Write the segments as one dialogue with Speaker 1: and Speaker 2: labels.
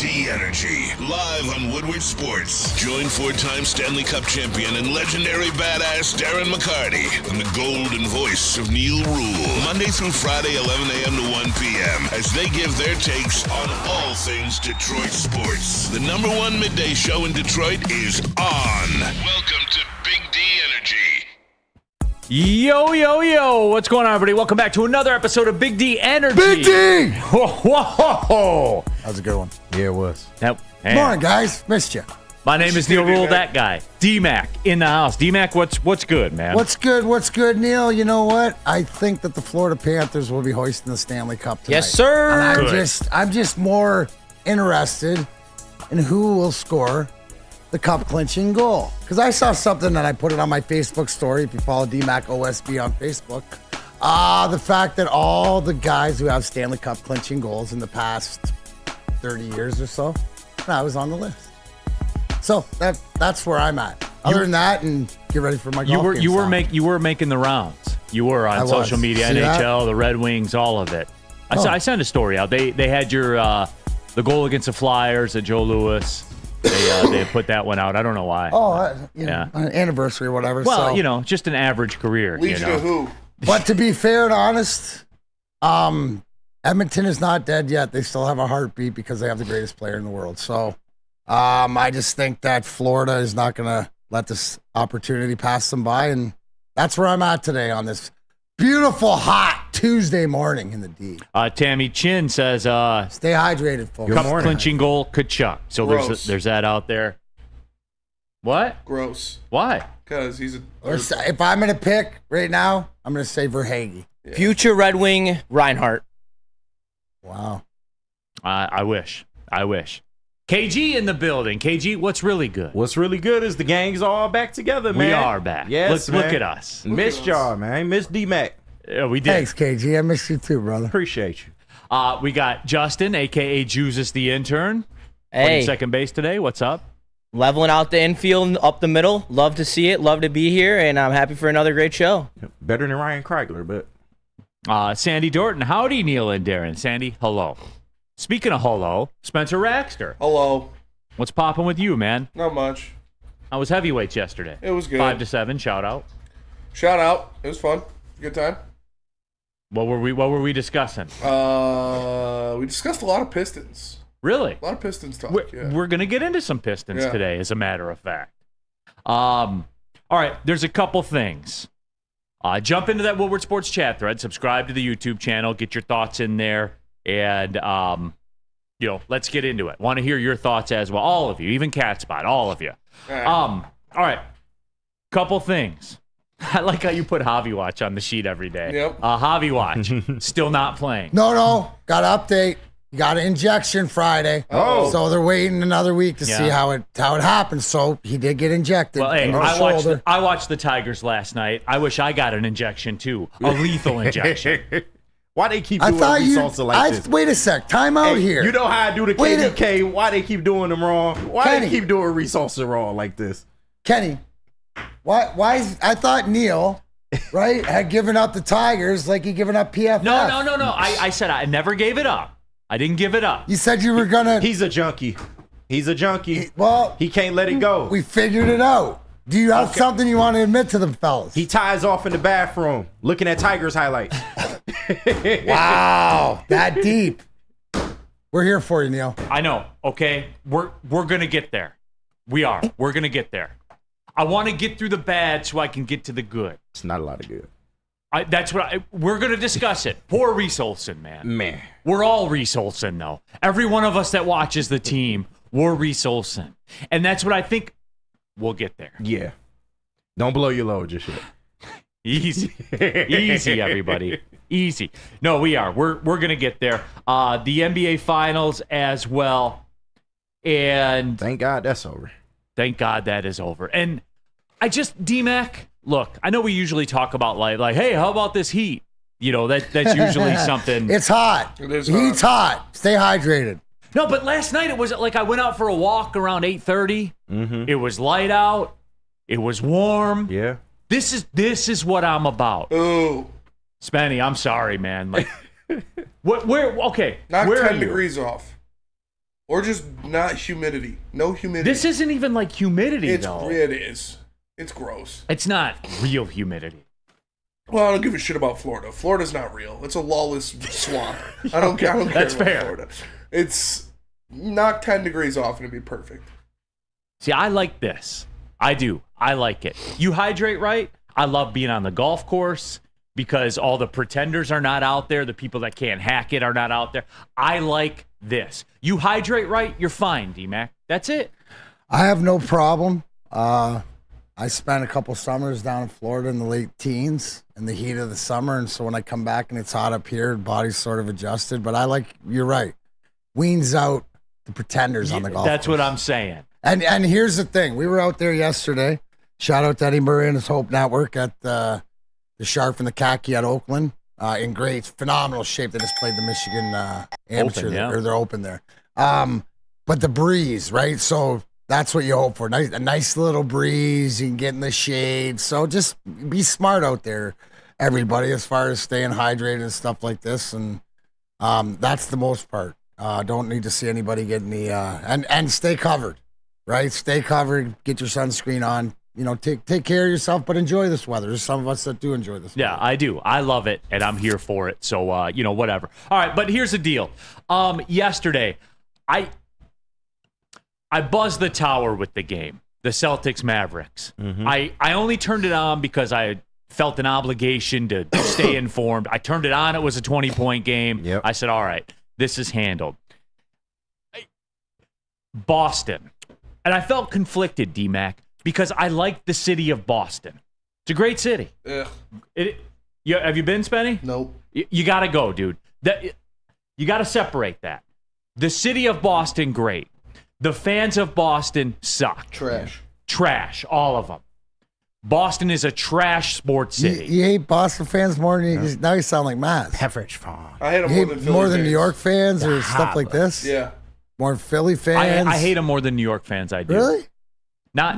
Speaker 1: D Energy, live on Woodward Sports. Join four-time Stanley Cup champion and legendary badass Darren McCarty and the golden voice of Neil Rule. Monday through Friday, 11 a.m. to 1 p.m. as they give their takes on all things Detroit sports. The number one midday show in Detroit is on. Welcome to Big D Energy.
Speaker 2: Yo, yo, yo. What's going on, everybody? Welcome back to another episode of Big D Energy.
Speaker 3: Big D!
Speaker 2: Whoa, whoa, whoa.
Speaker 3: That was a good one.
Speaker 4: Yeah, it was.
Speaker 2: Now,
Speaker 3: Good morning, guys. Missed you.
Speaker 2: my name is Neil Rule, that guy. D-Mac in the house. D-Mac, what's good, man?
Speaker 3: What's good, Neil? You know what? I think that the Florida Panthers will be hoisting the Stanley Cup tonight.
Speaker 4: Yes, sir.
Speaker 3: And I'm just more interested in who will score the cup clinching goal. Because I saw something and I put it on my Facebook story. If you follow DMAC OSB on Facebook, the fact that all the guys who have Stanley Cup clinching goals in the past 30 years or so, I was on the list. So that's where I'm at. Other than that, and get ready for my golf game
Speaker 2: you
Speaker 3: song.
Speaker 2: were making the rounds. You were on social media,
Speaker 3: See
Speaker 2: NHL,
Speaker 3: that?
Speaker 2: the Red Wings, all of it. I sent a story out. They had your the goal against the Flyers at Joe Louis. They had put that one out. I don't know why.
Speaker 3: An anniversary or whatever.
Speaker 2: Well,
Speaker 3: so.
Speaker 2: Just an average career.
Speaker 5: Legion of who?
Speaker 3: But to be fair and honest, Edmonton is not dead yet. They still have a heartbeat because they have the greatest player in the world. So I just think that Florida is not going to let this opportunity pass them by. And that's where I'm at today on this beautiful, hot Tuesday morning in the D.
Speaker 2: Tammy Chin says,
Speaker 3: Stay hydrated, folks.
Speaker 2: cup clinching goal, Kachuk. So
Speaker 5: Gross.
Speaker 2: there's that out there. What?
Speaker 5: Gross.
Speaker 2: Why?
Speaker 5: Because he's a.
Speaker 3: If I'm going to pick right now, I'm going to say Verhaeghe.
Speaker 5: Yeah.
Speaker 4: Future Red Wing Reinhardt.
Speaker 3: Wow.
Speaker 2: I wish. KG in the building. KG, what's really good?
Speaker 6: What's really good is the gang's all back together, man.
Speaker 2: We are back.
Speaker 6: Yes,
Speaker 2: Look
Speaker 6: man.
Speaker 2: at us.
Speaker 6: Missed y'all, man. Missed D-Mac.
Speaker 2: Yeah, we did.
Speaker 3: Thanks, KG. I miss you too, brother.
Speaker 6: Appreciate you.
Speaker 2: We got Justin, a.k.a. Jesus the intern. Playing
Speaker 4: Hey,
Speaker 2: second base today. What's up?
Speaker 4: leveling out the infield up the middle. Love to see it. Love to be here, and I'm happy for another great show.
Speaker 6: Better than Ryan Kreigler, but
Speaker 2: Sandy Dorton. Howdy, Neil and Darren. Sandy, hello. Speaking of hello, Spencer Raxter.
Speaker 5: Hello.
Speaker 2: What's popping with you, man?
Speaker 5: Not much.
Speaker 2: I was heavyweights yesterday.
Speaker 5: It was good.
Speaker 2: 5-7. Shout out.
Speaker 5: Shout out. It was fun. Good time.
Speaker 2: What were we discussing?
Speaker 5: We discussed a lot of Pistons.
Speaker 2: Really?
Speaker 5: A lot of Pistons talk.
Speaker 2: We're going to get into some Pistons
Speaker 5: Yeah.
Speaker 2: today, as a matter of fact. All right, there's a couple things. Jump into that Woodward Sports chat thread. Subscribe to the YouTube channel. Get your thoughts in there. And, let's get into it. Want to hear your thoughts as well. All of you, even Catspot, all of you. All right, couple things. I like how you put Javi Watch on the sheet every day.
Speaker 5: Yep.
Speaker 2: Javi Watch, still not playing.
Speaker 3: No. Got an update. You got an injection Friday.
Speaker 5: Oh.
Speaker 3: So they're waiting another week to see how it happens. So he did get injected.
Speaker 2: Well, hey,
Speaker 3: in the shoulder.
Speaker 2: I watched the Tigers last night. I wish I got an injection too, a lethal injection.
Speaker 6: why they keep
Speaker 3: I
Speaker 6: doing
Speaker 3: thought you.
Speaker 6: results like this?
Speaker 3: Wait a sec. Time out
Speaker 6: Hey,
Speaker 3: here.
Speaker 6: You know how I do the
Speaker 3: Wait a-
Speaker 6: KDK? Why they keep doing them wrong? Why
Speaker 3: Kenny.
Speaker 6: they keep doing results wrong like this?
Speaker 3: Kenny, why is, I thought Neil, right, had given up the Tigers like he given up PFF.
Speaker 2: No. I said I never gave it up. I didn't give it up.
Speaker 3: You said you were gonna.
Speaker 6: He's a junkie.
Speaker 3: Well,
Speaker 6: He can't let it go.
Speaker 3: we figured it out. Do you have something you want to admit to the fellas?
Speaker 6: He ties off in the bathroom looking at Tigers highlights.
Speaker 3: Wow, that deep. We're here for you, Neil.
Speaker 2: I know. Okay, we're gonna get there. We are. We're gonna get there. I want to get through the bad so I can get to the good.
Speaker 6: It's not a lot of good.
Speaker 2: We're gonna discuss it. Poor Reese Olson, man.
Speaker 6: Man.
Speaker 2: We're all Reese Olson, though. Every one of us that watches the team, we're Reese Olson, and that's what I think. We'll get there.
Speaker 6: Yeah. Don't blow your load just yet.
Speaker 2: Easy, everybody. Easy. No, we are. We're gonna get there. The NBA Finals as well, and
Speaker 6: Thank God that's over.
Speaker 2: thank God that is over. And I just D-Mac. Look, I know we usually talk about like, hey, how about this heat? That's usually something.
Speaker 3: It's hot.
Speaker 5: It is
Speaker 3: Heat's hot. Stay hydrated.
Speaker 2: No, but last night it was like I went out for a walk around 8:30.
Speaker 6: Mm-hmm.
Speaker 2: It was light out. It was warm.
Speaker 6: Yeah.
Speaker 2: This is what I'm about.
Speaker 5: Ooh.
Speaker 2: Spenny, I'm sorry, man. Like, where? Okay,
Speaker 5: Knock
Speaker 2: where
Speaker 5: 10
Speaker 2: are you?
Speaker 5: degrees off. Or just not humidity. No humidity.
Speaker 2: This isn't even like humidity, though.
Speaker 5: It is. It's gross.
Speaker 2: It's not real humidity.
Speaker 5: Well, I don't give a shit about Florida. Florida's not real. It's a lawless swamp. I don't care
Speaker 2: That's
Speaker 5: about
Speaker 2: fair.
Speaker 5: Florida. It's knock 10 degrees off and it'd be perfect.
Speaker 2: See, I like this. I do. I like it. You hydrate right. I love being on the golf course because all the pretenders are not out there. The people that can't hack it are not out there. I like this. You hydrate right, you're fine, D-Mac. That's it.
Speaker 3: I have no problem. I spent a couple summers down in Florida in the late teens in the heat of the summer, and so when I come back and it's hot up here, body's sort of adjusted. But you're right, weans out the pretenders on the golf
Speaker 2: That's
Speaker 3: course.
Speaker 2: what I'm saying.
Speaker 3: And here's the thing: we were out there yesterday. Shout out to Eddie Murray and his Hope Network at the Shark and the Khaki at Oakland. In great, phenomenal shape. They just played the Michigan amateur, or they're open there. But the breeze, right? So that's what you hope for. A nice little breeze. You can get in the shade. So just be smart out there, everybody, as far as staying hydrated and stuff like this. And that's the most part. Don't need to see anybody getting the and stay covered, right? Stay covered. Get your sunscreen on. Take care of yourself, but enjoy this weather. There's some of us that do enjoy this weather.
Speaker 2: Yeah, I do. I love it, and I'm here for it. So, whatever. All right, but here's the deal. Yesterday, I buzzed the tower with the game, the Celtics-Mavericks.
Speaker 6: Mm-hmm.
Speaker 2: I only turned it on because I felt an obligation to stay informed. I turned it on. It was a 20-point game.
Speaker 6: Yep.
Speaker 2: I said, all right, this is handled. Boston. And I felt conflicted, D-Mac, because I like the city of Boston. It's a great city.
Speaker 5: Ugh.
Speaker 2: Have you been, Spenny?
Speaker 5: Nope.
Speaker 2: You got to go, dude. You got to separate that. The city of Boston, great. The fans of Boston suck. Trash, all of them. Boston is a trash sports city.
Speaker 3: You hate Boston fans more than you. Now you sound like Matt.
Speaker 6: Pepperidge Farm.
Speaker 5: I hate them
Speaker 3: You
Speaker 5: more
Speaker 3: hate
Speaker 5: than Philly
Speaker 3: more than
Speaker 5: fans.
Speaker 3: New York fans or stuff like this.
Speaker 5: Yeah.
Speaker 3: More Philly fans.
Speaker 2: I hate them more than New York fans. I do.
Speaker 3: Really?
Speaker 2: Not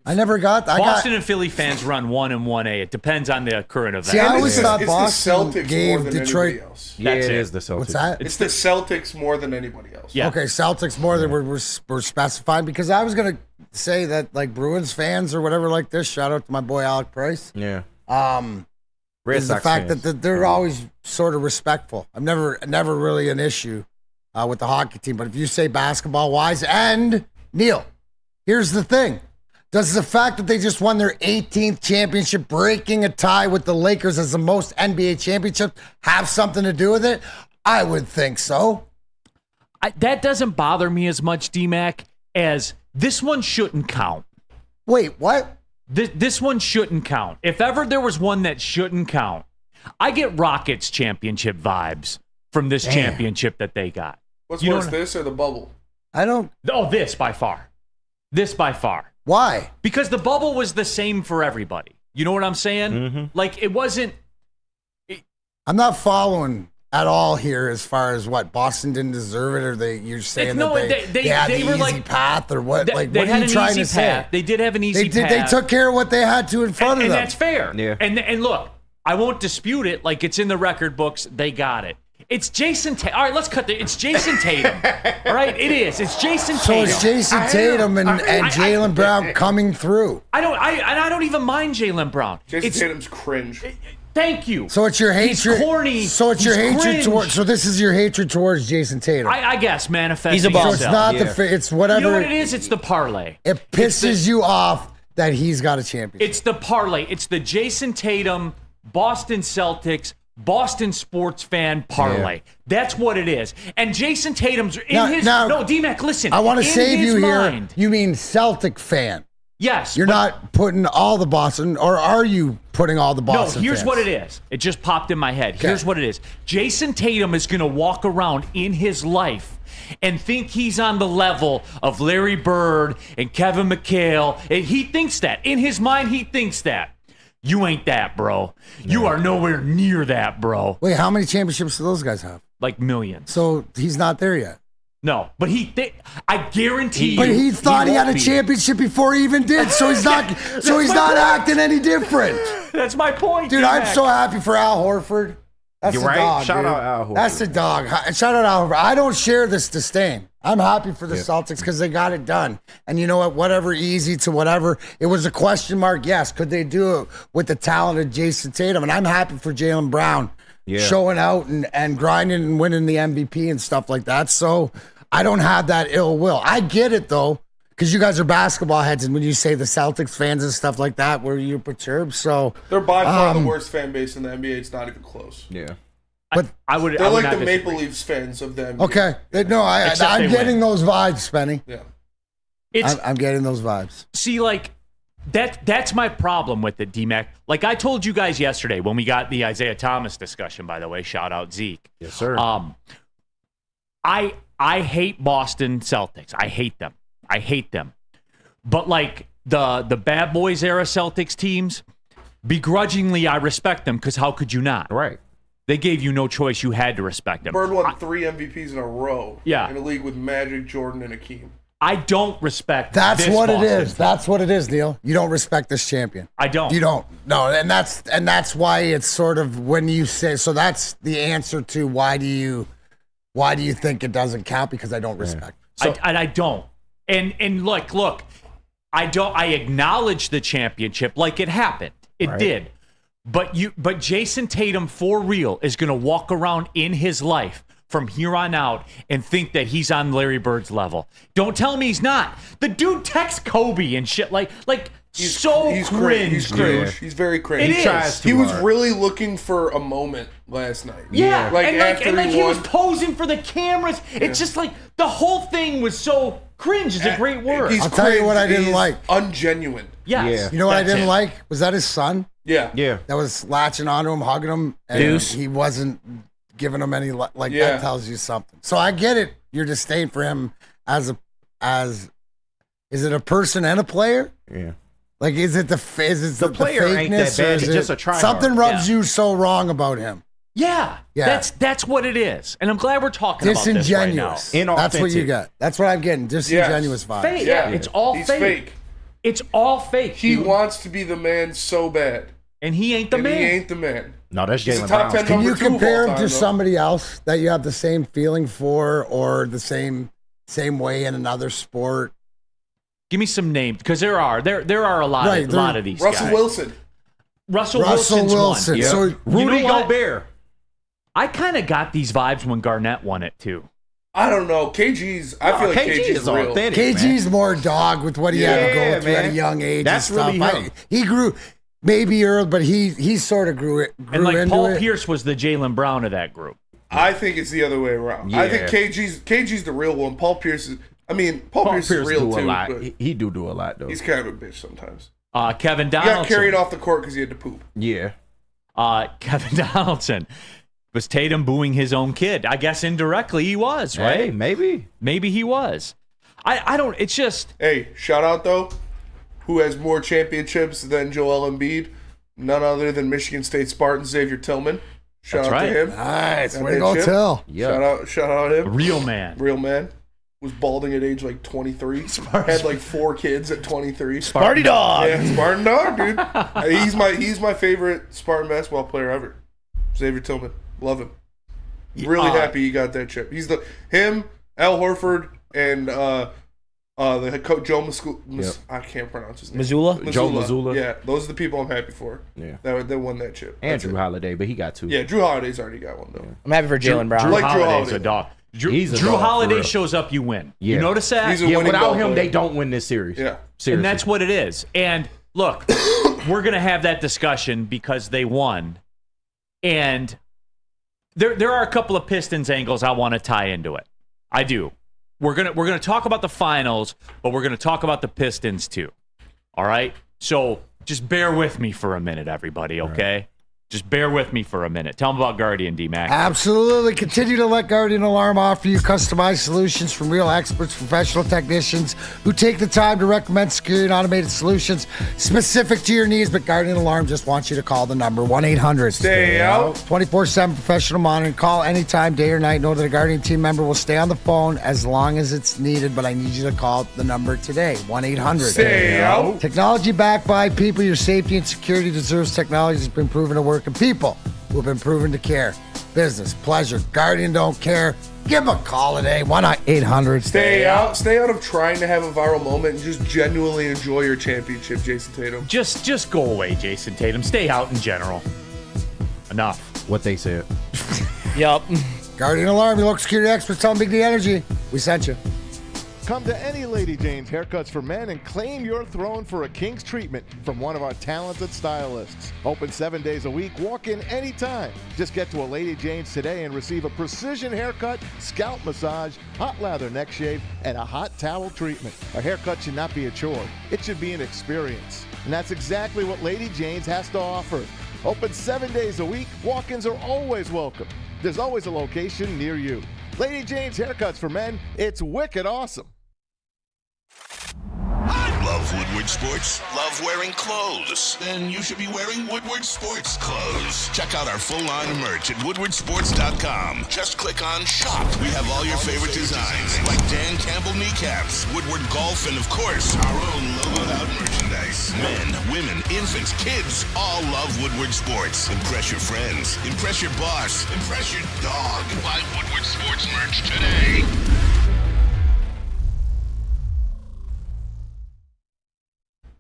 Speaker 3: I never got.
Speaker 2: Boston and Philly fans run 1 and 1A. It depends on the current event.
Speaker 3: See, I always thought
Speaker 5: It's
Speaker 3: Boston
Speaker 5: the Celtics
Speaker 3: gave
Speaker 5: more than
Speaker 3: Detroit.
Speaker 5: anybody else.
Speaker 6: Yeah,
Speaker 2: That's
Speaker 6: it
Speaker 2: it.
Speaker 6: is the Celtics.
Speaker 3: What's that?
Speaker 5: It's the Celtics more than anybody else.
Speaker 2: Yeah.
Speaker 3: Okay, Celtics more than we're specifying because I was gonna say that like Bruins fans or whatever like this. Shout out to my boy Alec Price.
Speaker 6: Yeah. Red
Speaker 3: Is the
Speaker 6: Sox
Speaker 3: fact
Speaker 6: fans.
Speaker 3: that they're always sort of respectful. I'm never really an issue with the hockey team. But if you say basketball wise, and Neil, here's the thing. Does the fact that they just won their 18th championship, breaking a tie with the Lakers as the most NBA championships, have something to do with it? I would think so.
Speaker 2: That doesn't bother me as much, D-Mac, as this one shouldn't count.
Speaker 3: Wait, what?
Speaker 2: This one shouldn't count. If ever there was one that shouldn't count, I get Rockets championship vibes from this championship that they got.
Speaker 5: What's
Speaker 2: You
Speaker 5: worse,
Speaker 2: don't-
Speaker 5: this or the bubble?
Speaker 3: I don't.
Speaker 2: Oh, this by far. This by far.
Speaker 3: Why?
Speaker 2: Because the bubble was the same for everybody. You know what I'm saying?
Speaker 6: Mm-hmm.
Speaker 2: Like, it wasn't...
Speaker 3: I'm not following at all here as far as what Boston didn't deserve it, or you're saying
Speaker 2: No,
Speaker 3: that they had
Speaker 2: they
Speaker 3: the
Speaker 2: were
Speaker 3: easy
Speaker 2: like-
Speaker 3: path, or what?
Speaker 2: They,
Speaker 3: Like,
Speaker 2: they
Speaker 3: what
Speaker 2: had
Speaker 3: are you
Speaker 2: an
Speaker 3: trying
Speaker 2: easy
Speaker 3: to say?
Speaker 2: path. They did have an easy
Speaker 3: They
Speaker 2: path.
Speaker 3: They took care of what they had to in front of
Speaker 2: and
Speaker 3: them.
Speaker 2: that's fair.
Speaker 6: Yeah.
Speaker 2: And look, I won't dispute it. Like, it's in the record books. They got it. It's Jason Tatum. All right, let's cut it's Jason Tatum. All right, it is. It's Jason
Speaker 3: So
Speaker 2: Tatum.
Speaker 3: it's Jason Tatum and Jaylen Brown coming through.
Speaker 2: I don't even mind Jaylen Brown.
Speaker 5: Jason Tatum's cringe.
Speaker 2: Thank you.
Speaker 3: So it's your hatred.
Speaker 2: He's corny.
Speaker 3: So it's your
Speaker 2: He's
Speaker 3: hatred
Speaker 2: cringe.
Speaker 3: towards. So this is your hatred towards Jason Tatum.
Speaker 2: I guess manifesting
Speaker 4: He's a bum.
Speaker 3: so it's
Speaker 2: himself.
Speaker 3: not it's whatever.
Speaker 2: You know what it is? It's the parlay.
Speaker 3: It pisses you off that he's got a championship.
Speaker 2: It's the parlay. It's the Jason Tatum, Boston Celtics, Boston sports fan parlay.
Speaker 6: Yeah.
Speaker 2: That's what it is. And Jason Tatum's in
Speaker 3: Now-
Speaker 2: no, D-Mac, listen.
Speaker 3: I want to
Speaker 2: in
Speaker 3: save
Speaker 2: his
Speaker 3: you
Speaker 2: mind,
Speaker 3: here. You mean Celtic fan?
Speaker 2: Yes.
Speaker 3: You're
Speaker 2: but-
Speaker 3: not putting all the Boston, or are you putting all the
Speaker 2: No,
Speaker 3: Boston?
Speaker 2: here's
Speaker 3: fans?
Speaker 2: what it is. It just popped in my head. Here's what it is. Jason Tatum is going to walk around in his life and think he's on the level of Larry Bird and Kevin McHale. And he thinks that. In his mind, he thinks that. You ain't that, bro. You are nowhere near that, bro.
Speaker 3: Wait, how many championships do those guys have?
Speaker 2: Like millions.
Speaker 3: So he's not there yet.
Speaker 2: No, but I guarantee you.
Speaker 3: But he thought he had
Speaker 2: won't
Speaker 3: a
Speaker 2: be.
Speaker 3: championship before he even did, so he's not. So he's
Speaker 2: my
Speaker 3: not
Speaker 2: point.
Speaker 3: acting any different.
Speaker 2: That's my point,
Speaker 3: Dude, I'm
Speaker 2: D-Mac.
Speaker 3: so happy for Al Horford. That's
Speaker 6: You're
Speaker 3: the
Speaker 6: right.
Speaker 3: dog.
Speaker 6: Shout
Speaker 3: dude.
Speaker 6: out Al Horford.
Speaker 3: That's the dog. Shout out Al Horford. I don't share this disdain. I'm happy for the Celtics because they got it done. And you know what? Whatever easy to whatever, it was a question mark. Yes, could they do it with the talent of Jason Tatum? And I'm happy for Jaylen Brown showing out and grinding and winning the MVP and stuff like that. So I don't have that ill will. I get it though, because you guys are basketball heads, and when you say the Celtics fans and stuff like that, where you're perturbed. So
Speaker 5: they're by far the worst fan base in the NBA. It's not even close.
Speaker 6: Yeah.
Speaker 3: But
Speaker 5: they're like the Maple Leafs fans of them.
Speaker 3: Okay. No, I'm getting those vibes, Spenny.
Speaker 5: Yeah.
Speaker 3: I'm getting those vibes.
Speaker 2: See, like, that's my problem with it, D-Mac. Like I told you guys yesterday when we got the Isaiah Thomas discussion, by the way, shout out Zeke.
Speaker 6: Yes, sir.
Speaker 2: I hate Boston Celtics. I hate them. But like the Bad Boys era Celtics teams, begrudgingly I respect them because how could you not?
Speaker 6: Right.
Speaker 2: They gave you no choice. You had to respect them.
Speaker 5: Bird won 3 MVPs in a row.
Speaker 2: Yeah.
Speaker 5: In a league with Magic, Jordan, and Hakeem.
Speaker 2: I don't respect
Speaker 3: That's
Speaker 2: this
Speaker 3: what
Speaker 2: Boston
Speaker 3: it is.
Speaker 2: team.
Speaker 3: That's what it is, Neil. You don't respect this champion.
Speaker 2: I don't.
Speaker 3: You don't. No, and that's why it's sort of when you say so. That's the answer to why do you think it doesn't count? Because I don't respect.
Speaker 2: I don't. And look, I don't. I acknowledge the championship like it happened. It did. But Jason Tatum for real is going to walk around in his life from here on out and think that he's on Larry Bird's level. Don't tell me he's not. The dude texts Kobe and shit like he's cringe.
Speaker 5: He's cringe. He's very cringe.
Speaker 2: It is.
Speaker 5: He was really looking for a moment last night.
Speaker 2: Yeah,
Speaker 5: Like
Speaker 2: and he was
Speaker 5: won.
Speaker 2: posing for the cameras. It's just like the whole thing was so cringe. Is a great word.
Speaker 5: He's
Speaker 3: I'll tell you what I didn't
Speaker 5: He's
Speaker 3: like.
Speaker 5: Ungenuine.
Speaker 2: Yes.
Speaker 6: Yeah.
Speaker 3: You know what I
Speaker 2: That's
Speaker 3: didn't
Speaker 2: it.
Speaker 3: like? Was that his son
Speaker 5: Yeah.
Speaker 6: Yeah.
Speaker 3: that was latching onto him, hugging him, and
Speaker 4: Deuce.
Speaker 3: he wasn't giving him any like
Speaker 5: Yeah.
Speaker 3: that tells you something. So I get it. Your disdain for him as is it a person and a player?
Speaker 6: Yeah.
Speaker 3: Like is it the
Speaker 6: player ain't that
Speaker 3: fakeness
Speaker 6: bad.
Speaker 3: or is
Speaker 6: He's
Speaker 3: it
Speaker 6: just a tryhard.
Speaker 3: something rubs you so wrong about him?
Speaker 2: Yeah.
Speaker 3: Yeah.
Speaker 2: That's what it is. And I'm glad we're talking about this right now.
Speaker 3: Disingenuous.
Speaker 6: Inauthentic.
Speaker 3: That's what you got. That's what I'm getting. Disingenuous vibes.
Speaker 2: Fake.
Speaker 5: Yeah.
Speaker 2: It's all
Speaker 5: He's
Speaker 2: fake.
Speaker 5: fake.
Speaker 2: It's all fake.
Speaker 5: He
Speaker 2: dude.
Speaker 5: wants to be the man so bad.
Speaker 2: and he ain't the
Speaker 5: And
Speaker 2: man.
Speaker 5: he ain't the man.
Speaker 6: No, that's
Speaker 5: He's a
Speaker 6: Jaylen
Speaker 5: top
Speaker 6: Brown.
Speaker 5: 10
Speaker 3: Can you
Speaker 5: number 2 of all
Speaker 3: compare him
Speaker 5: time,
Speaker 3: to
Speaker 5: though.
Speaker 3: somebody else that you have the same feeling for or the same way in another sport?
Speaker 2: Give me some names because there are a lot
Speaker 3: Right,
Speaker 2: of, lot of these
Speaker 5: Russell
Speaker 2: guys.
Speaker 5: Wilson.
Speaker 2: Russell
Speaker 3: Russell
Speaker 2: Wilson's
Speaker 3: Wilson.
Speaker 2: one.
Speaker 6: Yeah.
Speaker 3: So
Speaker 6: Rudy
Speaker 2: know what?
Speaker 6: Gobert.
Speaker 2: I kind of got these vibes when Garnett won it too.
Speaker 5: I don't know. KG's. I feel like
Speaker 6: KG
Speaker 5: KG's
Speaker 6: is
Speaker 5: real.
Speaker 6: authentic.
Speaker 3: KG's more dog with what he had to go
Speaker 6: Yeah,
Speaker 3: through at a
Speaker 6: man.
Speaker 3: young age
Speaker 6: That's
Speaker 3: and stuff.
Speaker 6: really him.
Speaker 3: He grew maybe early, but he sort of grew
Speaker 2: And like
Speaker 3: into
Speaker 2: Paul
Speaker 3: it.
Speaker 2: Pierce was the Jaylen Brown of that group.
Speaker 5: I think it's the other way around. I think KG's the real one. Paul Pierce is. I mean, Paul Pierce is real
Speaker 6: do
Speaker 5: too.
Speaker 6: a lot.
Speaker 5: But
Speaker 6: He do a lot though.
Speaker 5: he's kind of a bitch sometimes.
Speaker 2: Kevin
Speaker 5: He
Speaker 2: Donaldson.
Speaker 5: got carried off the court because he had to poop.
Speaker 6: Yeah.
Speaker 2: Kevin Donaldson. Was Tatum booing his own kid? I guess indirectly he was, right?
Speaker 6: Hey, maybe.
Speaker 2: Maybe he was. I don't. It's just.
Speaker 5: Hey, shout out though. Who has more championships than Joel Embiid? None other than Michigan State Spartan Xavier Tillman. Shout
Speaker 2: That's
Speaker 5: out
Speaker 2: right.
Speaker 5: to him.
Speaker 3: Nice.
Speaker 5: And
Speaker 3: Way to
Speaker 5: that
Speaker 3: go,
Speaker 5: chip.
Speaker 3: Till.
Speaker 6: Yeah.
Speaker 5: Shout out him.
Speaker 2: Real man.
Speaker 5: Real man. Was balding at age like 23. Had like 4 kids at 23.
Speaker 4: Party dog.
Speaker 5: Yeah, Spartan dog, dude. He's my favorite Spartan basketball player ever. Xavier Tillman. Love him. Really happy he got that chip. He's him, Al Horford, and the head coach Joe I can't pronounce his name.
Speaker 4: Missoula?
Speaker 6: Joe Mazzulla.
Speaker 5: Yeah, those are the people I'm happy for.
Speaker 6: Yeah.
Speaker 5: That won that chip.
Speaker 6: And
Speaker 5: That's
Speaker 6: Drew
Speaker 5: it.
Speaker 6: Holiday, but he got 2.
Speaker 5: Yeah, Drew Holiday's already got one though.
Speaker 4: I'm happy for Jaylen Brown.
Speaker 2: Drew
Speaker 5: like Drew
Speaker 2: Holiday's
Speaker 5: Holiday.
Speaker 2: a dog.
Speaker 6: He's a
Speaker 2: Drew
Speaker 6: dog, for
Speaker 2: Holiday
Speaker 6: real.
Speaker 2: shows up, you win.
Speaker 6: Yeah.
Speaker 2: You notice that?
Speaker 5: He's a
Speaker 6: Yeah,
Speaker 5: winning
Speaker 6: without
Speaker 5: ball
Speaker 6: him,
Speaker 5: player.
Speaker 6: they don't win this series.
Speaker 5: Yeah.
Speaker 6: Seriously.
Speaker 2: And that's what it is. And look, we're gonna have that discussion because they won. And there are a couple of Pistons angles I want to tie into it. I do. We're gonna talk about the finals, but we're gonna talk about the Pistons too. All right? So just bear with me for a minute, everybody, okay? Just bear with me for a minute. Tell them about Guardian, D-Mac.
Speaker 3: Absolutely. Continue to let Guardian Alarm offer you customized solutions from real experts, professional technicians who take the time to recommend secure and automated solutions specific to your needs. But Guardian Alarm just wants you to call the number 1-800.
Speaker 5: Stay out.
Speaker 3: 24/7 professional monitoring. Call anytime, day or night. Know that a Guardian team member will stay on the phone as long as it's needed. But I need you to call the number today. 1-800.
Speaker 5: Stay out.
Speaker 3: Technology backed by people. Your safety and security deserves technology that's been proven to work, and people who have been proven to care. Business, pleasure, Guardian don't care. Give him a call today. Why not 800?
Speaker 5: Stay out of trying to have a viral moment and just genuinely enjoy your championship, Jason Tatum.
Speaker 2: Just go away, Jason Tatum. Stay out in general. Enough.
Speaker 6: What they said.
Speaker 4: Yup.
Speaker 3: Guardian Alarm, your local security experts, tell them Big D Energy. We sent you.
Speaker 7: Come to any Lady Jane's Haircuts for Men and claim your throne for a king's treatment from one of our talented stylists. Open 7 days a week, walk in anytime. Just get to a Lady Jane's today and receive a precision haircut, scalp massage, hot lather neck shave, and a hot towel treatment. A haircut should not be a chore. It should be an experience. And that's exactly what Lady Jane's has to offer. Open 7 days a week, walk-ins are always welcome. There's always a location near you. Lady Jane's Haircuts for Men, it's wicked awesome.
Speaker 1: Love Woodward Sports? Love wearing clothes? Then you should be wearing Woodward Sports clothes. Check out our full line of merch at woodwardsports.com. Just click on shop. We have all your favorite designs, like Dan Campbell kneecaps, Woodward golf, and of course, our own logoed out merchandise. Men, women, infants, kids, all love Woodward Sports. Impress your friends. Impress your boss. Impress your dog. Buy Woodward Sports merch today.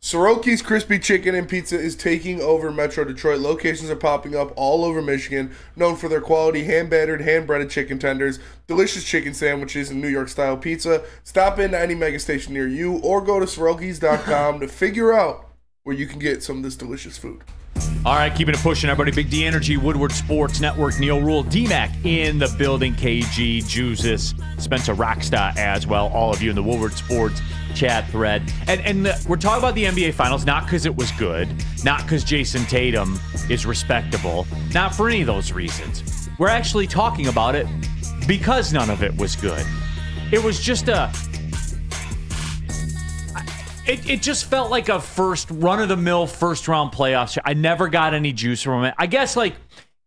Speaker 5: Soroki's Crispy Chicken and Pizza is taking over Metro Detroit. Locations are popping up all over Michigan, known for their quality hand-battered, hand-breaded chicken tenders, delicious chicken sandwiches, and New York-style pizza. Stop into any mega station near you or go to Sorokis.com to figure out where you can get some of this delicious food.
Speaker 2: All right, keeping it pushing, everybody. Big D Energy, Woodward Sports Network, Neil Rule, D-Mac in the building, KG, Juices, Spencer Rockstar as well, all of you in the Woodward Sports chat thread. And we're talking about the NBA Finals, not because it was good, not because Jason Tatum is respectable, not for any of those reasons. We're actually talking about it because none of it was good. It was just It just felt like a run-of-the-mill first-round playoffs. I never got any juice from it. I guess, like,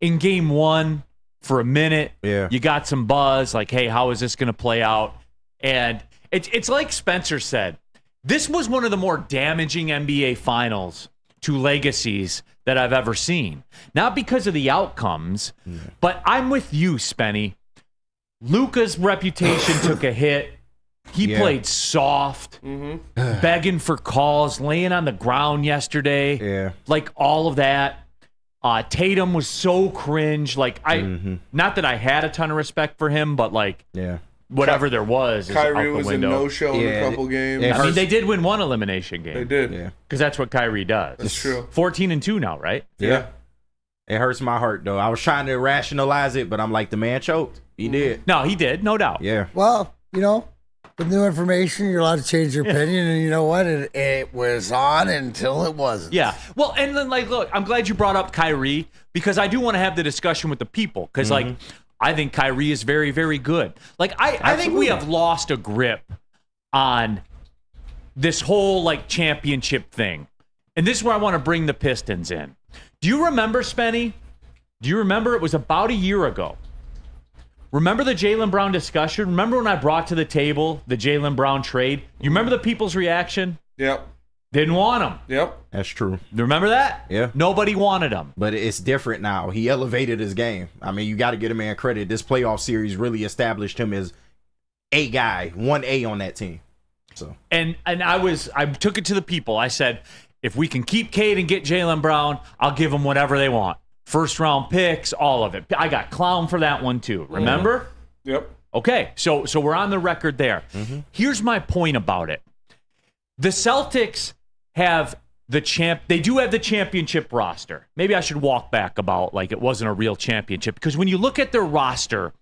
Speaker 2: in game one, for a minute, you got some buzz, like, hey, how is this going to play out? And it's like Spencer said, this was one of the more damaging NBA Finals to legacies that I've ever seen. Not because of the outcomes, but I'm with you, Spenny. Luka's reputation took a hit. He played soft, begging for calls, laying on the ground yesterday. Like all of that. Tatum was so cringe. Like not that I had a ton of respect for him, but like whatever there was.
Speaker 5: Kyrie
Speaker 2: is out
Speaker 5: was
Speaker 2: the
Speaker 5: a
Speaker 2: window.
Speaker 5: no-show in a couple games.
Speaker 2: I mean, they did win one elimination game.
Speaker 5: They did.
Speaker 2: Because that's what Kyrie does.
Speaker 5: That's true.
Speaker 2: 14-2 now, right?
Speaker 6: Yeah. It hurts my heart, though. I was trying to rationalize it, but I'm like, the man choked. He did.
Speaker 2: No, he did. No doubt.
Speaker 6: Yeah.
Speaker 3: Well, you know, with new information, you're allowed to change your opinion, and you know what? It was on until it wasn't.
Speaker 2: Yeah. Well, and then, like, look, I'm glad you brought up Kyrie because I do want to have the discussion with the people because, like, I think Kyrie is very, very good. Like, I think we have lost a grip on this whole, like, championship thing. And this is where I want to bring the Pistons in. Do you remember, Spenny? Do you remember it was about a year ago? Remember the Jaylen Brown discussion? Remember when I brought to the table the Jaylen Brown trade? You remember the people's reaction?
Speaker 5: Yep.
Speaker 2: Didn't want him.
Speaker 5: Yep.
Speaker 6: That's true.
Speaker 2: Remember that?
Speaker 6: Yeah.
Speaker 2: Nobody wanted him.
Speaker 6: But it's different now. He elevated his game. I mean, you got to get a man credit. This playoff series really established him as a guy, 1A on that team. So
Speaker 2: And I took it to the people. I said, if we can keep Cade and get Jaylen Brown, I'll give them whatever they want. First round picks, all of it. I got clown for that one too. Remember?
Speaker 5: Yep.
Speaker 2: Okay, so we're on the record there. Here's my point about it. The Celtics have they do have the championship roster. Maybe I should walk back about like it wasn't a real championship because when you look at their roster,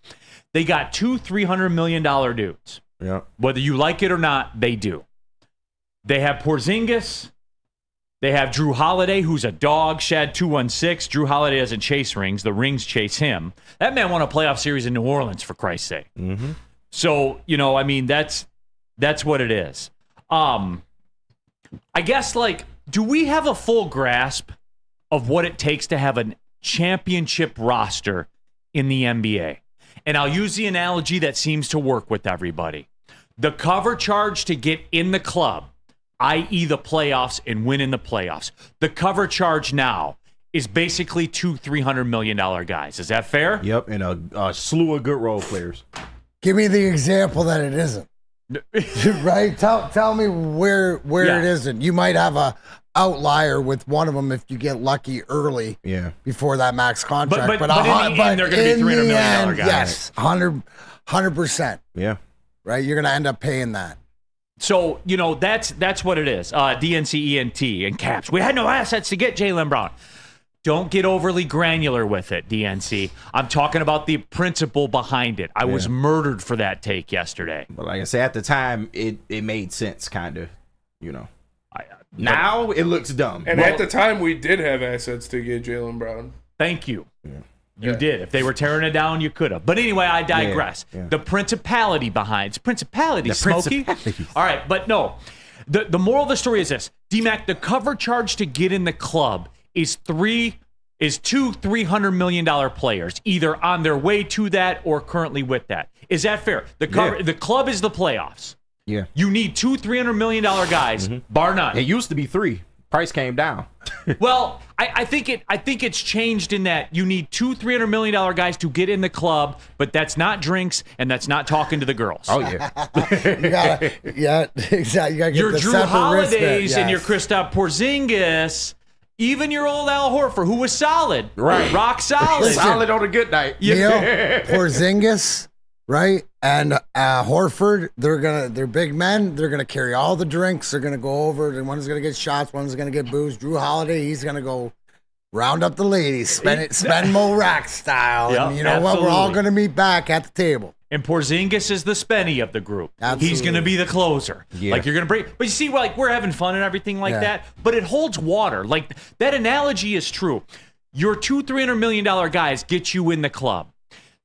Speaker 2: they got two $300 million dudes.
Speaker 6: yeah.
Speaker 2: Whether you like it or not, they do. They have Porzingis. They have Drew Holiday, who's a dog, Shad 216. Drew Holiday doesn't chase rings. The rings chase him. That man won a playoff series in New Orleans, for Christ's sake. So, you know, I mean, that's what it is. I guess, like, do we have a full grasp of what it takes to have a championship roster in the NBA? And I'll use the analogy that seems to work with everybody. The cover charge to get in the club, i.e. the playoffs and win in the playoffs. The cover charge now is basically two $300 million guys. Is that fair?
Speaker 6: Yep, and a slew of good role players.
Speaker 3: Give me the example that it isn't. Right? Tell me where it isn't. You might have a outlier with one of them if you get lucky early.
Speaker 6: Yeah.
Speaker 3: Before that max contract.
Speaker 2: But in the end, they're going to be $300 million guys.
Speaker 3: Yes, 100%.
Speaker 6: Yeah.
Speaker 3: Right? You're going to end up paying that.
Speaker 2: So, that's what it is. DNC, ENT, and Caps. We had no assets to get Jaylen Brown. Don't get overly granular with it, DNC. I'm talking about the principle behind it. I was murdered for that take yesterday.
Speaker 6: But like I said, at the time, it made sense, kind of, Now it looks dumb.
Speaker 5: And at the time, we did have assets to get Jaylen Brown.
Speaker 2: Thank you. Yeah. You did. If they were tearing it down, you could have. But anyway, I digress. Yeah. The principality behind it's principality, Smokey. All right, but no. The moral of the story is this. D-Mac, the cover charge to get in the club is two $300 million players, either on their way to that or currently with that. Is that fair? The club is the playoffs.
Speaker 6: Yeah.
Speaker 2: You need two $300 million guys, bar none.
Speaker 6: It used to be 3. Price came down.
Speaker 2: Well, I think it's changed in that you need two $300 million guys to get in the club, but that's not drinks and that's not talking to the girls.
Speaker 6: Oh yeah,
Speaker 3: exactly. You gotta get
Speaker 2: your
Speaker 3: the
Speaker 2: Drew Holidays and your Kristaps Porzingis, even your old Al Horford, who was solid,
Speaker 6: right?
Speaker 2: Rock solid,
Speaker 3: Listen,
Speaker 6: solid on a good night.
Speaker 3: Yeah, Porzingis, right, and Horford. They're big men. They're gonna carry all the drinks. They're gonna go over. And one's gonna get shots. One's gonna get booze. Drew Holiday, he's gonna go round up the ladies, spend Mo Rack style.
Speaker 2: Yep,
Speaker 3: and you know what? We're all gonna meet back at the table.
Speaker 2: And Porzingis is the Spenny of the group.
Speaker 3: Absolutely.
Speaker 2: He's going to be the closer. Yeah. Like you're going to bring, but you see, like we're having fun and everything like that. But it holds water. Like that analogy is true. Your two $300 million guys get you in the club.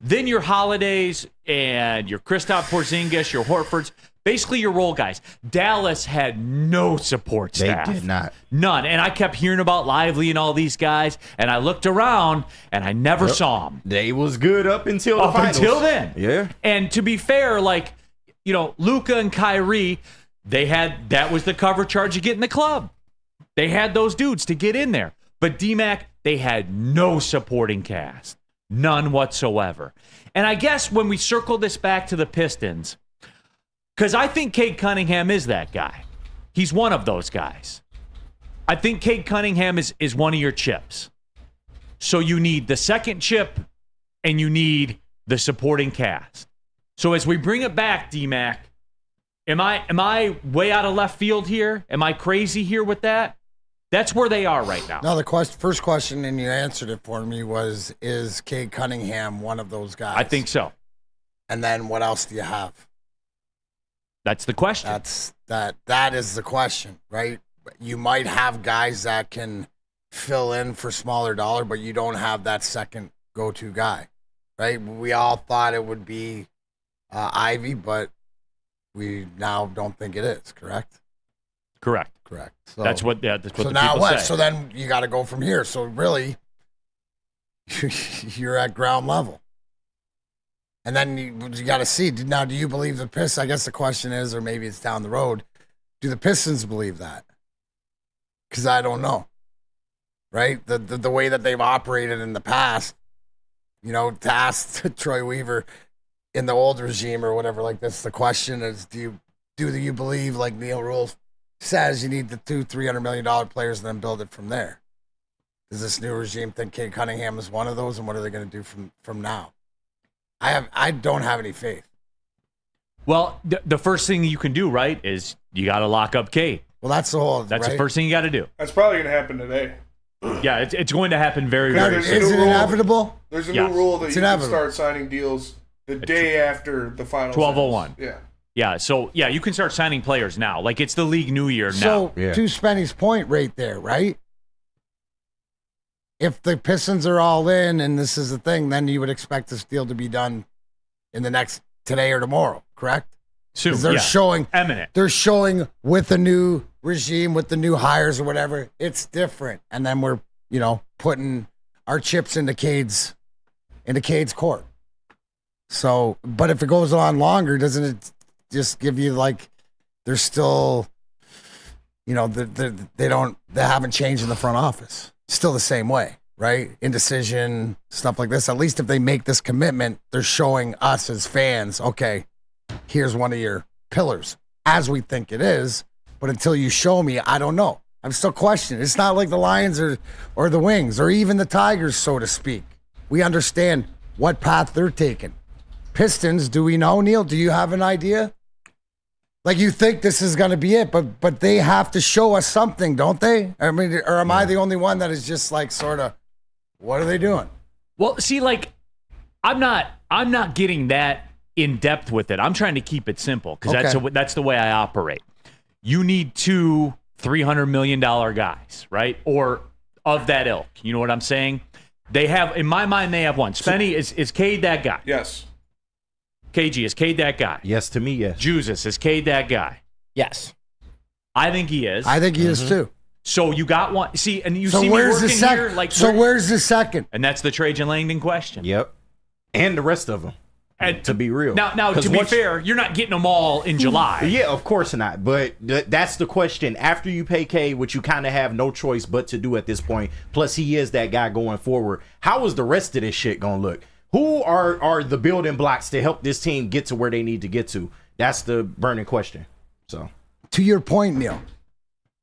Speaker 2: Then your Holidays and your Kristaps Porzingis, your Horfords, basically your role guys. Dallas had no support staff.
Speaker 6: They did not.
Speaker 2: None. And I kept hearing about Lively and all these guys, and I looked around and I never saw them.
Speaker 6: They was good up until the finals.
Speaker 2: Until then.
Speaker 6: Yeah.
Speaker 2: And to be fair, Luka and Kyrie, that was the cover charge to get in the club. They had those dudes to get in there. But D-Mac, they had no supporting cast. None whatsoever. And I guess when we circle this back to the Pistons, because I think Cade Cunningham is that guy. He's one of those guys. I think Cade Cunningham is one of your chips. So you need the second chip and you need the supporting cast. So as we bring it back, D-Mac, am I way out of left field here? Am I crazy here with that? That's where they are right now.
Speaker 3: No, the first question, and you answered it for me, was, is Cade Cunningham one of those guys?
Speaker 2: I think so.
Speaker 3: And then what else do you have?
Speaker 2: That's the question.
Speaker 3: That is the question, right? You might have guys that can fill in for smaller dollar, but you don't have that second go-to guy, right? We all thought it would be Ivy, but we now don't think it is. Correct. So
Speaker 2: that's what the
Speaker 3: now
Speaker 2: people
Speaker 3: what?
Speaker 2: say.
Speaker 3: So then you got to go from here. So really, you're at ground level. And then you got to see, now, do you believe the Pistons? I guess the question is, or maybe it's down the road, do the Pistons believe that? Because I don't know, right? The way that they've operated in the past, to ask Troy Weaver in the old regime or whatever like this, the question is, do you believe, like Neil Rule says, you need the two $300 million players and then build it from there? Does this new regime think Cade Cunningham is one of those, and what are they going to do from now? I don't have any faith.
Speaker 2: Well, the first thing you can do, right, is you got to lock up Cade.
Speaker 3: Well, that's the
Speaker 2: the first thing you got to do.
Speaker 5: That's probably going to happen today.
Speaker 2: Yeah, it's going to happen very, very soon.
Speaker 3: Is it inevitable?
Speaker 5: There's a new rule that
Speaker 3: it's
Speaker 5: you
Speaker 3: inevitable.
Speaker 5: can start signing deals the day after the final.
Speaker 2: 12:01.
Speaker 5: Yeah.
Speaker 2: Yeah, so, you can start signing players now. Like, it's the league new year now.
Speaker 3: So, to Spenny's point right there, right? If the Pistons are all in and this is the thing, then you would expect this deal to be done in the next today or tomorrow, correct?
Speaker 2: Soon,
Speaker 3: they're showing
Speaker 2: imminent.
Speaker 3: They're showing with the new regime, with the new hires or whatever, it's different. And then we're, putting our chips into Cade's court. So, but if it goes on longer, doesn't it just give you they're still, they haven't changed in the front office. Still the same way. right? Indecision, stuff like this. At least if they make this commitment, they're showing us as fans, okay, here's one of your pillars, as we think it is. But until you show me, I don't know. I'm still questioning. It's not like the Lions or the Wings or even the Tigers, so to speak. We understand what path they're taking. Pistons, do we know, Neil? Do you have an idea? Like, you think this is going to be it, but they have to show us something, don't they? I mean, or am I the only one that is just like sort of, what are they doing?
Speaker 2: Well, see, like, I'm not getting that in depth with it. I'm trying to keep it simple because that's the way I operate. You need two $300 million guys, right? Or of that ilk. You know what I'm saying? They have, in my mind, they have one. Spenny, is Cade that guy?
Speaker 5: Yes.
Speaker 2: KG, is Cade that guy?
Speaker 6: Yes, to me, yes.
Speaker 2: Jesus, is Cade that guy?
Speaker 4: Yes.
Speaker 2: I think he is.
Speaker 3: I think he is too.
Speaker 2: So you got one. See, and you
Speaker 3: So
Speaker 2: see me
Speaker 3: where's the
Speaker 2: working
Speaker 3: second?
Speaker 2: here. Like,
Speaker 3: Where's the second?
Speaker 2: and that's the Trajan Langdon question.
Speaker 6: Yep. And the rest of them.
Speaker 2: And
Speaker 6: to be real.
Speaker 2: Now,
Speaker 6: 'Cause
Speaker 2: to be
Speaker 6: once-
Speaker 2: fair, you're not getting them all in July.
Speaker 6: Yeah, of course not. But that's the question. After you pay K, which you kind of have no choice but to do at this point, plus he is that guy going forward, how is the rest of this shit going to look? Who are the building blocks to help this team get to where they need to get to? That's the burning question. So,
Speaker 3: To your point, Neil,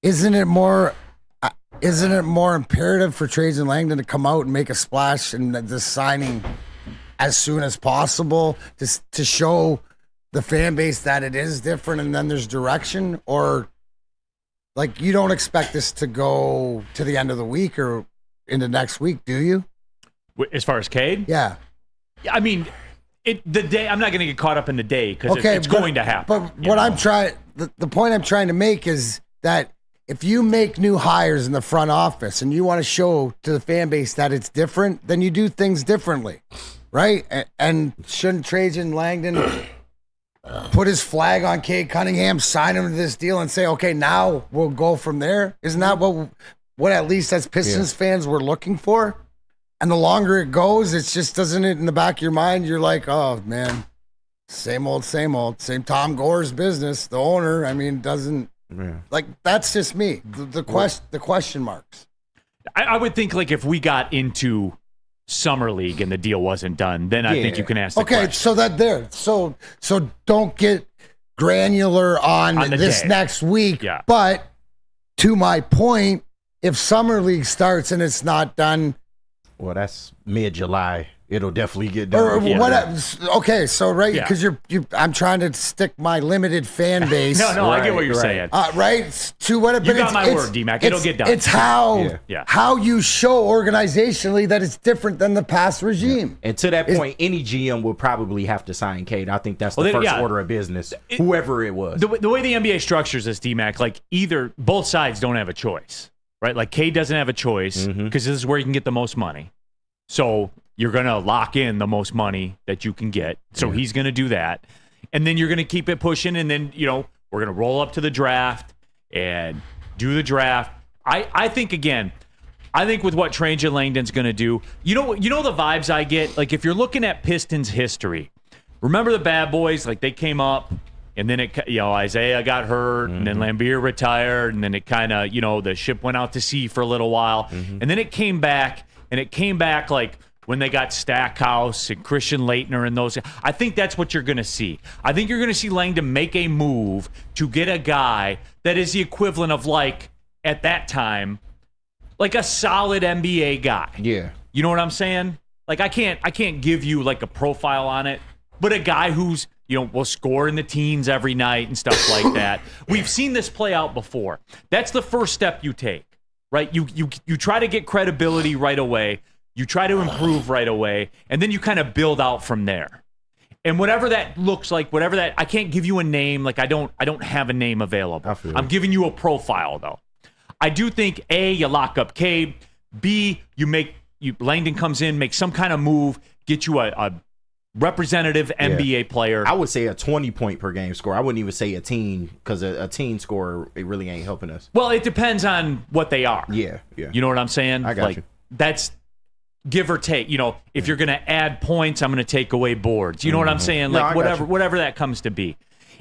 Speaker 3: isn't it more imperative for Trajan Langdon to come out and make a splash and this signing as soon as possible to show the fan base that it is different and then there's direction? Or like, you don't expect this to go to the end of the week or into next week, do you?
Speaker 2: As far as Cade?
Speaker 3: Yeah.
Speaker 2: I mean, the day, I'm not going to get caught up in the day because it's going to happen.
Speaker 3: But what I'm trying, the point I'm trying to make is that if you make new hires in the front office and you want to show to the fan base that it's different, then you do things differently, right? And shouldn't Trajan Langdon put his flag on Cade Cunningham, sign him to this deal, and say, okay, now we'll go from there? Isn't that what at least as Pistons fans we're looking for? And the longer it goes, it's just, doesn't it, in the back of your mind, you're like, oh, man, same old. Same Tom Gore's business, the owner, I mean, doesn't, like, that's just me. The question marks.
Speaker 2: I would think, like, if we got into Summer League and the deal wasn't done, then I think you can ask the question.
Speaker 3: So that there. So don't get granular on this
Speaker 2: day.
Speaker 3: next week.
Speaker 2: Yeah.
Speaker 3: But to my point, if Summer League starts and it's not done,
Speaker 6: well, that's mid-July. It'll definitely get done.
Speaker 3: or
Speaker 6: before
Speaker 3: what?
Speaker 6: that.
Speaker 3: Okay, so right, because I'm trying to stick my limited fan base.
Speaker 2: No, I get what you're saying.
Speaker 3: Right to what?
Speaker 2: You got my word, D-Mac. It'll get done.
Speaker 3: It's how you show organizationally that it's different than the past regime.
Speaker 6: And to that point, any GM will probably have to sign Cade. I think that's the first order of business, whoever it was.
Speaker 2: The way the NBA structures this, D-Mac, like both sides don't have a choice, right? Like Cade doesn't have a choice because this is where you can get the most money. So you're going to lock in the most money that you can get. So he's going to do that. And then you're going to keep it pushing. And then, we're going to roll up to the draft and do the draft. I think with what Trajan Langdon's going to do, you know the vibes I get? Like, if you're looking at Pistons history, remember the Bad Boys? Like, they came up, and then Isaiah got hurt, and then Lambeer retired, and then it kind of, the ship went out to sea for a little while. And then it came back, like when they got Stackhouse and Christian Laettner and those. I think that's what you're going to see. I think you're going to see Langdon make a move to get a guy that is the equivalent of, like, at that time, like a solid NBA guy.
Speaker 6: Yeah.
Speaker 2: You know what I'm saying? Like, I can't give you, like, a profile on it, but a guy who's, will score in the teens every night and stuff like that. We've seen this play out before. That's the first step you take. Right, you try to get credibility right away. You try to improve right away, and then you kind of build out from there. And whatever that looks like, I can't give you a name. Like I don't have a name available. I'm giving you a profile though. I do think A, you lock up Cade. B, Langdon comes in, makes some kind of move, get you a representative NBA player.
Speaker 6: I would say a 20-point per game score. I wouldn't even say a teen, because a teen score, it really ain't helping us.
Speaker 2: Well, it depends on what they are.
Speaker 6: Yeah.
Speaker 2: You know what I'm saying?
Speaker 6: I got you.
Speaker 2: That's give or take. If you're going to add points, I'm going to take away boards. You know what I'm saying? Like whatever that comes to be.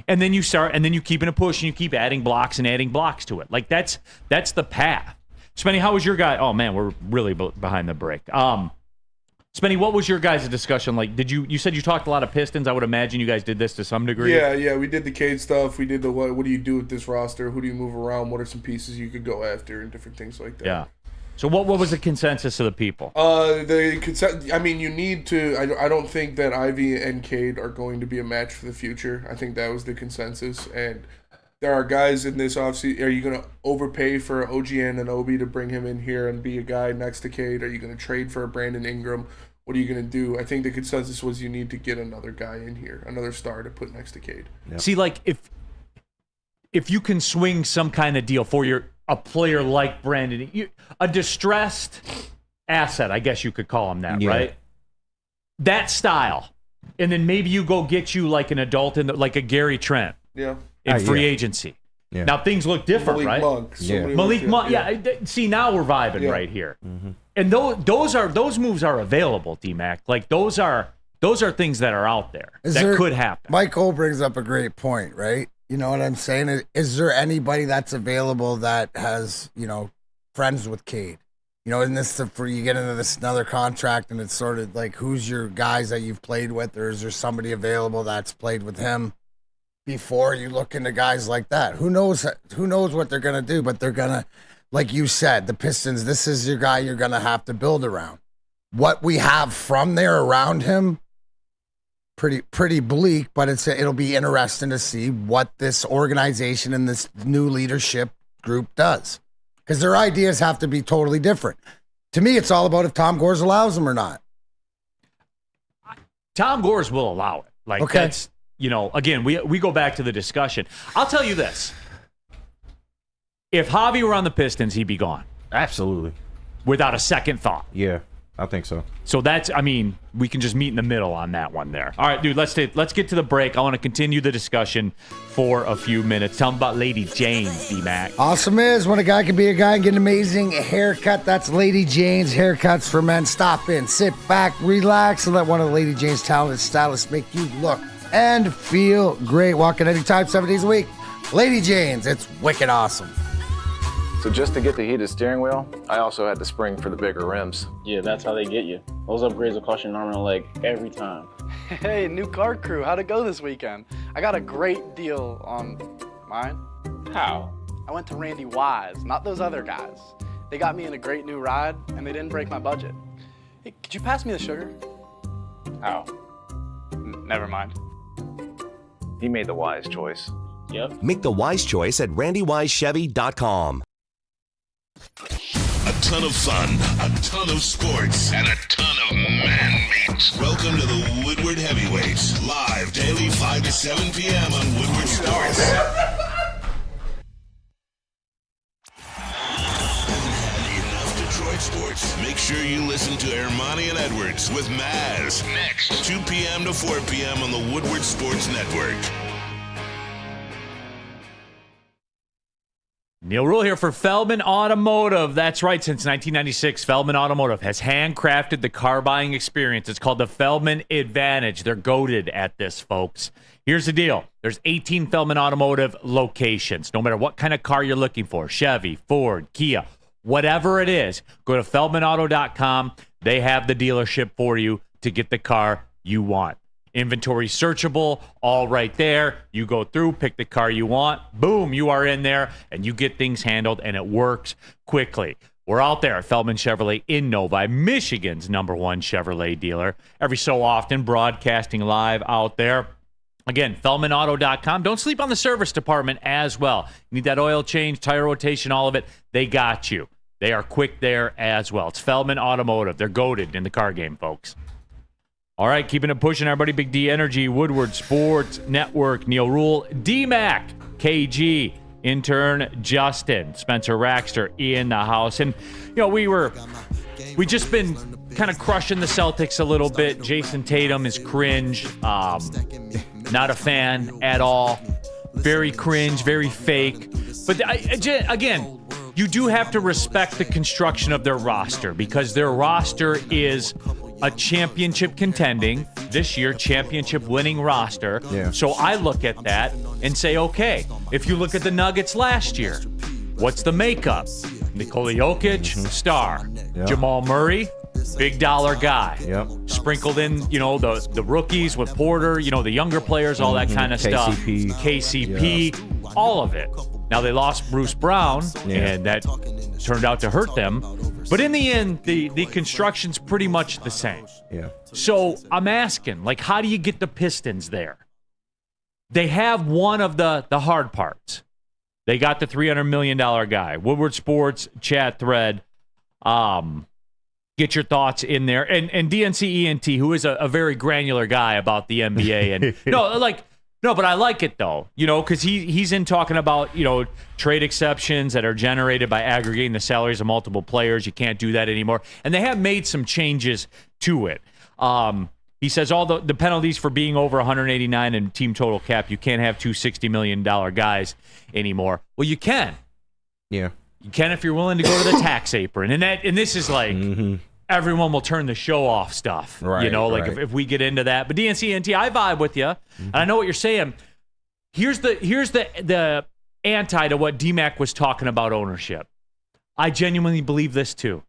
Speaker 2: And then you start, and then you keep in a push, and you keep adding blocks to it. Like that's the path. Spenny, how was your guy? Oh man, we're really behind the break. Spenny, what was your guys' discussion like? You said you talked a lot of Pistons. I would imagine you guys did this to some degree.
Speaker 5: Yeah, we did the Cade stuff. We did the what do you do with this roster? Who do you move around? What are some pieces you could go after and different things like that.
Speaker 2: Yeah. So what was the consensus of the people?
Speaker 5: I mean, you need to. I don't think that Ivy and Cade are going to be a match for the future. I think that was the consensus. And there are guys in this offseason. Are you going to overpay for OG Anunoby to bring him in here and be a guy next to Cade? Are you going to trade for a Brandon Ingram? What are you going to do? I think the consensus was you need to get another guy in here, another star to put next to Cade.
Speaker 2: Yep. See, like if you can swing some kind of deal for a player like Brandon, a distressed asset, I guess you could call him that, right? That style, and then maybe you go get you like an adult like a Gary Trent, in free agency. Yeah. Now things look different,
Speaker 5: Malik
Speaker 2: right?
Speaker 5: Monk.
Speaker 2: Malik Monk. See, now we're vibing right here. Mm-hmm. And those moves are available, D-Mac. Like those are things that are out there could happen.
Speaker 3: Michael brings up a great point, right? You know what I'm saying? Is there anybody that's available that has, friends with Cade? And this for you get into this another contract, and it's sort of like who's your guys that you've played with, or is there somebody available that's played with him before you look into guys like that? Who knows what they're gonna do, but they're gonna. Like you said, the Pistons, this is your guy you're going to have to build around. What we have from there around him, pretty bleak, but it'll be interesting to see what this organization and this new leadership group does. Because their ideas have to be totally different. To me, it's all about if Tom Gores allows them or not.
Speaker 2: Tom Gores will allow it. Like, that's, again, we go back to the discussion. I'll tell you this. If Javi were on the Pistons, he'd be gone.
Speaker 6: Absolutely.
Speaker 2: Without a second thought.
Speaker 6: Yeah, I think so.
Speaker 2: So we can just meet in the middle on that one there. All right, dude, let's get to the break. I want to continue the discussion for a few minutes. Tell them about Lady Jane's, D-Mac.
Speaker 3: Awesome is when a guy can be a guy and get an amazing haircut. That's Lady Jane's Haircuts for Men. Stop in, sit back, relax, and let one of the Lady Jane's talented stylists make you look and feel great. Walk in anytime, 7 days a week. Lady Jane's, it's wicked awesome.
Speaker 8: So just to get the heated steering wheel, I also had to spring for the bigger rims.
Speaker 9: Yeah, that's how they get you. Those upgrades will cost you an arm and a leg every time.
Speaker 10: Hey, new car crew, how'd it go this weekend? I got a great deal on mine.
Speaker 9: How?
Speaker 10: I went to Randy Wise, not those other guys. They got me in a great new ride, and they didn't break my budget. Hey, could you pass me the sugar?
Speaker 9: How?
Speaker 10: Never mind.
Speaker 8: He made the wise choice.
Speaker 9: Yep.
Speaker 11: Make the wise choice at randywisechevy.com.
Speaker 1: A ton of fun, a ton of sports, and a ton of man-meat. Welcome to the Woodward Heavyweights, live daily 5 to 7 p.m. on Woodward Sports. Enough Detroit sports. Make sure you listen to Ermanni and Edwards with Maz next, 2 p.m. to 4 p.m. on the Woodward Sports Network.
Speaker 2: Neil Rule here for Feldman Automotive. That's right. Since 1996, Feldman Automotive has handcrafted the car buying experience. It's called the Feldman Advantage. They're goated at this, folks. Here's the deal. There's 18 Feldman Automotive locations. No matter what kind of car you're looking for, Chevy, Ford, Kia, whatever it is, go to feldmanauto.com. They have the dealership for you to get the car you want. Inventory searchable, all right there. You go through, pick the car you want. Boom, you are in there, and you get things handled, and it works quickly. We're out there at Feldman Chevrolet in Novi, Michigan's #1 Chevrolet dealer. Every so often, broadcasting live out there. Again, feldmanauto.com. Don't sleep on the service department as well. Need that oil change, tire rotation, all of it. They got you. They are quick there as well. It's Feldman Automotive. They're goated in the car game, folks. All right, keeping it pushing, everybody. Big D Energy, Woodward Sports Network, Neil Rule, D-Mac, KG, intern Justin, Spencer Raxter in the house. And, we just been kind of crushing the Celtics a little bit. Jason Tatum is cringe. Not a fan at all. Very cringe, very fake. But again, you do have to respect the construction of their roster because their roster is a championship contending, this year, championship winning roster. Yeah. So I look at that and say, okay, if you look at the Nuggets last year, what's the makeup? Nikola Jokic, star.
Speaker 6: Yep.
Speaker 2: Jamal Murray, big dollar guy.
Speaker 6: Yep.
Speaker 2: Sprinkled in, the rookies with Porter, the younger players, all that kind of stuff. KCP, all of it. Now they lost Bruce Brown, and that turned out to hurt them. But in the end, the construction's pretty much the same.
Speaker 6: Yeah.
Speaker 2: So I'm asking, how do you get the Pistons there? They have one of the hard parts. They got the $300 million guy. Woodward Sports chat thread. Get your thoughts in there. And DNC ENT, who is a very granular guy about the NBA. And no, but I like it, though, because he's in talking about, trade exceptions that are generated by aggregating the salaries of multiple players. You can't do that anymore. And they have made some changes to it. He says all the penalties for being over 189 in team total cap, you can't have two $60 million guys anymore. Well, you can.
Speaker 6: Yeah.
Speaker 2: You can if you're willing to go to the tax apron. And this is everyone will turn the show off stuff.
Speaker 6: Right,
Speaker 2: if we get into that. But DNCNT, I vibe with you. And I know what you're saying. Here's the anti to what DMAC was talking about ownership. I genuinely believe this too.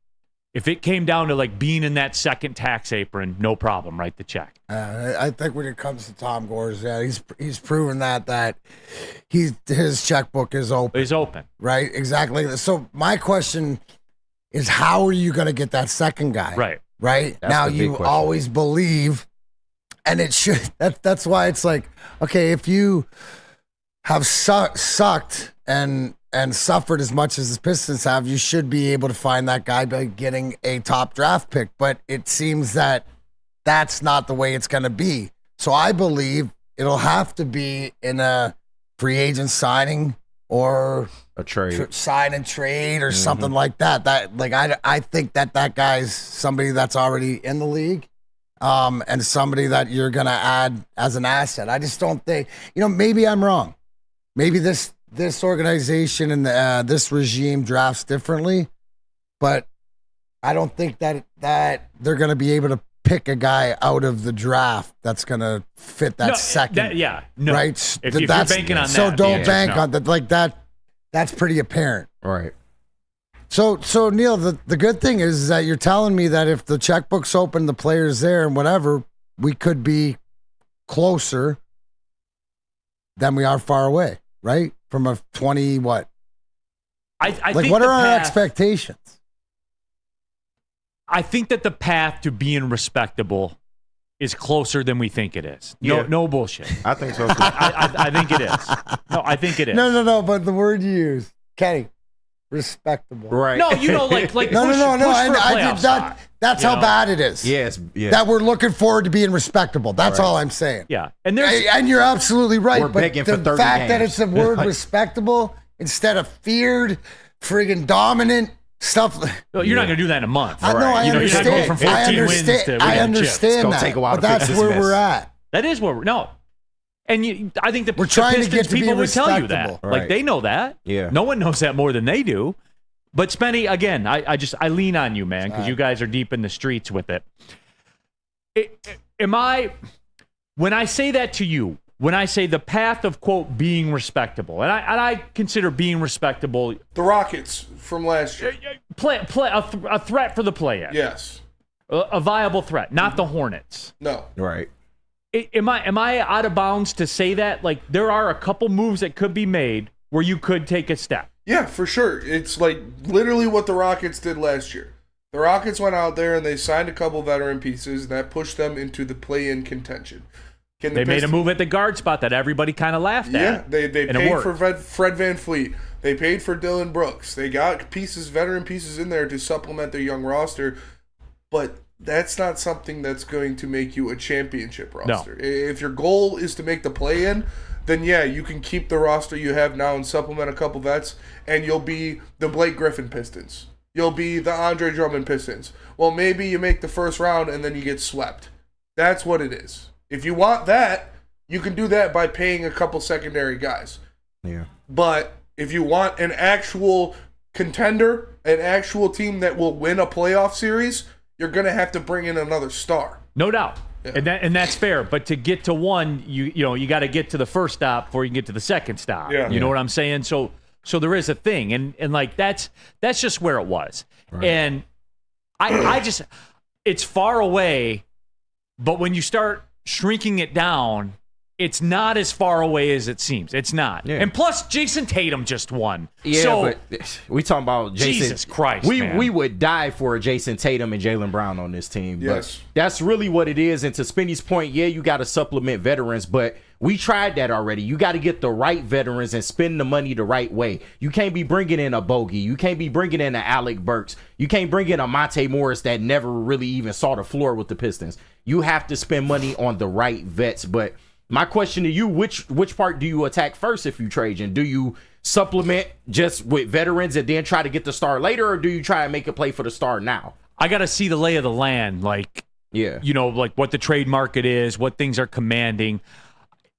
Speaker 2: If it came down to being in that second tax apron, no problem, write the check.
Speaker 3: I think when it comes to Tom Gores, he's proven that his checkbook is open.
Speaker 2: It's open.
Speaker 3: Right, exactly. So my question is, how are you going to get that second guy?
Speaker 2: Right.
Speaker 3: Right? Now you always believe, and it should. That's why it's okay, if you have sucked and suffered as much as the Pistons have, you should be able to find that guy by getting a top draft pick. But it seems that that's not the way it's going to be. So I believe it'll have to be in a free agent signing or
Speaker 6: a trade,
Speaker 3: sign and trade or something like that. I think that guy's somebody that's already in the league, and somebody that you're going to add as an asset. I just don't think, maybe I'm wrong. Maybe this organization and this regime drafts differently, but I don't think that they're going to be able to pick a guy out of the draft that's going to fit that second.
Speaker 2: Right? If you're banking on that.
Speaker 3: So don't bank on that. That's pretty apparent.
Speaker 6: Right.
Speaker 3: So Neil, the good thing is that you're telling me that if the checkbook's open, the player's there and whatever, we could be closer than we are far away, right? From a 20 what?
Speaker 2: I think
Speaker 3: what are our expectations?
Speaker 2: I think that the path to being respectable is closer than we think it is. No bullshit.
Speaker 6: I think so too.
Speaker 2: I think it is. No, I think it is.
Speaker 3: No. But the word you use, Kenny, respectable.
Speaker 6: Right.
Speaker 2: No, like no.
Speaker 3: That's how bad it is.
Speaker 6: Yes. Yeah.
Speaker 3: That we're looking forward to being respectable. That's all I'm saying.
Speaker 2: Yeah.
Speaker 3: And you're absolutely right.
Speaker 6: We're begging for 30
Speaker 3: the fact
Speaker 6: games.
Speaker 3: that it's the word respectable instead of feared, friggin' dominant stuff.
Speaker 2: Well, you're not going to do that in a month.
Speaker 3: I know. I understand.
Speaker 2: You're not going from 14 wins to
Speaker 3: I understand that.
Speaker 6: Take a while
Speaker 3: but
Speaker 6: to
Speaker 3: that's
Speaker 6: fix
Speaker 3: where
Speaker 6: this
Speaker 3: we're
Speaker 6: mess.
Speaker 3: at.
Speaker 2: That is where we're and I think
Speaker 3: we're trying to get to
Speaker 2: people
Speaker 3: be
Speaker 2: would tell you that.
Speaker 3: respectable.
Speaker 2: Like they know that.
Speaker 6: Yeah.
Speaker 2: No one knows that more than they do. But Spenny, again, I lean on you, man, because you guys are deep in the streets with it. When I say that to you, when I say the path of, quote, being respectable, and I consider being respectable
Speaker 5: the Rockets from last year,
Speaker 2: a threat for the play-in.
Speaker 5: Yes,
Speaker 2: a viable threat, not the Hornets.
Speaker 5: No,
Speaker 6: right.
Speaker 2: Am I out of bounds to say that? Like there are a couple moves that could be made where you could take a step.
Speaker 5: Yeah, for sure. It's like literally what the Rockets did last year. The Rockets went out there and they signed a couple veteran pieces that pushed them into the play-in contention.
Speaker 2: They made a move at the guard spot that everybody kind of laughed at.
Speaker 5: Yeah, they paid for Fred VanVleet. They paid for Dylan Brooks. They got veteran pieces in there to supplement their young roster. But that's not something that's going to make you a championship roster. No. If your goal is to make the play-in, then yeah, you can keep the roster you have now and supplement a couple vets, and you'll be the Blake Griffin Pistons. You'll be the Andre Drummond Pistons. Well, maybe you make the first round and then you get swept. That's what it is. If you want that, you can do that by paying a couple secondary guys.
Speaker 6: Yeah.
Speaker 5: But if you want an actual contender, an actual team that will win a playoff series, you're going to have to bring in another star.
Speaker 2: No doubt. Yeah. And that's fair, but to get to one, you got to get to the first stop before you can get to the second stop.
Speaker 5: Yeah.
Speaker 2: You know what I'm saying? So So there is a thing, and like that's just where it was. Right. And I just, it's far away, but when you start shrinking it down, it's not as far away as it seems. It's not. Yeah. And plus, Jason Tatum just won.
Speaker 6: Yeah,
Speaker 2: so,
Speaker 6: but we talking about Jason.
Speaker 2: Jesus Christ,
Speaker 6: we would die for a Jason Tatum and Jaylen Brown on this team.
Speaker 5: Yes.
Speaker 6: But that's really what it is. And to Spenny's point, yeah, you got to supplement veterans, but we tried that already. You got to get the right veterans and spend the money the right way. You can't be bringing in a Bogey. You can't be bringing in an Alec Burks. You can't bring in a Monte Morris that never really even saw the floor with the Pistons. You have to spend money on the right vets. But my question to you, which part do you attack first if you Trajan? Do you supplement just with veterans and then try to get the star later, or do you try and make a play for the star now?
Speaker 2: I got to see the lay of the land, like, like what the trade market is, what things are commanding.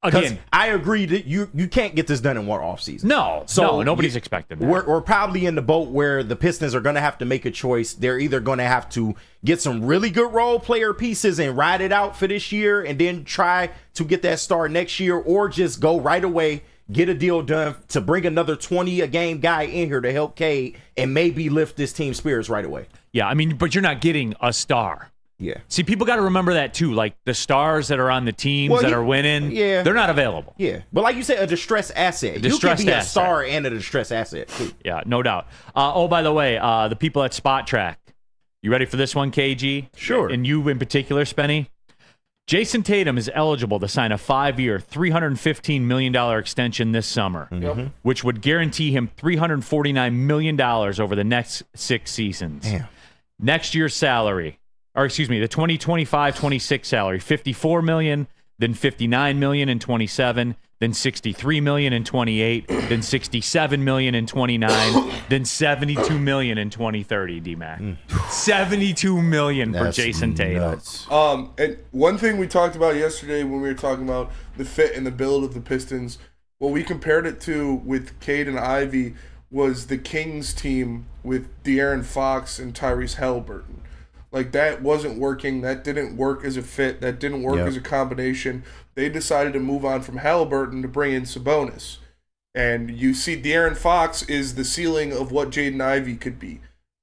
Speaker 2: Again,
Speaker 6: I agree that you can't get this done in one offseason.
Speaker 2: No, nobody's expecting that.
Speaker 6: We're probably in the boat where the Pistons are going to have to make a choice. They're either going to have to get some really good role player pieces and ride it out for this year and then try to get that star next year, or just go right away, get a deal done to bring another 20-a-game guy in here to help Cade and maybe lift this team's spirits right away.
Speaker 2: Yeah, I mean, but you're not getting a star.
Speaker 6: Yeah.
Speaker 2: See, people got to remember that too. Like the stars that are on the teams that are winning, they're not available.
Speaker 6: Yeah. But like you said, a distressed asset. You can be a star and a distressed asset too.
Speaker 2: Yeah, no doubt. Oh, by the way, the people at Spot Track, you ready for this one, KG?
Speaker 6: Sure.
Speaker 2: And you in particular, Spenny? Jason Tatum is eligible to sign a 5-year, $315 million extension this summer, which would guarantee him $349 million over the next 6 seasons.
Speaker 6: Damn.
Speaker 2: Next year's salary, or excuse me, the 2025-26 salary, $54 million, then $59 million in 27, then $63 million in 28, then $67 million in 29, then $72 million in 2030, D-Mac. $72 million for Jason Tatum.
Speaker 5: And one thing we talked about yesterday when we were talking about the fit and the build of the Pistons, what we compared it to with Cade and Ivy was the Kings team with De'Aaron Fox and Tyrese Halliburton. Like, that wasn't working. That didn't work as a fit. That didn't work as a combination. They decided to move on from Halliburton to bring in Sabonis. And you see De'Aaron Fox is the ceiling of what Jaden Ivey could be.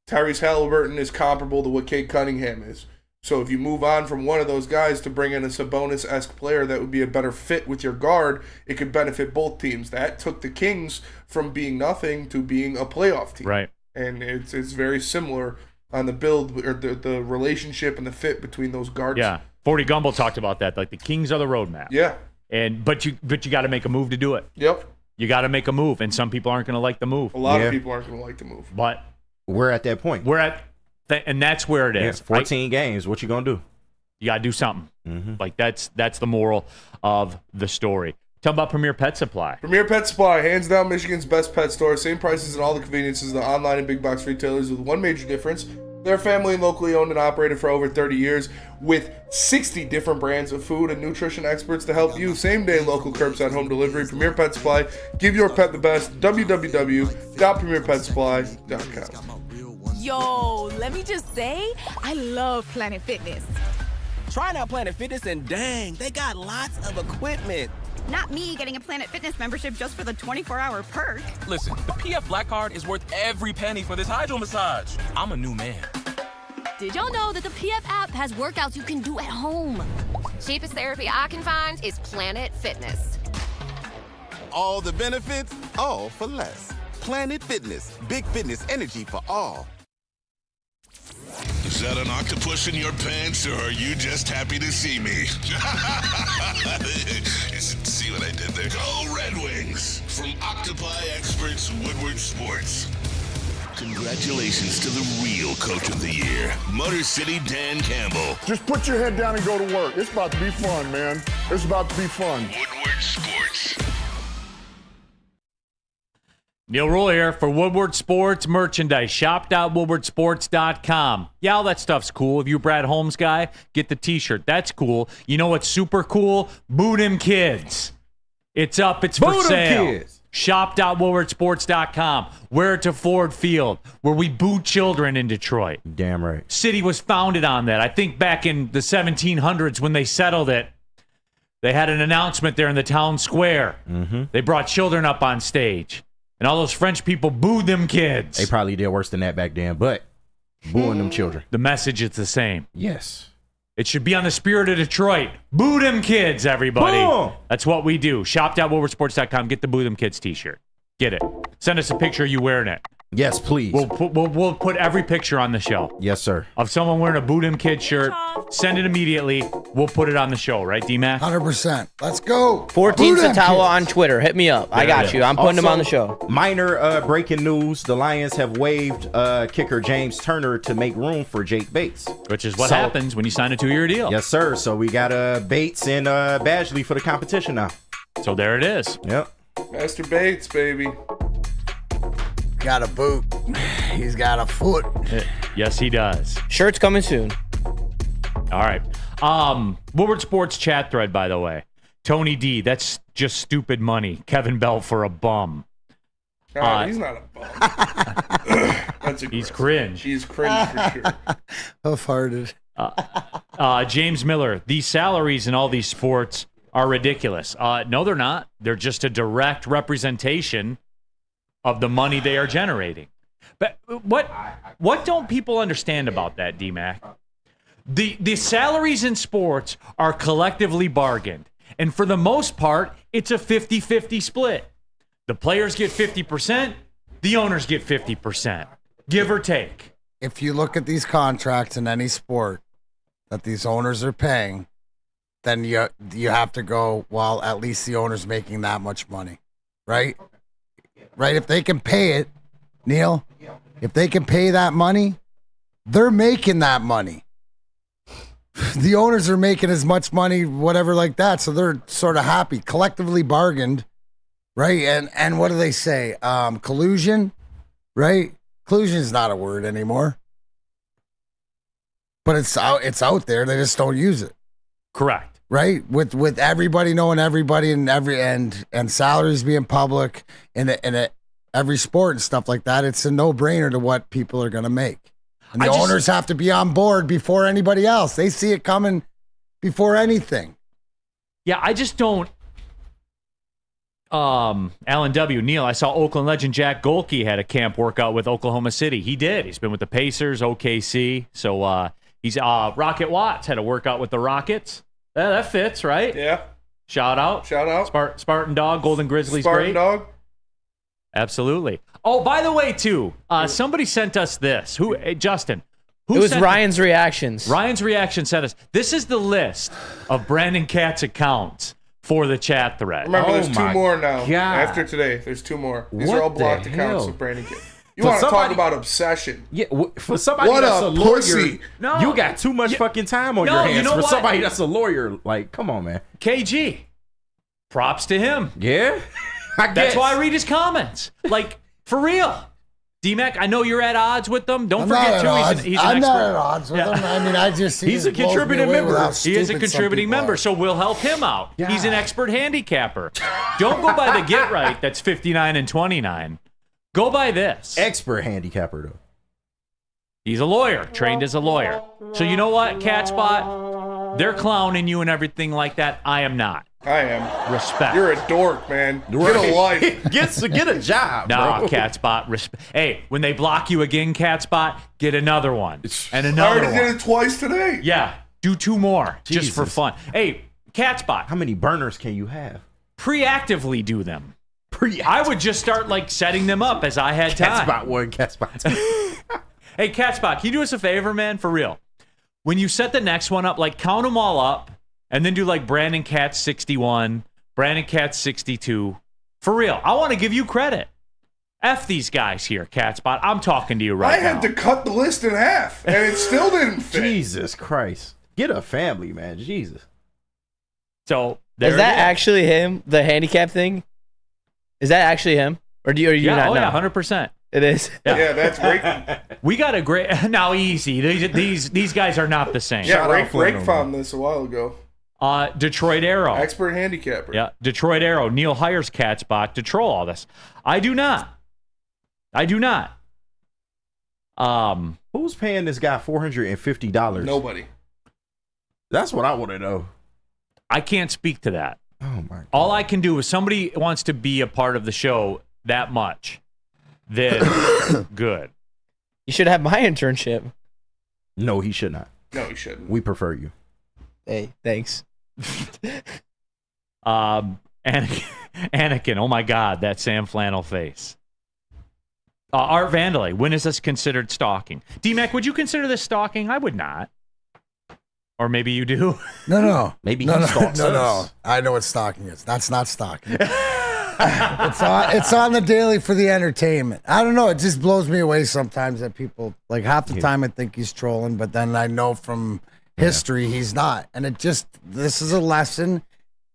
Speaker 5: Tyrese Halliburton is comparable to what Cade Cunningham is. So if you move on from one of those guys to bring in a Sabonis-esque player that would be a better fit with your guard, it could benefit both teams. That took the Kings from being nothing to being a playoff team.
Speaker 2: Right.
Speaker 5: And it's very similar on the build, or the relationship and the fit between those guards.
Speaker 2: Yeah, 40 Gumbel talked about that. Like the Kings are the roadmap.
Speaker 5: Yeah,
Speaker 2: but you got to make a move to do it.
Speaker 5: Yep.
Speaker 2: You got to make a move, and some people aren't going to like the move.
Speaker 5: A lot of people aren't going to like the move.
Speaker 2: But
Speaker 6: we're at that point.
Speaker 2: And that's where it is.
Speaker 6: 14 games. What you gonna do?
Speaker 2: You got to do something. Like that's the moral of the story. Tell them about Premier Pet Supply.
Speaker 5: Premier Pet Supply, hands down Michigan's best pet store. Same prices and all the conveniences of the online and big box retailers, with one major difference. They're family and locally owned and operated for over 30 years with 60 different brands of food and nutrition experts to help you. Same day local curbside home delivery. Premier Pet Supply. Give your pet the best. www.premierpetsupply.com.
Speaker 12: Yo, let me just say, I love Planet Fitness.
Speaker 13: Trying out Planet Fitness and dang, they got lots of equipment.
Speaker 14: Not me getting a Planet Fitness membership just for the 24-hour perk.
Speaker 15: Listen, the PF Black Card is worth every penny for this hydro massage. I'm a new man.
Speaker 16: Did y'all know that the PF app has workouts you can do at home? Cheapest therapy I can find is Planet Fitness.
Speaker 13: All the benefits, all for less. Planet Fitness, big fitness energy for all.
Speaker 1: Is that an octopus in your pants, or are you just happy to see me? See what I did there? Go Red Wings! From Octopi experts Woodward Sports. Congratulations to the real Coach of the Year, Motor City Dan Campbell.
Speaker 17: Just put your head down and go to work. It's about to be fun, man. It's about to be fun.
Speaker 1: Woodward Sports.
Speaker 2: Neil Rule here for Woodward Sports merchandise. Shop.woodwardsports.com. Yeah, all that stuff's cool. If you're a Brad Holmes guy, get the t-shirt. That's cool. You know what's super cool? Boo Dem Kids. It's up. It's for sale. Kids. Shop.woodwardsports.com. Wear it to Ford Field, where we boo children in Detroit.
Speaker 6: Damn right.
Speaker 2: City was founded on that. I think back in the 1700s when they settled it, they had an announcement there in the town square. They brought children up on stage. And all those French people booed them kids.
Speaker 6: They probably did worse than that back then, but booing them children.
Speaker 2: The message is the same.
Speaker 6: Yes.
Speaker 2: It should be on the spirit of Detroit. Boo them kids, everybody.
Speaker 6: Boom.
Speaker 2: That's what we do. Shop.woodwardsports.com. Get the Boo Them Kids t-shirt. Get it. Send us a picture of you wearing it.
Speaker 6: Yes, please.
Speaker 2: We'll put every picture on the show.
Speaker 6: Yes, sir.
Speaker 2: Of someone wearing a Boo Them Kids shirt. Send it immediately. We'll put it on the show, right, D-Mac?
Speaker 3: 100%. Let's go.
Speaker 4: 14
Speaker 3: Boo them
Speaker 4: Fatawa
Speaker 3: kids.
Speaker 4: on Twitter. Hit me up. I got you. I'm putting him on the show.
Speaker 6: Minor breaking news. The Lions have waived kicker James Turner to make room for Jake Bates.
Speaker 2: Which is what happens when you sign a 2-year deal.
Speaker 6: Yes, sir. So we got Bates and Badgley for the competition now.
Speaker 2: So there it is.
Speaker 6: Yep.
Speaker 5: Master Bates, baby.
Speaker 3: Got a boot. He's got a foot.
Speaker 2: Yes, he does.
Speaker 4: Shirt's coming soon.
Speaker 2: All right. Woodward Sports chat thread, by the way. Tony D, that's just stupid money. Kevin Bell for a bum.
Speaker 5: He's not a bum. That's
Speaker 2: he's cringe.
Speaker 5: He's cringe for sure.
Speaker 3: Half-hearted.
Speaker 2: James Miller, these salaries in all these sports are ridiculous. No, they're not. They're just a direct representation of the money they are generating. But what don't people understand about that, D-Mac? The salaries in sports are collectively bargained. And for the most part, it's a 50-50 split. The players get 50%, the owners get 50%, give or take.
Speaker 3: If you look at these contracts in any sport that these owners are paying, then you have to go, well, at least the owner's making that much money, right? Right? If they can pay it, Neil, if they can pay that money, they're making that money. The owners are making as much money, whatever like that, so they're sort of happy, collectively bargained, right? And what do they say? Collusion, right? Collusion is not a word anymore, but it's out there. They just don't use it.
Speaker 2: Correct.
Speaker 3: Right? With everybody knowing everybody and salaries being public in every sport and stuff like that, it's a no-brainer to what people are going to make. And the owners have to be on board before anybody else. They see it coming before anything.
Speaker 2: Yeah, I just don't. Alan W. Neil, I saw Oakland legend Jack Golke had a camp workout with Oklahoma City. He did. He's been with the Pacers, OKC. So he's Rocket Watts had a workout with the Rockets. That fits, right?
Speaker 5: Yeah.
Speaker 2: Shout out. Spartan Dog, Golden Grizzlies,
Speaker 5: Spartan
Speaker 2: great.
Speaker 5: Dog.
Speaker 2: Absolutely. Oh, by the way, too, somebody sent us this. Justin?
Speaker 4: It was Ryan's Reactions.
Speaker 2: Ryan's Reaction sent us. This is the list of Brandon Katz's accounts for the chat thread.
Speaker 5: Remember, there's two more now.
Speaker 2: God.
Speaker 5: After today, there's two more. These
Speaker 6: What
Speaker 5: are all blocked
Speaker 6: the
Speaker 5: accounts
Speaker 6: hell?
Speaker 5: with Brandon Katz. You want to talk about obsession?
Speaker 6: Yeah, for somebody
Speaker 5: What
Speaker 6: that's
Speaker 5: a
Speaker 6: a lawyer,
Speaker 5: pussy.
Speaker 2: No.
Speaker 6: you got too much fucking time on
Speaker 2: No,
Speaker 6: your hands.
Speaker 2: you know
Speaker 6: for
Speaker 2: what?
Speaker 6: somebody that's a lawyer, like, come on, man.
Speaker 2: KG. Props to him.
Speaker 6: Yeah,
Speaker 2: That's why I read his comments. Like, for real. D-Mac, I know you're at odds with them. Don't forget, too, he's an
Speaker 3: I'm
Speaker 2: expert.
Speaker 3: not at odds with him. I mean,
Speaker 2: He's a contributing member. He is a contributing member, so we'll help him out.
Speaker 6: Yeah.
Speaker 2: He's an expert handicapper. Don't go by the get right that's 59 and 29. Go by this.
Speaker 6: Expert handicapper, though.
Speaker 2: He's a lawyer, trained as a lawyer. So you know what, Catspot? They're clowning you and everything like that. I am not.
Speaker 5: I am.
Speaker 2: Respect.
Speaker 5: You're a dork, man. Get a life.
Speaker 6: Get a job,
Speaker 2: Nah,
Speaker 6: bro.
Speaker 2: Catspot. Hey, when they block you again, Catspot, get another one. And
Speaker 5: I
Speaker 2: another
Speaker 5: already
Speaker 2: one.
Speaker 5: did it twice today.
Speaker 2: Yeah, do two more just for
Speaker 6: Jesus.
Speaker 2: fun. Hey, Catspot.
Speaker 6: How many burners can you have?
Speaker 2: Preactively do them. I would just start like setting them up as I had time.
Speaker 6: Catspot 1, Catspot 2.
Speaker 2: Hey, Catspot, can you do us a favor, man? For real. When you set the next one up, like count them all up and then do like Brandon Katz 61, Brandon Katz 62. For real. I want to give you credit. F these guys here, Catspot. I'm talking to you right now.
Speaker 5: I had to cut the list in half, and it still didn't fit.
Speaker 6: Jesus Christ. Get a family, man. Jesus.
Speaker 2: So,
Speaker 4: Is that actually him, the handicap thing? Is that actually him? Or do you not know?
Speaker 2: Yeah, 100%.
Speaker 4: It is.
Speaker 5: Yeah, that's great.
Speaker 2: We got a great... Now, easy. These guys are not the same.
Speaker 5: Yeah, Rake found this a while ago.
Speaker 2: Detroit Arrow.
Speaker 5: Expert handicapper.
Speaker 2: Yeah, Detroit Arrow. Neil hires Catspot to troll all this. I do not.
Speaker 6: Who's paying this guy $450?
Speaker 5: Nobody.
Speaker 6: That's what I want to know.
Speaker 2: I can't speak to that.
Speaker 6: Oh, my God.
Speaker 2: All I can do is somebody wants to be a part of the show, that much, then good.
Speaker 4: You should have my internship.
Speaker 6: No, he should not.
Speaker 5: No, he shouldn't.
Speaker 6: We prefer you.
Speaker 4: Hey, thanks.
Speaker 2: Anakin, oh my God, that Sam Flannel face. Art Vandalay, when is this considered stalking? D-Mac, would you consider this stalking? I would not. Or maybe you do.
Speaker 3: No.
Speaker 6: Maybe
Speaker 3: no,
Speaker 6: he
Speaker 3: no,
Speaker 6: stalks
Speaker 3: no,
Speaker 6: us.
Speaker 3: no. I know what stalking is. That's not stalking. It's on the daily for the entertainment. I don't know. It just blows me away sometimes that people, like half the time I think he's trolling, but then I know from history he's not. And this is a lesson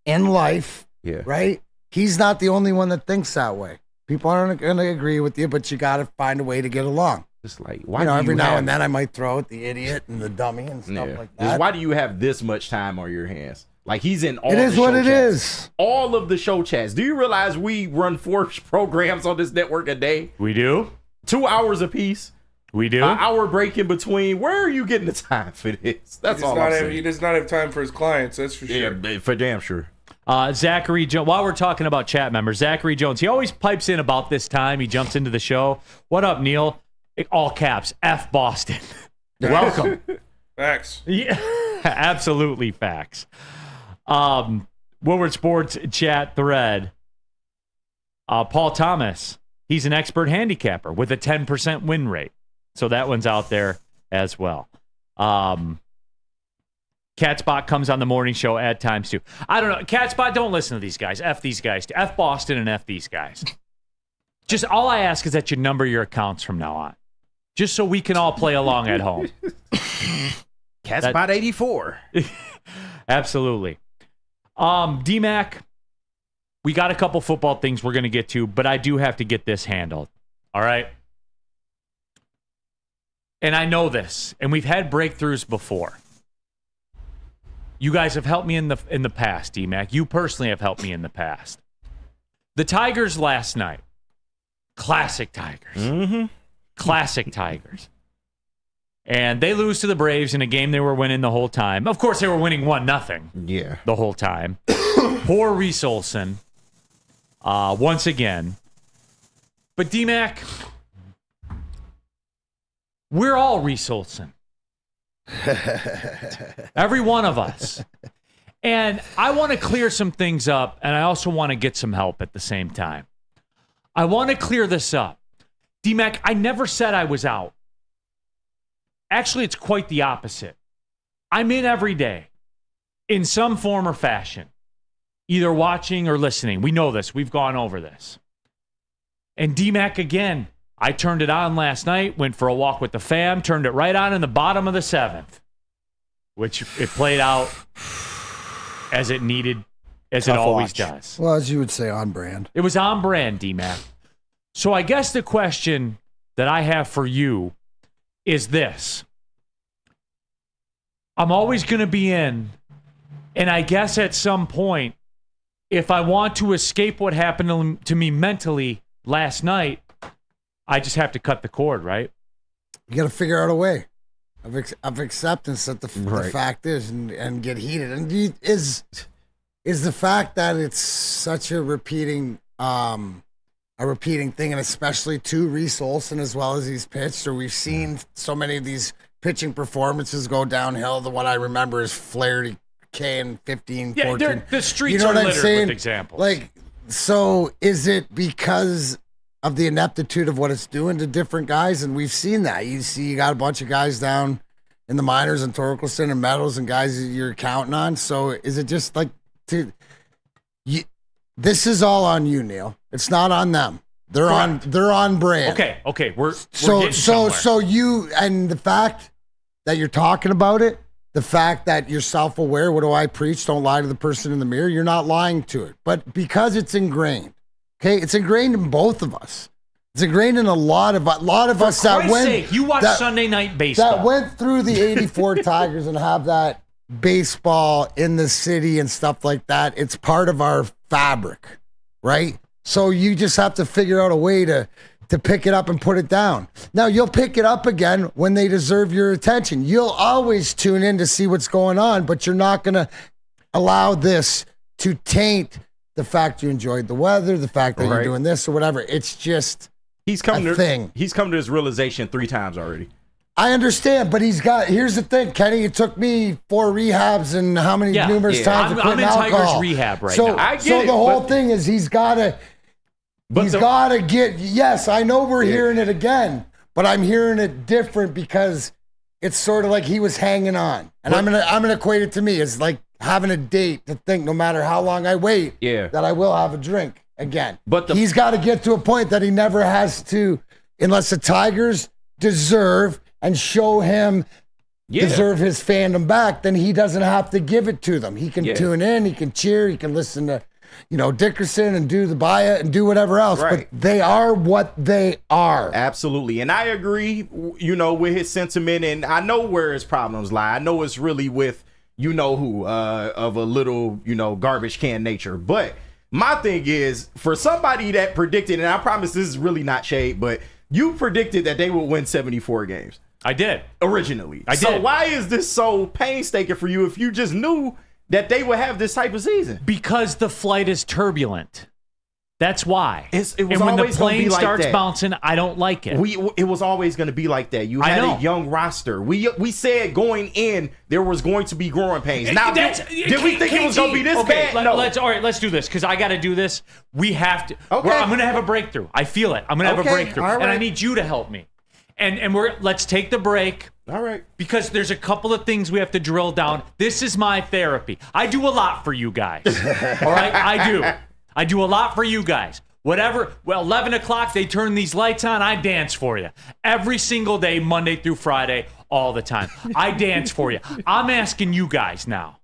Speaker 3: in life, right? He's not the only one that thinks that way. People aren't going to agree with you, but you got to find a way to get along.
Speaker 6: Just like, why
Speaker 3: every now and then I might throw out the idiot and the dummy and stuff like that.
Speaker 6: Just why do you have this much time on your hands? Like, he's in all
Speaker 3: It is
Speaker 6: the
Speaker 3: what
Speaker 6: show
Speaker 3: it
Speaker 6: chats.
Speaker 3: is.
Speaker 6: All of the show chats. Do you realize we run 4 programs on this network a day?
Speaker 2: We do.
Speaker 6: 2 hours apiece.
Speaker 2: We do.
Speaker 6: An hour break in between. Where are you getting the time for this? That's all I'm saying.
Speaker 5: He does not have time for his clients, that's for sure.
Speaker 6: Yeah, for damn sure.
Speaker 2: Zachary Jones, while we're talking about chat members, Zachary Jones, he always pipes in about this time. He jumps into the show. What up, Neil? All caps, F Boston. Welcome.
Speaker 5: Facts.
Speaker 2: Yeah, absolutely facts. Woodward Sports chat thread. Paul Thomas, he's an expert handicapper with a 10% win rate. So that one's out there as well. Catspot comes on the morning show at times too. I don't know. Catspot, don't listen to these guys. F these guys. F Boston and F these guys. Just all I ask is that you number your accounts from now on. Just so we can all play along at home.
Speaker 6: Catspot 84.
Speaker 2: Absolutely. D-Mac, we got a couple football things we're going to get to, but I do have to get this handled. All right? And I know this, and we've had breakthroughs before. You guys have helped me in the past, D-Mac. You personally have helped me in the past. The Tigers last night. Classic Tigers.
Speaker 6: Mm-hmm.
Speaker 2: Classic Tigers. And they lose to the Braves in a game they were winning the whole time. Of course, they were winning 1-0.
Speaker 6: Yeah.
Speaker 2: The whole time. Poor Reese Olson. Once again. But D-Mac, we're all Reese Olson. Every one of us. And I want to clear some things up, and I also want to get some help at the same time. I want to clear this up. D-Mac, I never said I was out. Actually, it's quite the opposite. I'm in every day, in some form or fashion, either watching or listening. We know this. We've gone over this. And D-Mac, again, I turned it on last night, went for a walk with the fam, turned it right on in the bottom of the 7th, which it played out as it needed, as
Speaker 3: Tough
Speaker 2: it always
Speaker 3: watch.
Speaker 2: does.
Speaker 3: Well, as you would say, on brand.
Speaker 2: It was on brand, D-Mac. So I guess the question that I have for you is this. I'm always going to be in, and I guess at some point, if I want to escape what happened to me mentally last night, I just have to cut the cord, right?
Speaker 3: You got to figure out a way of acceptance that the fact is and get heated. And is the fact that it's such a repeating thing, and especially to Reese Olson as well as he's pitched, or we've seen so many of these pitching performances go downhill. The one I remember is Flaherty K in 15, 14.
Speaker 2: The streets
Speaker 3: you know
Speaker 2: are
Speaker 3: what I'm
Speaker 2: littered
Speaker 3: saying?
Speaker 2: with examples.
Speaker 3: Like, so is it because of the ineptitude of what it's doing to different guys? And we've seen that. You got a bunch of guys down in the minors and Torkelson and Meadows and guys that you're counting on. So is it just like this is all on you, Neil. It's not on them. They're on brand.
Speaker 2: Okay. We're
Speaker 3: so you, and the fact that you're talking about it, the fact that you're self-aware, what do I preach? Don't lie to the person in the mirror. You're not lying to it. But because it's ingrained, okay? It's ingrained in both of us. It's ingrained in a lot of us that went.
Speaker 2: Sake, you watch Sunday Night Baseball.
Speaker 3: That went through the 84 Tigers and have that baseball in the city and stuff like that. It's part of our fabric, right? So you just have to figure out a way to pick it up and put it down. Now, you'll pick it up again when they deserve your attention. You'll always tune in to see what's going on, but you're not going to allow this to taint the fact you enjoyed the weather, the fact that you're doing this or whatever. It's just
Speaker 6: he's come
Speaker 3: a thing.
Speaker 6: He's come to his realization 3 times already.
Speaker 3: I understand, but here's the thing, Kenny. It took me 4 rehabs and numerous times to quit
Speaker 2: I'm in
Speaker 3: alcohol.
Speaker 2: Tiger's rehab right now.
Speaker 6: I get it,
Speaker 3: the whole thing is he's got to get. Yes, I know we're hearing it again, but I'm hearing it different because it's sort of like he was hanging on, and I'm gonna equate it to me as like having a date to think no matter how long I wait, that I will have a drink again. But he's got to get to a point that he never has to, unless the Tigers deserve and show him deserve his fandom back, then he doesn't have to give it to them. He can tune in, he can cheer, he can listen to, Dickerson and do the buy-it and do whatever else. But they are what they are.
Speaker 6: Absolutely. And I agree, with his sentiment, and I know where his problems lie. I know it's really with who of a little, garbage can nature. But my thing is, for somebody that predicted, and I promise this is really not shade, but you predicted that they would win 74 games.
Speaker 2: I did.
Speaker 6: Originally.
Speaker 2: I did.
Speaker 6: So why is this so painstaking for you if you just knew that they would have this type of season?
Speaker 2: Because the flight is turbulent. That's why.
Speaker 6: It was
Speaker 2: and when
Speaker 6: always
Speaker 2: the plane
Speaker 6: like
Speaker 2: starts
Speaker 6: that.
Speaker 2: Bouncing, I don't like it.
Speaker 6: It was always going to be like that. You had a young roster. We said going in there was going to be growing pains. Now, did we think it was going to be this bad? No.
Speaker 2: Let's do this because I got to do this. We have to.
Speaker 6: Okay.
Speaker 2: I'm going to have a breakthrough. I feel it. I'm going to have a breakthrough,
Speaker 6: all right.
Speaker 2: and I need you to help me. And let's take the break.
Speaker 6: All right.
Speaker 2: Because there's a couple of things we have to drill down. This is my therapy. I do a lot for you guys. All right? I do. I do a lot for you guys. Whatever. Well, 11 o'clock, they turn these lights on. I dance for you. Every single day, Monday through Friday, all the time. I dance for you. I'm asking you guys now.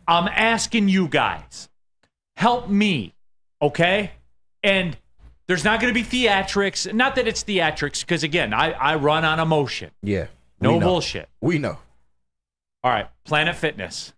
Speaker 2: I'm asking you guys. Help me. Okay? And there's not going to be theatrics. Not that it's theatrics, because, again, I run on emotion.
Speaker 6: Yeah.
Speaker 2: No bullshit.
Speaker 6: We know.
Speaker 2: All right, Planet Fitness.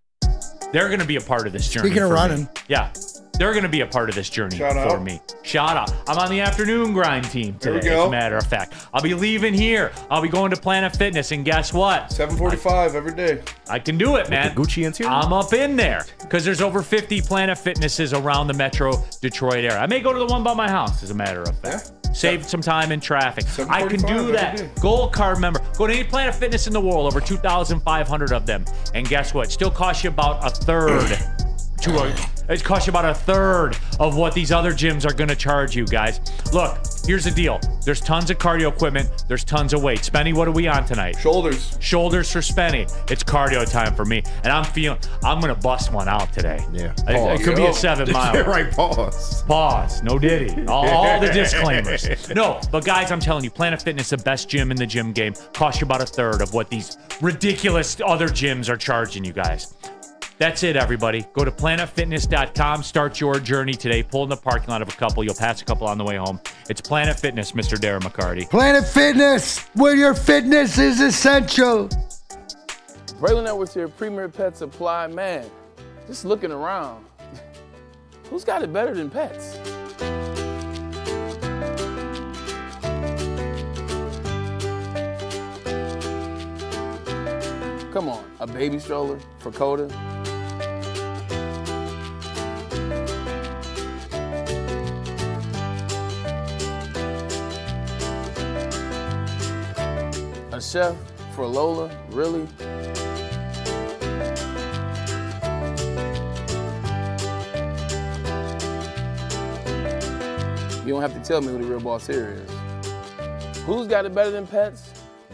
Speaker 2: They're going to be a part of this journey.
Speaker 3: Speaking of running.
Speaker 2: Me. Yeah. They're going to be a part of this journey for me. Shout out. I'm on the afternoon grind team today, as a matter of fact. I'll be leaving here. I'll be going to Planet Fitness, and guess what?
Speaker 5: 7:45 every day.
Speaker 2: I can do it, man.
Speaker 6: With the Gucci interior?
Speaker 2: I'm up in there because there's over 50 Planet Fitnesses around the Metro Detroit area. I may go to the one by my house, as a matter of fact. Save some time in traffic. I can do that. Gold card member. Go to any Planet Fitness in the world, over 2,500 of them. And guess what? Still costs you about a third. It costs you about a third of what these other gyms are going to charge you, guys. Look, here's the deal. There's tons of cardio equipment. There's tons of weight. Spenny, what are we on tonight?
Speaker 5: Shoulders.
Speaker 2: Shoulders for Spenny. It's cardio time for me. And I'm going to bust one out today.
Speaker 6: Yeah.
Speaker 2: It could be a 7 mile.
Speaker 6: Right, pause.
Speaker 2: Pause. No diddy. All the disclaimers. No, but guys, I'm telling you, Planet Fitness, the best gym in the gym game, costs you about a third of what these ridiculous other gyms are charging you guys. That's it, everybody. Go to planetfitness.com. Start your journey today. Pull in the parking lot of a couple. You'll pass a couple on the way home. It's Planet Fitness, Mr. Darren McCarty.
Speaker 3: Planet Fitness, where your fitness is essential.
Speaker 18: Braylon Edwards here, Premier Pet Supply. Man, just looking around, who's got it better than pets? Come on, a baby stroller for Coda? A chef for Lola? Really? You don't have to tell me who the real boss here is. Who's got it better than pets?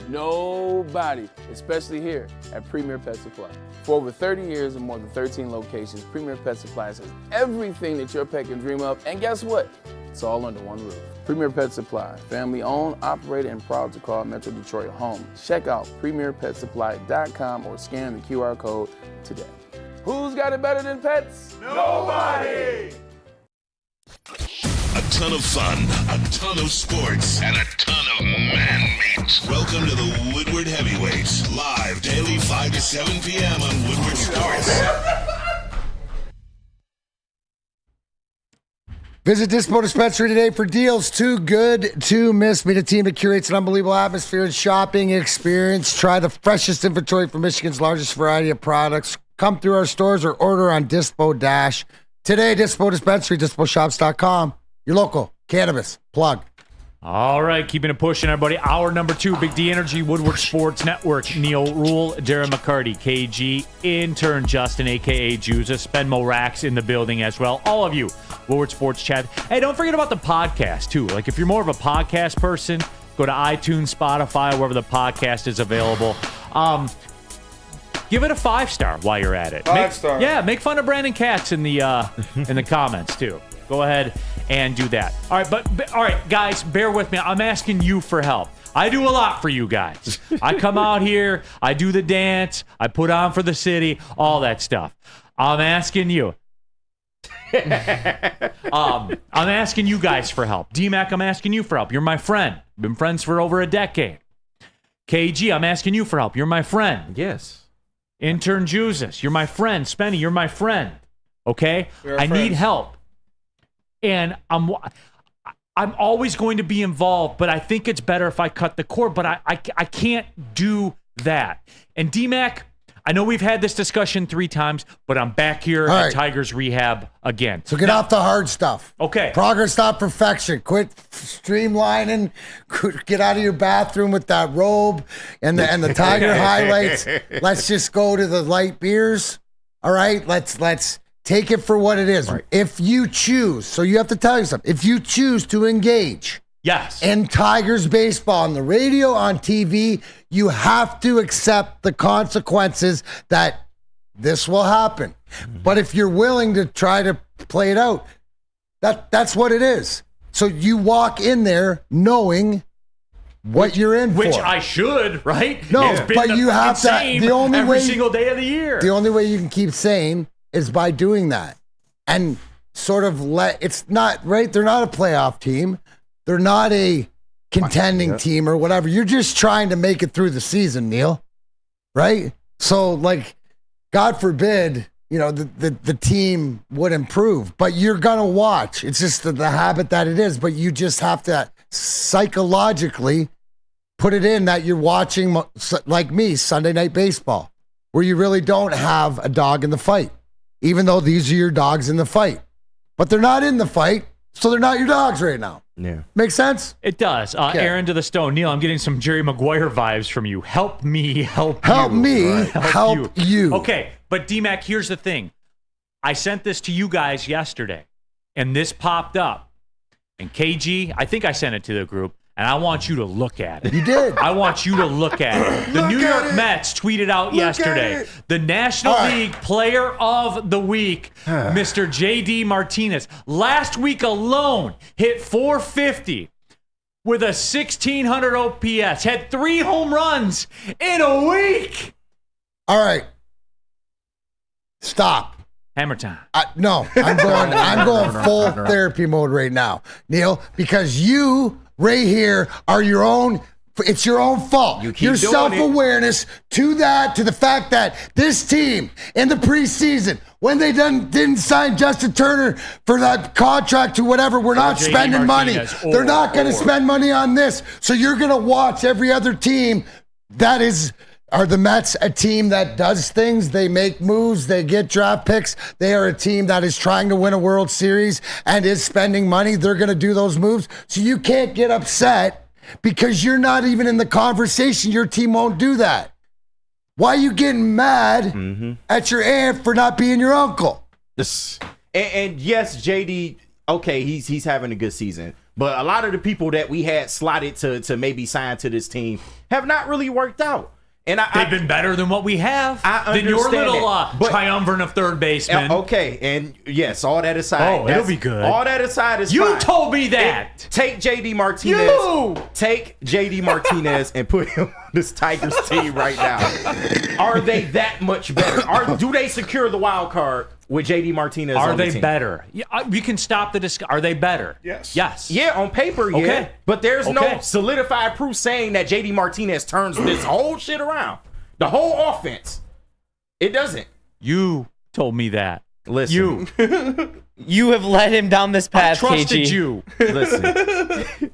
Speaker 18: Nobody, especially here at Premier Pet Supply. For over 30 years and more than 13 locations, Premier Pet Supply has everything that your pet can dream of, and guess what? It's all under one roof. Premier Pet Supply, family owned, operated, and proud to call Metro Detroit home. Check out premierpetsupply.com or scan the QR code today. Who's got it better than pets? Nobody!
Speaker 1: A ton of fun, a ton of sports, and a ton of man-meat. Welcome to the Woodward Heavyweights, live daily 5 to 7 p.m. on Woodward Sports.
Speaker 3: Visit Dispo Dispensary today for deals too good to miss. Meet a team that curates an unbelievable atmosphere and shopping experience. Try the freshest inventory from Michigan's largest variety of products. Come through our stores or order on dispo-dispensary.com. today, Dispo Dispensary, DispoShops.com. Your local cannabis plug.
Speaker 2: All right, keeping it pushing, everybody. Hour number 2, Big D Energy, Woodward Sports Network. Neil Rule, Darren McCarty, KG, intern Justin, a.k.a. Juza, Spenmo Racks in the building as well. All of you, Woodward Sports Chat. Hey, don't forget about the podcast, too. Like, if you're more of a podcast person, go to iTunes, Spotify, wherever the podcast is available. Give it a 5-star while you're at it.
Speaker 5: 5-star.
Speaker 2: Yeah, make fun of Brandon Katz in the comments, too. Go ahead and do that. All right, but all right, guys, bear with me. I'm asking you for help. I do a lot for you guys. I come out here, I do the dance, I put on for the city, all that stuff. I'm asking you. I'm asking you guys for help. D-Mac, I'm asking you for help. You're my friend. Been friends for over a decade. KG, I'm asking you for help. You're my friend.
Speaker 6: Yes.
Speaker 2: Intern Jesus, you're my friend. Spenny, you're my friend. Okay? I need help. And I'm always going to be involved, but I think it's better if I cut the cord, but I can't do that. And D-Mac, I know we've had this discussion 3 times, but I'm back here at Tigers Rehab again.
Speaker 3: So get off the hard stuff.
Speaker 2: Okay.
Speaker 3: Progress, not perfection. Quit streamlining. Get out of your bathroom with that robe and the Tiger highlights. Let's just go to the light beers. All right? Let's take it for what it is. Right. If you choose, so you have to tell yourself, if you choose to engage in Tigers baseball on the radio, on TV, you have to accept the consequences that this will happen. But if you're willing to try to play it out, that's what it is. So you walk in there knowing what you're in for.
Speaker 2: Which I should, right?
Speaker 3: No,
Speaker 2: it's been
Speaker 3: but you have to. The only
Speaker 2: every
Speaker 3: way,
Speaker 2: single day of the year.
Speaker 3: The only way you can keep sane is by doing that and sort of it's not right. They're not a playoff team. They're not a contending team or whatever. You're just trying to make it through the season, Neil. Right? So, like, God forbid, the team would improve, but you're going to watch. It's just the habit that it is, but you just have to psychologically put it in that you're watching, like me, Sunday Night Baseball, where you really don't have a dog in the fight. Even though these are your dogs in the fight. But they're not in the fight, so they're not your dogs right now.
Speaker 6: Yeah.
Speaker 3: Makes sense?
Speaker 2: It does. Aaron to the Stone. Neil, I'm getting some Jerry Maguire vibes from you. Help me help you.
Speaker 3: Help me help you.
Speaker 2: Okay, but D-Mac, here's the thing. I sent this to you guys yesterday, and this popped up. And KG, I think I sent it to the group. And I want you to look at it.
Speaker 3: You did.
Speaker 2: I want you to look at it. The New York Mets tweeted out yesterday, the National League Player of the Week, Mr. J.D. Martinez, last week alone hit .450 with a 1,600 OPS, had 3 home runs in a week.
Speaker 3: All right. Stop.
Speaker 2: Hammer time.
Speaker 3: No, I'm going full therapy mode right now, Neil, because you right here are your own. It's your own fault. Your self-awareness to the fact that this team in the preseason, when they didn't sign Justin Turner for that contract or whatever, we're not spending money. They're not going to spend money on this. So you're going to watch every other team that is. Are the Mets a team that does things? They make moves. They get draft picks. They are a team that is trying to win a World Series and is spending money. They're going to do those moves. So you can't get upset because you're not even in the conversation. Your team won't do that. Why are you getting mad at your aunt for not being your uncle?
Speaker 6: And yes, JD, okay, he's having a good season. But a lot of the people that we had slotted to maybe sign to this team have not really worked out. And
Speaker 2: they've been better than what we have. Than your little triumvirate of third baseman.
Speaker 6: Okay, and yes, all that aside.
Speaker 2: Oh, it'll be good.
Speaker 6: All that aside is
Speaker 2: you
Speaker 6: fine.
Speaker 2: told me that.
Speaker 6: Take JD Martinez. Take JD Martinez and put him on this Tigers team right now. Are they that much better? Do they secure the wild card with JD Martinez?
Speaker 2: Are
Speaker 6: on the
Speaker 2: they
Speaker 6: team?
Speaker 2: better? Yeah, we can stop the discussion. Are they better?
Speaker 5: Yes.
Speaker 2: Yes.
Speaker 6: Yeah, on paper, yeah.
Speaker 2: Okay.
Speaker 6: But there's no solidified proof saying that JD Martinez turns this whole shit around. The whole offense. It doesn't.
Speaker 2: You told me that.
Speaker 6: Listen.
Speaker 4: You have led him down this path,
Speaker 2: I trusted
Speaker 4: KG.
Speaker 2: you.
Speaker 6: Listen.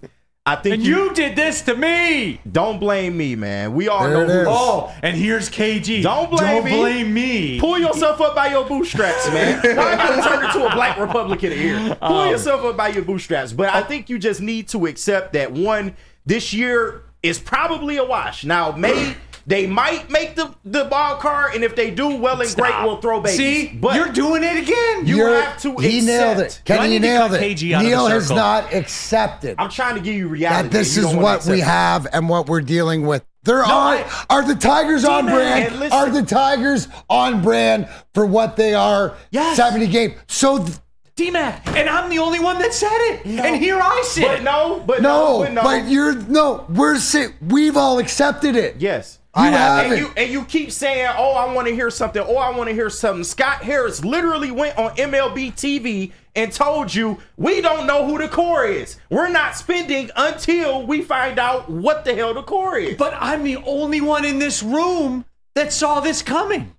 Speaker 6: I think
Speaker 2: And you did this to me.
Speaker 6: Don't blame me, man. We all
Speaker 3: There
Speaker 6: know
Speaker 3: it is.
Speaker 2: Oh, and here's KG.
Speaker 6: Don't blame
Speaker 2: me.
Speaker 6: Pull yourself up by your bootstraps, man. Why are you turn into a black Republican here? Pull yourself up by your bootstraps. But I think you just need to accept that this year is probably a wash. Now, they might make the ball card, and if they do, well and great, we'll throw babies.
Speaker 2: See,
Speaker 6: but
Speaker 2: you're doing it again.
Speaker 6: You have to accept.
Speaker 3: He nailed it. Kenny nailed it.
Speaker 2: KG out of the
Speaker 3: Neil has
Speaker 2: circle.
Speaker 3: not accepted
Speaker 6: I'm trying to give you reality.
Speaker 3: that this
Speaker 6: You
Speaker 3: is
Speaker 6: don't wanna
Speaker 3: what
Speaker 6: accept
Speaker 3: we
Speaker 6: it.
Speaker 3: have and what we're dealing with. Are the Tigers on
Speaker 6: D-Man,
Speaker 3: brand?
Speaker 6: listen.
Speaker 3: Are the Tigers on brand for what they are?
Speaker 2: Yes.
Speaker 3: 70 games. So
Speaker 2: D-Mac, and I'm the only one that said it.
Speaker 6: No.
Speaker 2: And here I sit.
Speaker 3: we've all accepted it.
Speaker 6: Yes.
Speaker 3: You haven't.
Speaker 6: And you keep saying, "Oh, I want to hear something. Oh, I want to hear something." Scott Harris literally went on MLB TV and told you, "We don't know who the core is. We're not spending until we find out what the hell the core is."
Speaker 2: But I'm the only one in this room that saw this coming.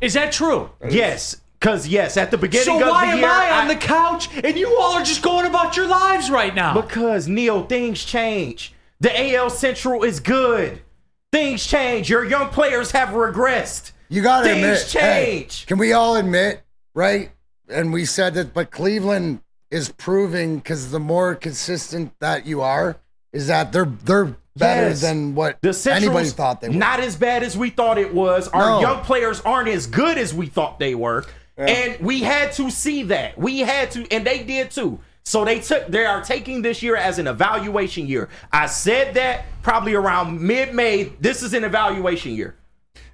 Speaker 2: Is that true?
Speaker 6: Yes. Because, yes, at the beginning
Speaker 2: So
Speaker 6: of the
Speaker 2: why
Speaker 6: year...
Speaker 2: am I on the couch and you all are just going about your lives right now?
Speaker 6: Because, Neil, things change. The AL Central is good. Things change. Your young players have regressed.
Speaker 3: You got to admit.
Speaker 6: Things change.
Speaker 3: Hey, can we all admit, right? And we said that, but Cleveland is proving, because the more consistent that you are, is that they're better
Speaker 6: Yes.
Speaker 3: than what
Speaker 6: The Central's
Speaker 3: anybody thought they were.
Speaker 6: not as bad as we thought it was. Our
Speaker 3: No.
Speaker 6: young players aren't as good as we thought they were.
Speaker 5: Yeah.
Speaker 6: And we had to see that. We had to, and they did too. So they are taking this year as an evaluation year. I said that probably around mid-May. This is an evaluation year.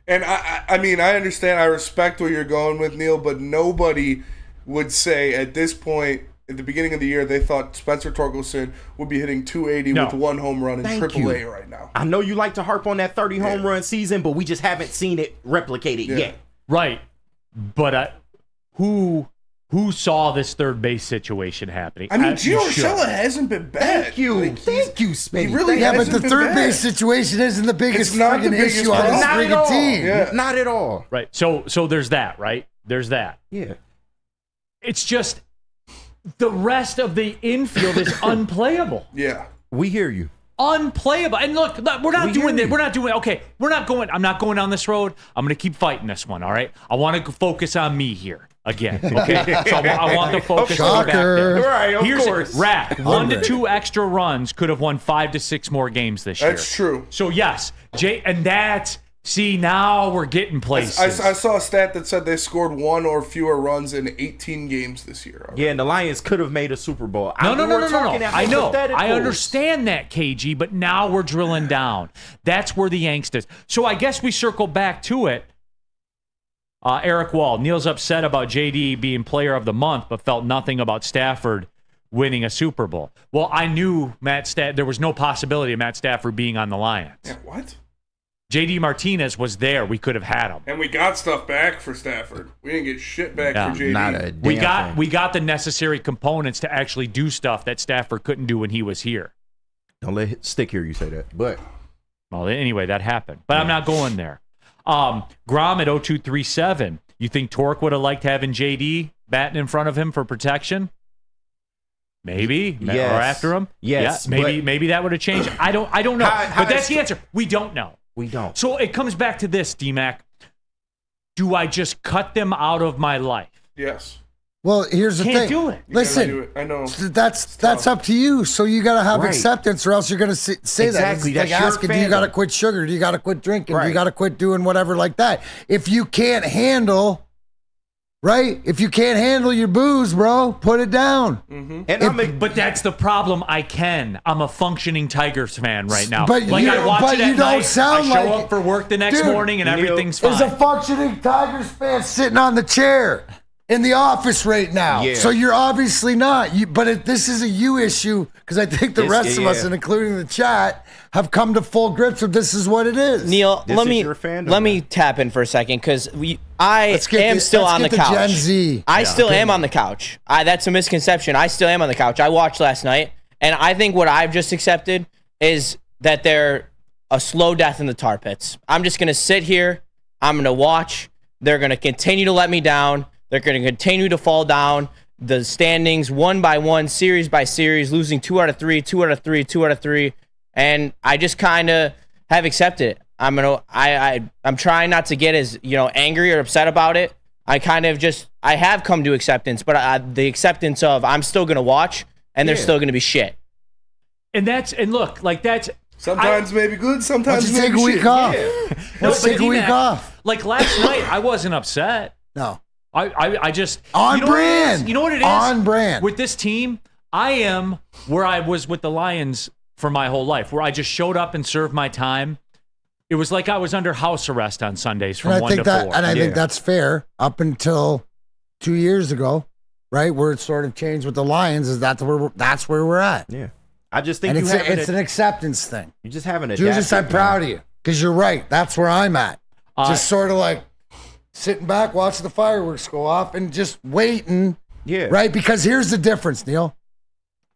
Speaker 5: And I mean, I understand, I respect where you're going with, Neil, but nobody would say at this point, at the beginning of the year, they thought Spencer Torkelson would be hitting 280 with one home run in AAA right now.
Speaker 6: I know you like to harp on that 30 home run season, but we just haven't seen it replicated yet.
Speaker 2: Right. But who saw this third base situation happening?
Speaker 5: I mean, Gio Urshela hasn't been bad.
Speaker 6: Thank you.
Speaker 5: Like,
Speaker 6: Thank you, Smitty.
Speaker 5: He really
Speaker 3: Yeah, but
Speaker 5: hasn't
Speaker 3: the
Speaker 5: been
Speaker 3: third
Speaker 5: bad.
Speaker 3: base situation isn't the biggest
Speaker 5: It's not the
Speaker 3: friggin'
Speaker 5: biggest
Speaker 3: issue on this
Speaker 5: problem.
Speaker 6: Not at
Speaker 3: friggin'
Speaker 6: all.
Speaker 3: team.
Speaker 5: Yeah.
Speaker 6: Not at all.
Speaker 2: Right. So there's that, right? There's that.
Speaker 6: Yeah.
Speaker 2: It's just the rest of the infield is unplayable.
Speaker 5: Yeah.
Speaker 6: We hear you.
Speaker 2: Unplayable. And look, we're not
Speaker 6: We
Speaker 2: doing
Speaker 6: hear
Speaker 2: that.
Speaker 6: you.
Speaker 2: I'm not going down this road. I'm going to keep fighting this one, all right? I want to focus on me here again, okay? So I want the focus to go back there.
Speaker 6: Right, of
Speaker 2: Here's
Speaker 6: course.
Speaker 2: Rack, 1 to 2 extra runs could have won 5 to 6 more games this year.
Speaker 5: That's true.
Speaker 2: So yes, and that's, see, now we're getting places.
Speaker 5: I saw a stat that said they scored 1 or fewer runs in 18 games this year already.
Speaker 6: Yeah, and the Lions could have made a Super Bowl.
Speaker 2: No.
Speaker 6: We're talking
Speaker 2: I know.
Speaker 6: hypotheticals.
Speaker 2: I understand that, KG, but now we're drilling down. That's where the angst is. So I guess we circle back to it. Eric Wall, Neil's upset about JD being player of the month, but felt nothing about Stafford winning a Super Bowl. Well, I knew there was no possibility of Matt Stafford being on the Lions.
Speaker 5: Yeah, what?
Speaker 2: JD Martinez was there. We could have had him.
Speaker 5: And we got stuff back for Stafford. We didn't get shit back for JD.
Speaker 6: Not a damn
Speaker 2: We got the necessary components to actually do stuff that Stafford couldn't do when he was here.
Speaker 6: Don't let it stick here. You say that, but
Speaker 2: Well, anyway, that happened. But I'm not going there. Grom at 0237. You think Torque would have liked having JD batting in front of him for protection? Maybe.
Speaker 6: Yes.
Speaker 2: Or after him?
Speaker 6: Yes,
Speaker 2: Yeah, maybe that would have changed. I don't know.
Speaker 6: How
Speaker 2: But that's the answer. We don't know.
Speaker 6: we don't.
Speaker 2: So it comes back to this, D-Mac. Do I just cut them out of my life?
Speaker 5: Yes.
Speaker 3: Well, here's the
Speaker 2: Can't
Speaker 3: thing.
Speaker 2: do it.
Speaker 5: You gotta
Speaker 3: Listen,
Speaker 5: do it. I know.
Speaker 3: that's up to you. So you got to have
Speaker 6: Right.
Speaker 3: acceptance, or else you're going to say that.
Speaker 6: Exactly.
Speaker 3: It's like
Speaker 6: That's your
Speaker 3: asking, do you got to
Speaker 6: fandom.
Speaker 3: quit sugar? Do you got to quit drinking? Do you
Speaker 6: Right.
Speaker 3: got to quit doing whatever like that? If you can't handle, right? If you can't handle your booze, bro, put it down.
Speaker 6: And
Speaker 2: But that's the problem. I can. I'm a functioning Tigers fan right now.
Speaker 3: But
Speaker 2: like
Speaker 3: you-
Speaker 2: I watch
Speaker 3: but
Speaker 2: it at
Speaker 3: you don't
Speaker 2: night.
Speaker 3: sound
Speaker 2: I show
Speaker 3: like
Speaker 2: up for work the next
Speaker 3: Dude,
Speaker 2: morning and
Speaker 6: Neil,
Speaker 2: everything's
Speaker 3: There's
Speaker 2: fine.
Speaker 3: a functioning Tigers fan sitting on the chair in the office right now.
Speaker 6: Yeah.
Speaker 3: So you're obviously not. This is a you issue, because I think the rest of us, and including the chat, have come to full grips with this is what it is.
Speaker 4: Neil,
Speaker 6: This
Speaker 4: let
Speaker 6: is your fandom,
Speaker 4: me tap in for a second, because I am still on the couch.
Speaker 3: Gen Z.
Speaker 4: I still am on the couch. That's a misconception. I still am on the couch. I watched last night, and I think what I've just accepted is that they're a slow death in the tar pits. I'm just going to sit here. I'm going to watch. They're going to continue to let me down. They're going to continue to fall down. the standings one by one, series by series, losing 2 out of 3, 2 out of 3, 2 out of 3, and I just kind of have accepted it. I'm trying not to get as angry or upset about it. I have come to acceptance, but the acceptance of I'm still gonna watch, and they're still gonna be shit.
Speaker 2: And look, like that's
Speaker 5: sometimes maybe good, sometimes maybe
Speaker 3: take a week
Speaker 5: shit.
Speaker 3: off.
Speaker 2: Yeah.
Speaker 3: Let's take a week off.
Speaker 2: Like last night, I wasn't upset.
Speaker 3: No.
Speaker 2: I just
Speaker 3: on brand.
Speaker 2: You know what it is?
Speaker 3: On brand.
Speaker 2: With this team, I am where I was with the Lions for my whole life, where I just showed up and served my time. It was like I was under house arrest on Sundays from 1 to 4.
Speaker 3: And I think that's fair up until 2 years ago, right? Where it sort of changed with the Lions is that's where we're at.
Speaker 6: Yeah. I just think
Speaker 3: it's an acceptance thing.
Speaker 6: You just haven't
Speaker 3: adapted. I'm proud of you because you're right. That's where I'm at. Just sort of like sitting back, watching the fireworks go off and just waiting.
Speaker 6: Yeah.
Speaker 3: Right? Because here's the difference, Neil.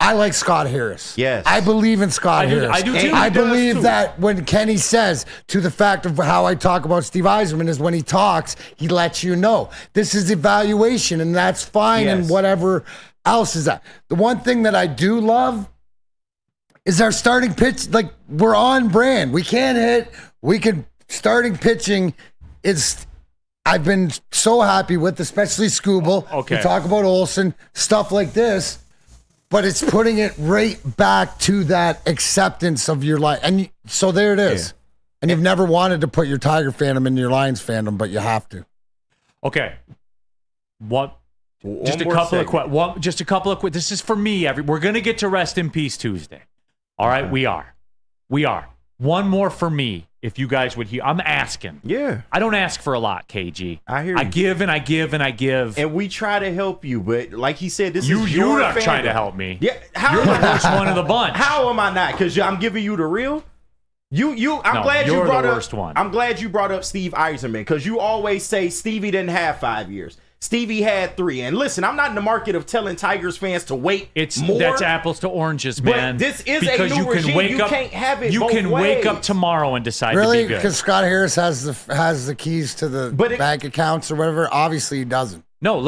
Speaker 3: I like Scott Harris.
Speaker 6: Yes.
Speaker 3: I believe in Scott Harris.
Speaker 2: I do too.
Speaker 3: I believe that when Kenny says to the fact of how I talk about Steve Yzerman is when he talks, he lets you know this is evaluation and that's fine and whatever else is that. The one thing that I do love is our starting pitch. Like we're on brand. We can't hit. Starting pitching is I've been so happy with, especially Skubal.
Speaker 2: Okay.
Speaker 3: We talk about Olsen, stuff like this. But it's putting it right back to that acceptance of your life. And so there it is. Yeah. And you've never wanted to put your Tiger fandom in your Lions fandom, but you have to.
Speaker 2: Okay. Just a couple of quick. This is for me. We're going to get to Rest in Peace Tuesday. All right, we are. One more for me, if you guys would hear. I'm asking.
Speaker 6: Yeah.
Speaker 2: I don't ask for a lot, KG.
Speaker 6: I hear you.
Speaker 2: I give and I give and I give.
Speaker 6: And we try to help you, but like he said,
Speaker 2: you're not trying to help me.
Speaker 6: Yeah.
Speaker 2: You're the worst one of the bunch.
Speaker 6: How am I not? Because I'm giving you the real. I'm glad you brought up. I'm glad you brought up Steve Yzerman because you always say Stevie didn't have 5 years. Stevie had 3. And listen, I'm not in the market of telling Tigers fans to wait more.
Speaker 2: That's apples to oranges, man.
Speaker 6: But this is because a new regime. You can't have it
Speaker 2: You can
Speaker 6: ways.
Speaker 2: Wake up tomorrow and decide to be
Speaker 3: really?
Speaker 2: good.
Speaker 3: Because Scott Harris has the keys to the bank accounts or whatever. Obviously, he doesn't.
Speaker 2: No,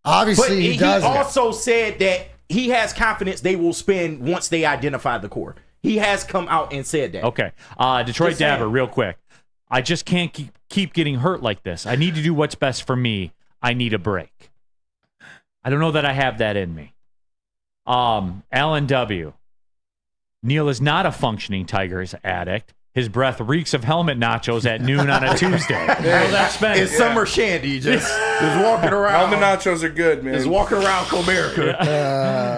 Speaker 3: obviously he doesn't.
Speaker 6: He also said that he has confidence they will spend once they identify the core. He has come out and said that.
Speaker 2: Okay. Detroit Dabber, real quick. I just can't keep getting hurt like this. I need to do what's best for me. I need a break. I don't know that I have that in me. Alan W. Neil is not a functioning Tigers addict. His breath reeks of helmet nachos at noon on a Tuesday.
Speaker 6: It's summer shandy. Just walking around.
Speaker 5: Helmet nachos are good, man.
Speaker 6: Just walking around Comerica.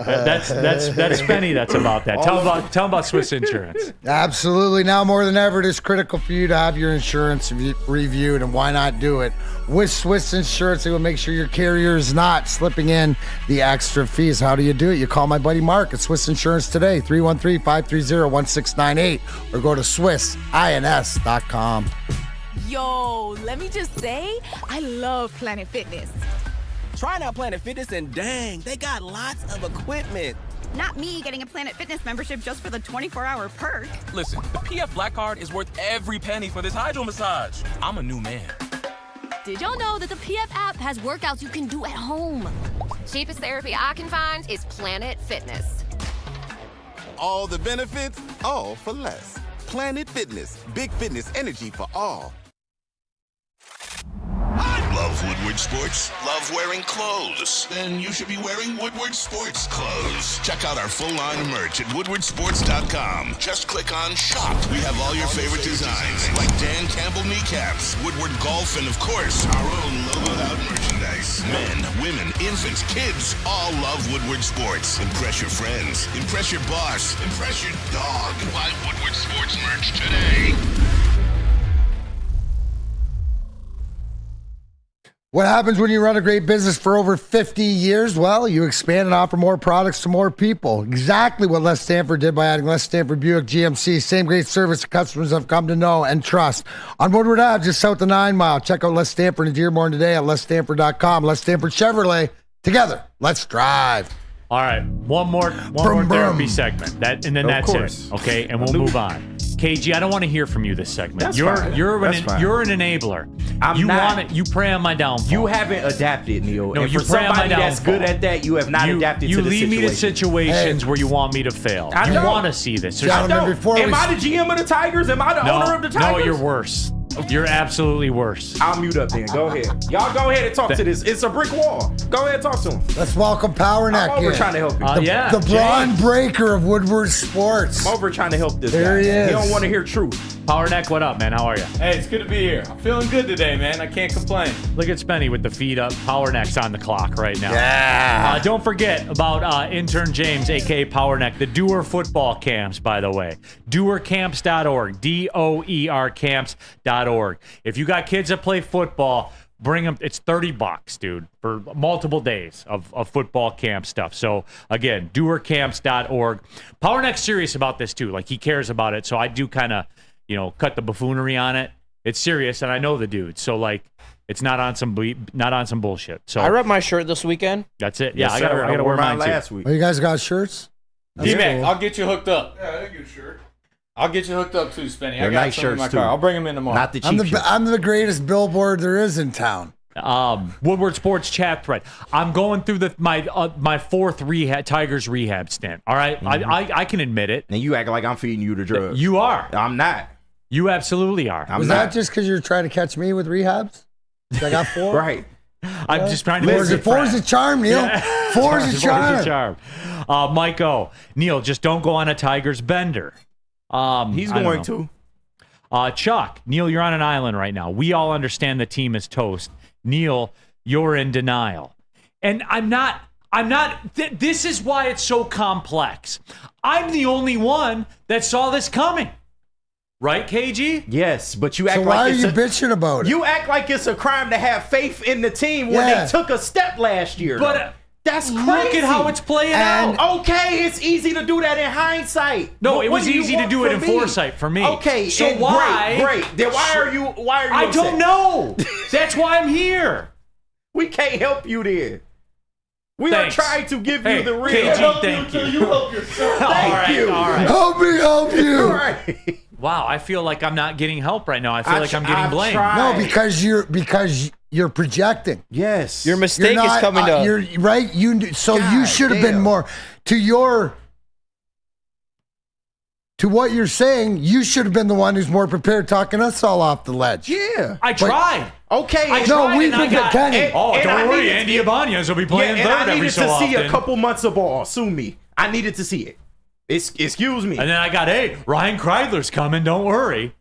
Speaker 2: That's Spenny. That's about that. Tell him about Swiss Insurance.
Speaker 3: Absolutely. Now more than ever, it is critical for you to have your insurance reviewed, and why not do it with Swiss Insurance? They will make sure your carrier is not slipping in the extra fees. How do you do it? You call my buddy Mark at Swiss Insurance today, 313-530-1698, or go to SwissINS.com.
Speaker 12: Yo, let me just say, I love Planet Fitness.
Speaker 19: Trying out Planet Fitness and dang, they got lots of equipment.
Speaker 14: Not me getting a Planet Fitness membership just for the 24-hour perk.
Speaker 15: Listen, the PF Black Card is worth every penny for this hydro massage. I'm a new man.
Speaker 16: Did y'all know that the PF app has workouts you can do at home? Cheapest therapy I can find is Planet Fitness.
Speaker 13: All the benefits, all for less. Planet Fitness, big fitness energy for all.
Speaker 1: Love Woodward Sports? Love wearing clothes? Then you should be wearing Woodward Sports clothes. Check out our full line of merch at woodwardsports.com. Just click on shop. We have all your favorite designs, like Dan Campbell kneecaps, Woodward golf, and of course, our own logoed out merchandise. Men, women, infants, kids, all love Woodward Sports. Impress your friends. Impress your boss. Impress your dog. Buy Woodward Sports merch today.
Speaker 3: What happens when you run a great business for over 50 years? Well, you expand and offer more products to more people. Exactly what Les Stanford did by adding Les Stanford Buick GMC. Same great service that customers have come to know and trust. On Woodward Ave, just south of 9 Mile. Check out Les Stanford and Dearborn today at lesstanford.com. Les Stanford Chevrolet. Together, let's drive.
Speaker 2: All right, one more therapy segment. And then that's it. Okay, and we'll move on. KG, I don't want to hear from you this segment.
Speaker 6: That's
Speaker 2: You're
Speaker 6: fine.
Speaker 2: you're
Speaker 6: That's
Speaker 2: an
Speaker 6: fine.
Speaker 2: you're an enabler.
Speaker 6: I'm not.
Speaker 2: You prey on my downfall.
Speaker 6: You haven't adapted, Neil.
Speaker 2: No,
Speaker 6: and
Speaker 2: you
Speaker 6: for
Speaker 2: prey on my
Speaker 6: somebody that's
Speaker 2: downfall.
Speaker 6: good at that, you have not adapted to the situation.
Speaker 2: You lead me to situations where you want me to fail.
Speaker 6: I
Speaker 2: You
Speaker 6: don't.
Speaker 2: want to see this.
Speaker 6: I don't. Am I the GM of the Tigers? Am I the owner of the Tigers?
Speaker 2: No, you're worse. You're absolutely worse.
Speaker 6: I'll mute up then. Go ahead. Y'all go ahead and talk to this. It's a brick wall. Go ahead and talk to him.
Speaker 3: Let's welcome Power Neck.
Speaker 6: I'm over
Speaker 3: in.
Speaker 6: trying to help you.
Speaker 3: The Braun Breaker of Woodward Sports.
Speaker 6: I'm over trying to help this
Speaker 3: There
Speaker 6: guy.
Speaker 3: he is.
Speaker 6: He don't want to hear truth.
Speaker 2: Power Neck, what up, man? How are you?
Speaker 20: Hey, it's good to be here. I'm feeling good today, man. I can't complain.
Speaker 2: Look at Spenny with the feet up. Power Neck's on the clock right now.
Speaker 20: Yeah.
Speaker 2: Don't forget about intern James, a.k.a. Power Neck, the Doer football camps, by the way. Doercamps.org. DOER camps.org. If you got kids that play football, bring them. It's $30, dude, for multiple days of football camp stuff. So, again, doercamps.org. Power Neck's serious about this, too. Like, he cares about it. So I do kind of, cut the buffoonery on it. It's serious, and I know the dude. So, like, it's not on some bullshit. So
Speaker 4: I rep my shirt this weekend.
Speaker 2: That's it. Yeah,
Speaker 6: Yes,
Speaker 2: I
Speaker 6: sir.
Speaker 2: gotta wear mine
Speaker 6: last
Speaker 2: too.
Speaker 6: week.
Speaker 3: Oh, you guys got shirts? That's
Speaker 20: D-Mac,
Speaker 3: cool.
Speaker 20: I'll get you hooked up.
Speaker 5: Yeah, I get a shirt.
Speaker 20: I'll get you hooked up too, Spenny. I
Speaker 6: They're
Speaker 20: got
Speaker 6: nice
Speaker 20: some in my
Speaker 6: shirts, too.
Speaker 20: car. I'll bring them in tomorrow.
Speaker 6: Not the cheap shit.
Speaker 3: I'm the greatest billboard there is in town.
Speaker 2: Woodward Sports chat thread. I'm going through my fourth Tigers rehab stint. All right? I can admit it.
Speaker 6: And you act like I'm feeding you the drugs.
Speaker 2: You are.
Speaker 6: I'm not.
Speaker 2: You absolutely are.
Speaker 3: Was that just because you're trying to catch me with rehabs? I got 4?
Speaker 6: Right.
Speaker 2: I'm just trying to
Speaker 3: Four's a charm, Neil. Four's a charm.
Speaker 2: Mike O. Neil, just don't go on a Tigers bender.
Speaker 6: He's going to.
Speaker 2: Chuck, Neil, you're on an island right now. We all understand the team is toast. Neil, you're in denial. And I'm not. This is why it's so complex. I'm the only one that saw this coming. Right, KG?
Speaker 6: Yes, but you act
Speaker 3: So
Speaker 6: like
Speaker 3: why are
Speaker 6: it's
Speaker 3: you bitching about it?
Speaker 6: You act like it's a crime to have faith in the team when
Speaker 3: Yeah.
Speaker 6: they took a step last year.
Speaker 2: But
Speaker 6: that's crazy.
Speaker 2: look at how it's playing out.
Speaker 6: Okay, it's easy to do that in hindsight.
Speaker 2: No,
Speaker 6: But
Speaker 2: it
Speaker 6: what
Speaker 2: was
Speaker 6: do you
Speaker 2: easy to
Speaker 6: want
Speaker 2: do it
Speaker 6: from
Speaker 2: in
Speaker 6: me?
Speaker 2: foresight for me.
Speaker 6: Okay,
Speaker 2: so
Speaker 6: and
Speaker 2: why?
Speaker 6: Great. Then why are you
Speaker 2: I
Speaker 6: upset?
Speaker 2: don't know. That's why I'm here.
Speaker 6: We can't help you there. We
Speaker 2: Thanks.
Speaker 6: are trying to give
Speaker 2: Hey,
Speaker 6: you the real.
Speaker 2: KG, thank you.
Speaker 5: You help yourself.
Speaker 6: Thank you.
Speaker 2: All right.
Speaker 3: Help me help you.
Speaker 6: All right.
Speaker 2: Wow, I feel like I'm not getting help right now. I feel like I'm getting
Speaker 6: I've
Speaker 2: blamed.
Speaker 6: tried.
Speaker 3: No, because you're projecting.
Speaker 6: Yes.
Speaker 4: Your mistake
Speaker 3: You're not,
Speaker 4: is coming to.
Speaker 3: You're right. You
Speaker 6: God
Speaker 3: should have been
Speaker 6: damn.
Speaker 3: more to what you're saying. You should have been the one who's more prepared, talking us all off the ledge.
Speaker 6: Yeah.
Speaker 2: I tried.
Speaker 6: Okay.
Speaker 2: I
Speaker 3: No,
Speaker 2: tried
Speaker 3: we've
Speaker 2: and I
Speaker 3: been
Speaker 2: got.
Speaker 3: Kenny.
Speaker 2: Oh,
Speaker 6: and I
Speaker 2: don't worry.
Speaker 6: needed-
Speaker 2: Andy Ibanez will be playing
Speaker 6: and
Speaker 2: third
Speaker 6: I
Speaker 2: every
Speaker 6: needed
Speaker 2: so
Speaker 6: to
Speaker 2: often.
Speaker 6: see a couple months of ball. Sue me. I needed to see it. Excuse me.
Speaker 2: And then I got, hey, Ryan Kreidler's coming. Don't worry.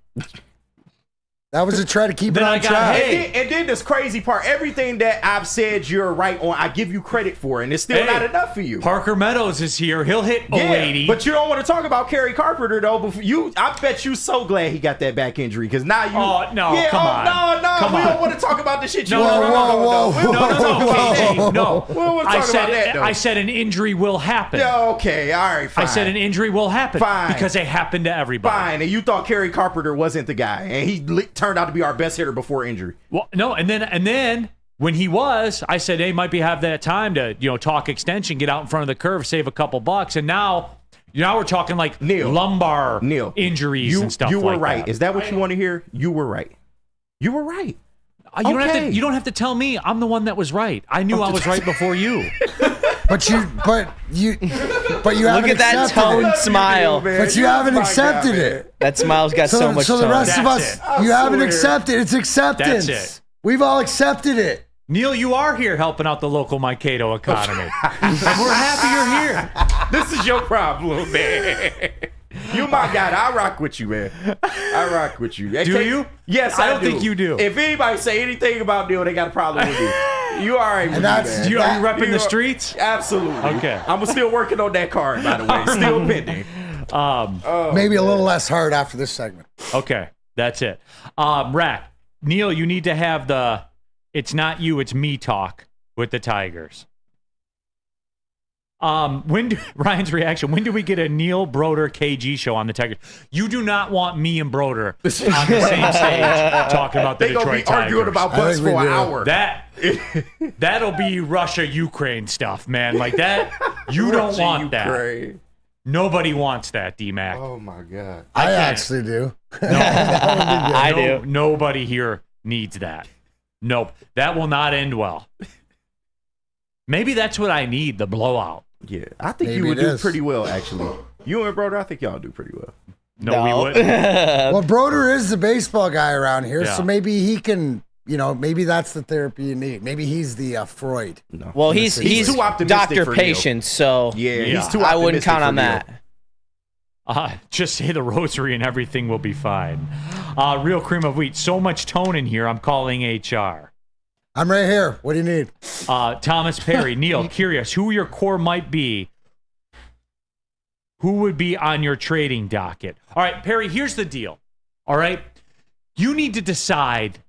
Speaker 3: That was to try to keep
Speaker 2: Then
Speaker 3: it on
Speaker 2: I got,
Speaker 3: track.
Speaker 2: hey.
Speaker 6: And then this crazy part, everything that I've said you're right on, I give you credit for, and it's still
Speaker 2: Hey,
Speaker 6: not enough for you.
Speaker 2: Parker Meadows is here. He'll hit 080.
Speaker 6: But you don't want to talk about Kerry Carpenter though. Before I bet you so glad he got that back injury because now you.
Speaker 2: Oh, no, come on.
Speaker 6: No,
Speaker 2: Come
Speaker 6: we
Speaker 2: on.
Speaker 6: don't want to talk about the shit you.
Speaker 2: No,
Speaker 6: went
Speaker 2: no,
Speaker 6: wrong
Speaker 3: whoa,
Speaker 6: on,
Speaker 3: whoa,
Speaker 6: though. We
Speaker 2: No,
Speaker 6: don't
Speaker 2: no,
Speaker 6: wanna
Speaker 2: no,
Speaker 6: talk about that.
Speaker 2: KG, no.
Speaker 6: We don't want to talk about that though.
Speaker 2: I said an injury will happen.
Speaker 6: Yeah, okay, all right, fine.
Speaker 2: I said an injury will happen.
Speaker 6: Fine.
Speaker 2: Because they happen to everybody.
Speaker 6: Fine, and you thought Kerry Carpenter wasn't the guy, and he turned out to be our best hitter before injury.
Speaker 2: Well, no, and then when he was, I said, hey, might be have that time to talk extension, get out in front of the curve, save a couple bucks, and now we're talking like lumbar injuries and stuff.
Speaker 6: You were
Speaker 2: like
Speaker 6: right.
Speaker 2: That.
Speaker 6: Is that what you want to hear? You were right. You were right.
Speaker 2: You don't have to tell me. I'm the one that was right. I knew I was right before you.
Speaker 3: But you haven't
Speaker 4: Look at that
Speaker 3: accepted
Speaker 4: tone
Speaker 3: it.
Speaker 4: smile.
Speaker 3: But you haven't accepted it.
Speaker 4: That smile's got so much
Speaker 3: So the
Speaker 4: tone.
Speaker 3: rest of us, you haven't accepted. It's acceptance.
Speaker 2: That's it.
Speaker 3: We've all accepted it.
Speaker 2: Neil, you are here helping out the local Mankato economy. And we're happy you're here.
Speaker 6: This is your problem, man. You my guy. I rock with you, man. I rock with you.
Speaker 2: Do you?
Speaker 6: Yes,
Speaker 2: I
Speaker 6: I
Speaker 2: don't
Speaker 6: do.
Speaker 2: think you do.
Speaker 6: If anybody say anything about Neil, they got a problem with you. You all right with me, man.
Speaker 2: Are you repping the streets?
Speaker 6: Absolutely.
Speaker 2: Okay.
Speaker 6: I'm still working on that card, by the way. Still pending.
Speaker 3: Maybe a little less hard after this segment.
Speaker 2: Okay, that's it. Rack, Neil, you need to have the "it's not you, it's me" talk with the Tigers. Ryan's reaction? When do we get a Neil Broder KG show on the Tigers? You do not want me and Broder on the same stage talking about the
Speaker 6: They gonna
Speaker 2: Detroit
Speaker 6: be arguing
Speaker 2: Tigers.
Speaker 6: about butts for an hour.
Speaker 2: That'll be Russia Ukraine stuff, man. Like that. You don't want that. Nobody wants that, D-Mac.
Speaker 6: Oh my God.
Speaker 3: I actually do.
Speaker 4: I do.
Speaker 2: Nobody here needs that. Nope. That will not end well. Maybe that's what I need, the blowout.
Speaker 6: Yeah, I think
Speaker 3: Maybe
Speaker 6: you would
Speaker 3: it
Speaker 6: do
Speaker 3: is.
Speaker 6: pretty well, actually. You and Broder, I think y'all do pretty well.
Speaker 2: No, we wouldn't.
Speaker 3: Well, Broder is the baseball guy around here,
Speaker 2: Yeah.
Speaker 3: so maybe he can, maybe that's the therapy you need. Maybe he's the Freud.
Speaker 6: No.
Speaker 4: Well, he's
Speaker 6: too optimistic
Speaker 4: Dr.
Speaker 6: for
Speaker 4: Patience, so
Speaker 6: Yeah, he's too
Speaker 4: I wouldn't
Speaker 6: optimistic
Speaker 4: count on
Speaker 6: for Neil.
Speaker 4: that.
Speaker 2: Just say the rosary and everything will be fine. Real cream of wheat. So much tone in here, I'm calling HR.
Speaker 3: I'm right here. What do you need?
Speaker 2: Thomas Perry, Neil, curious who your core might be. Who would be on your trading docket? All right, Perry, here's the deal. All right, you need to decide.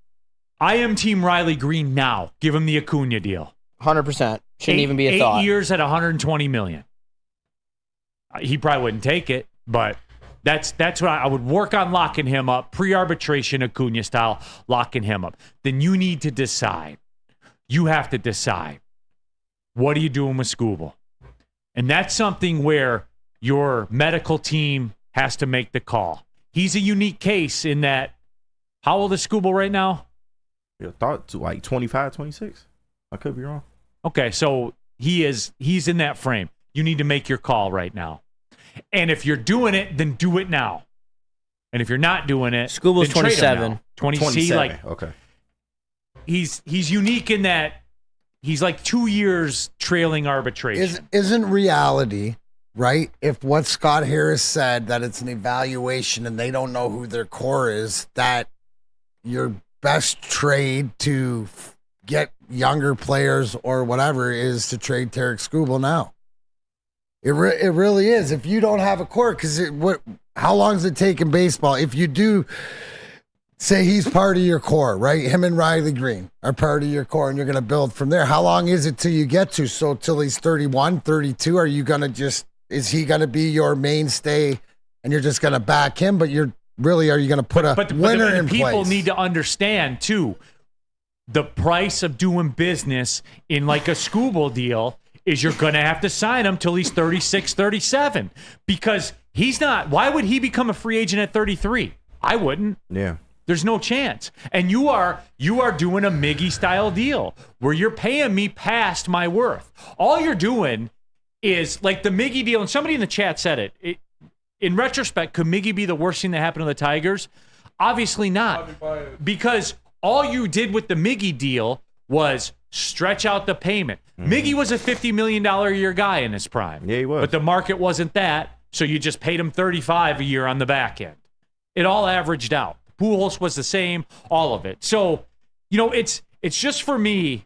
Speaker 2: I am Team Riley Green now. Give him the Acuna deal.
Speaker 4: 100%. Shouldn't even be a thought.
Speaker 2: 8 years at $120 million. He probably wouldn't take it, but that's what I would work on, locking him up, pre-arbitration Acuna style, locking him up. Then you need to decide. You have to decide. What are you doing with Scooble? And that's something where your medical team has to make the call. He's a unique case in that. How old is Scooble right now?
Speaker 6: I thought like 25, 26. I could be wrong.
Speaker 2: Okay, so he's in that frame. You need to make your call right now. And if you're doing it, then do it now. And if you're not doing it,
Speaker 4: Scooble's
Speaker 2: then trade him
Speaker 4: 27.
Speaker 2: now.
Speaker 6: Okay.
Speaker 2: He's unique in that he's like 2 years trailing arbitration.
Speaker 3: Isn't reality, right? If what Scott Harris said, that it's an evaluation and they don't know who their core is, that your best trade to get younger players or whatever is to trade Tarek Skubal now. It really is. If you don't have a core, because how long does it take in baseball? If you do say he's part of your core, right? Him and Riley Green are part of your core, and you're going to build from there. How long is it till you get to? So till he's 31, 32, are you going to is he going to be your mainstay and you're just going to back him? But are you going to put winner in place?
Speaker 2: People need to understand, too, the price of doing business in like a Scooble deal is you're going to have to sign him till he's 36, 37. Because he's not. Why would he become a free agent at 33? I wouldn't.
Speaker 6: Yeah.
Speaker 2: There's no chance. And you are doing a Miggy style deal where you're paying me past my worth. All you're doing is like the Miggy deal, and somebody in the chat said it. In retrospect, could Miggy be the worst thing that happened to the Tigers? Obviously not. Because all you did with the Miggy deal was stretch out the payment. Miggy was a $50 million a year guy in his prime.
Speaker 6: Yeah, he was.
Speaker 2: But the market wasn't that, so you just paid him $35 a year on the back end. It all averaged out. Pujols was the same, all of it. So, it's just for me,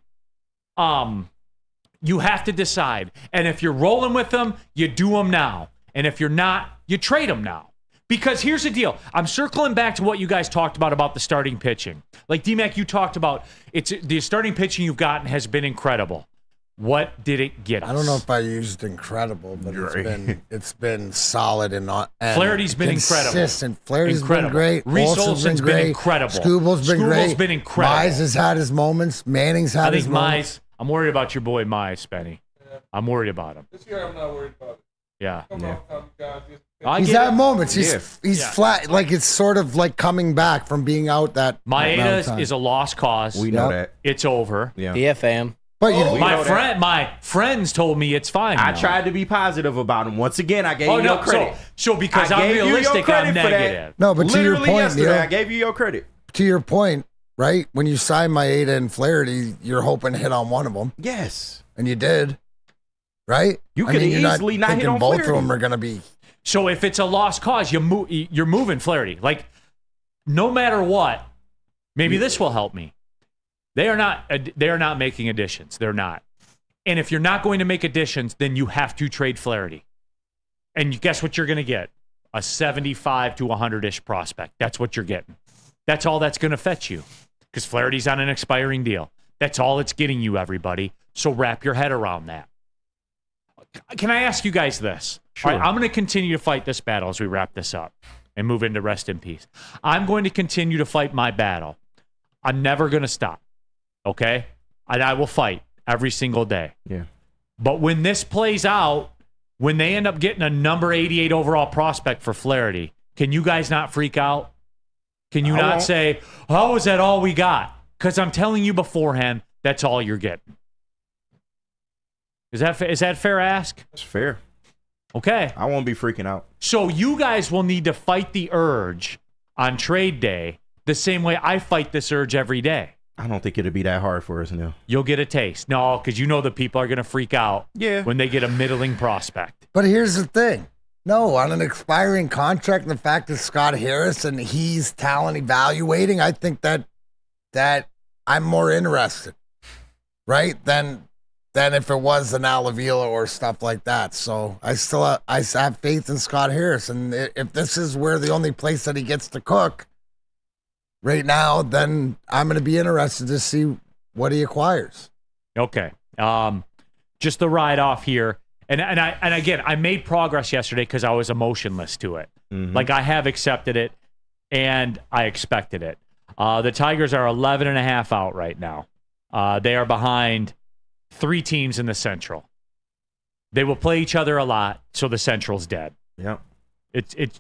Speaker 2: you have to decide. And if you're rolling with them, you do them now. And if you're not, you trade them now. Because here's the deal. I'm circling back to what you guys talked about the starting pitching. Like, D-Mac, you talked about the starting pitching you've gotten has been incredible. What did it get us?
Speaker 3: I don't know if I used incredible, but it's been solid and
Speaker 2: Flaherty's been
Speaker 3: consistent.
Speaker 2: incredible.
Speaker 3: Flaherty's been great.
Speaker 2: Reese
Speaker 3: Olsen's
Speaker 2: been incredible.
Speaker 3: Skubal's been great.
Speaker 2: Skubal's been incredible.
Speaker 3: Mize has had his moments. Manning's had his moments.
Speaker 2: I'm worried about your boy Mize, Spenny. I'm worried about him.
Speaker 5: This year, I'm not worried about it.
Speaker 2: Yeah.
Speaker 3: He's had moments. He's flat. Like, it's sort of like coming back from being out that amount of time.
Speaker 2: Maeda is a lost cause.
Speaker 6: We know that.
Speaker 2: It's over.
Speaker 6: Yeah.
Speaker 4: BFM.
Speaker 3: But
Speaker 2: my friends told me it's fine.
Speaker 6: I
Speaker 2: now.
Speaker 6: tried to be positive about him. Once again, I gave you your credit.
Speaker 2: So because
Speaker 6: I
Speaker 2: I'm
Speaker 6: gave you your
Speaker 2: realistic,
Speaker 6: credit
Speaker 2: I'm
Speaker 6: for that.
Speaker 2: negative.
Speaker 3: No, but
Speaker 6: Literally
Speaker 3: to your point,
Speaker 6: yesterday,
Speaker 3: Neil,
Speaker 6: I gave you your credit.
Speaker 3: To your point, right? When you sign Maeda and Flaherty, you're hoping to hit on one of them.
Speaker 6: Yes.
Speaker 3: And you did. Right?
Speaker 6: You could easily not hit
Speaker 3: thinking
Speaker 6: on
Speaker 3: both
Speaker 6: Flaherty.
Speaker 3: of them are going to be.
Speaker 2: So if it's a lost cause, you're moving Flaherty. Like, no matter what, maybe this will help me. They are not making additions. They're not. And if you're not going to make additions, then you have to trade Flaherty. And guess what you're going to get? A 75 to 100-ish prospect. That's what you're getting. That's all that's going to fetch you. Because Flaherty's on an expiring deal. That's all it's getting you, everybody. So wrap your head around that. Can I ask you guys this?
Speaker 6: Sure.
Speaker 2: All right, I'm going to continue to fight this battle as we wrap this up and move into rest in peace. I'm going to continue to fight my battle. I'm never going to stop. Okay? And I will fight every single day.
Speaker 6: Yeah.
Speaker 2: But when this plays out, when they end up getting a number 88 overall prospect for Flaherty, can you guys not freak out? Can you not say, "Oh, is that all we got?" Because I'm telling you beforehand, that's all you're getting. Is that fair ask?
Speaker 6: It's fair.
Speaker 2: Okay.
Speaker 6: I won't be freaking out.
Speaker 2: So you guys will need to fight the urge on trade day the same way I fight this urge every day.
Speaker 6: I don't think it'll be that hard for us now.
Speaker 2: You'll get a taste. No, because you know the people are going to freak out when they get a middling prospect.
Speaker 3: But here's the thing. No, on an expiring contract, the fact that Scott Harris and he's talent evaluating, I think that I'm more interested, right, than if it was an Al Avila or stuff like that. So I have faith in Scott Harris, and if this is where the only place that he gets to cook right now, then I'm going to be interested to see what he acquires.
Speaker 2: Okay, just the ride off here. And again, I made progress yesterday because I was emotionless to it.
Speaker 6: Mm-hmm.
Speaker 2: Like I have accepted it, and I expected it. The Tigers are 11.5 out right now. They are behind 3 teams in the Central. They will play each other a lot, so the Central's dead.
Speaker 6: Yep.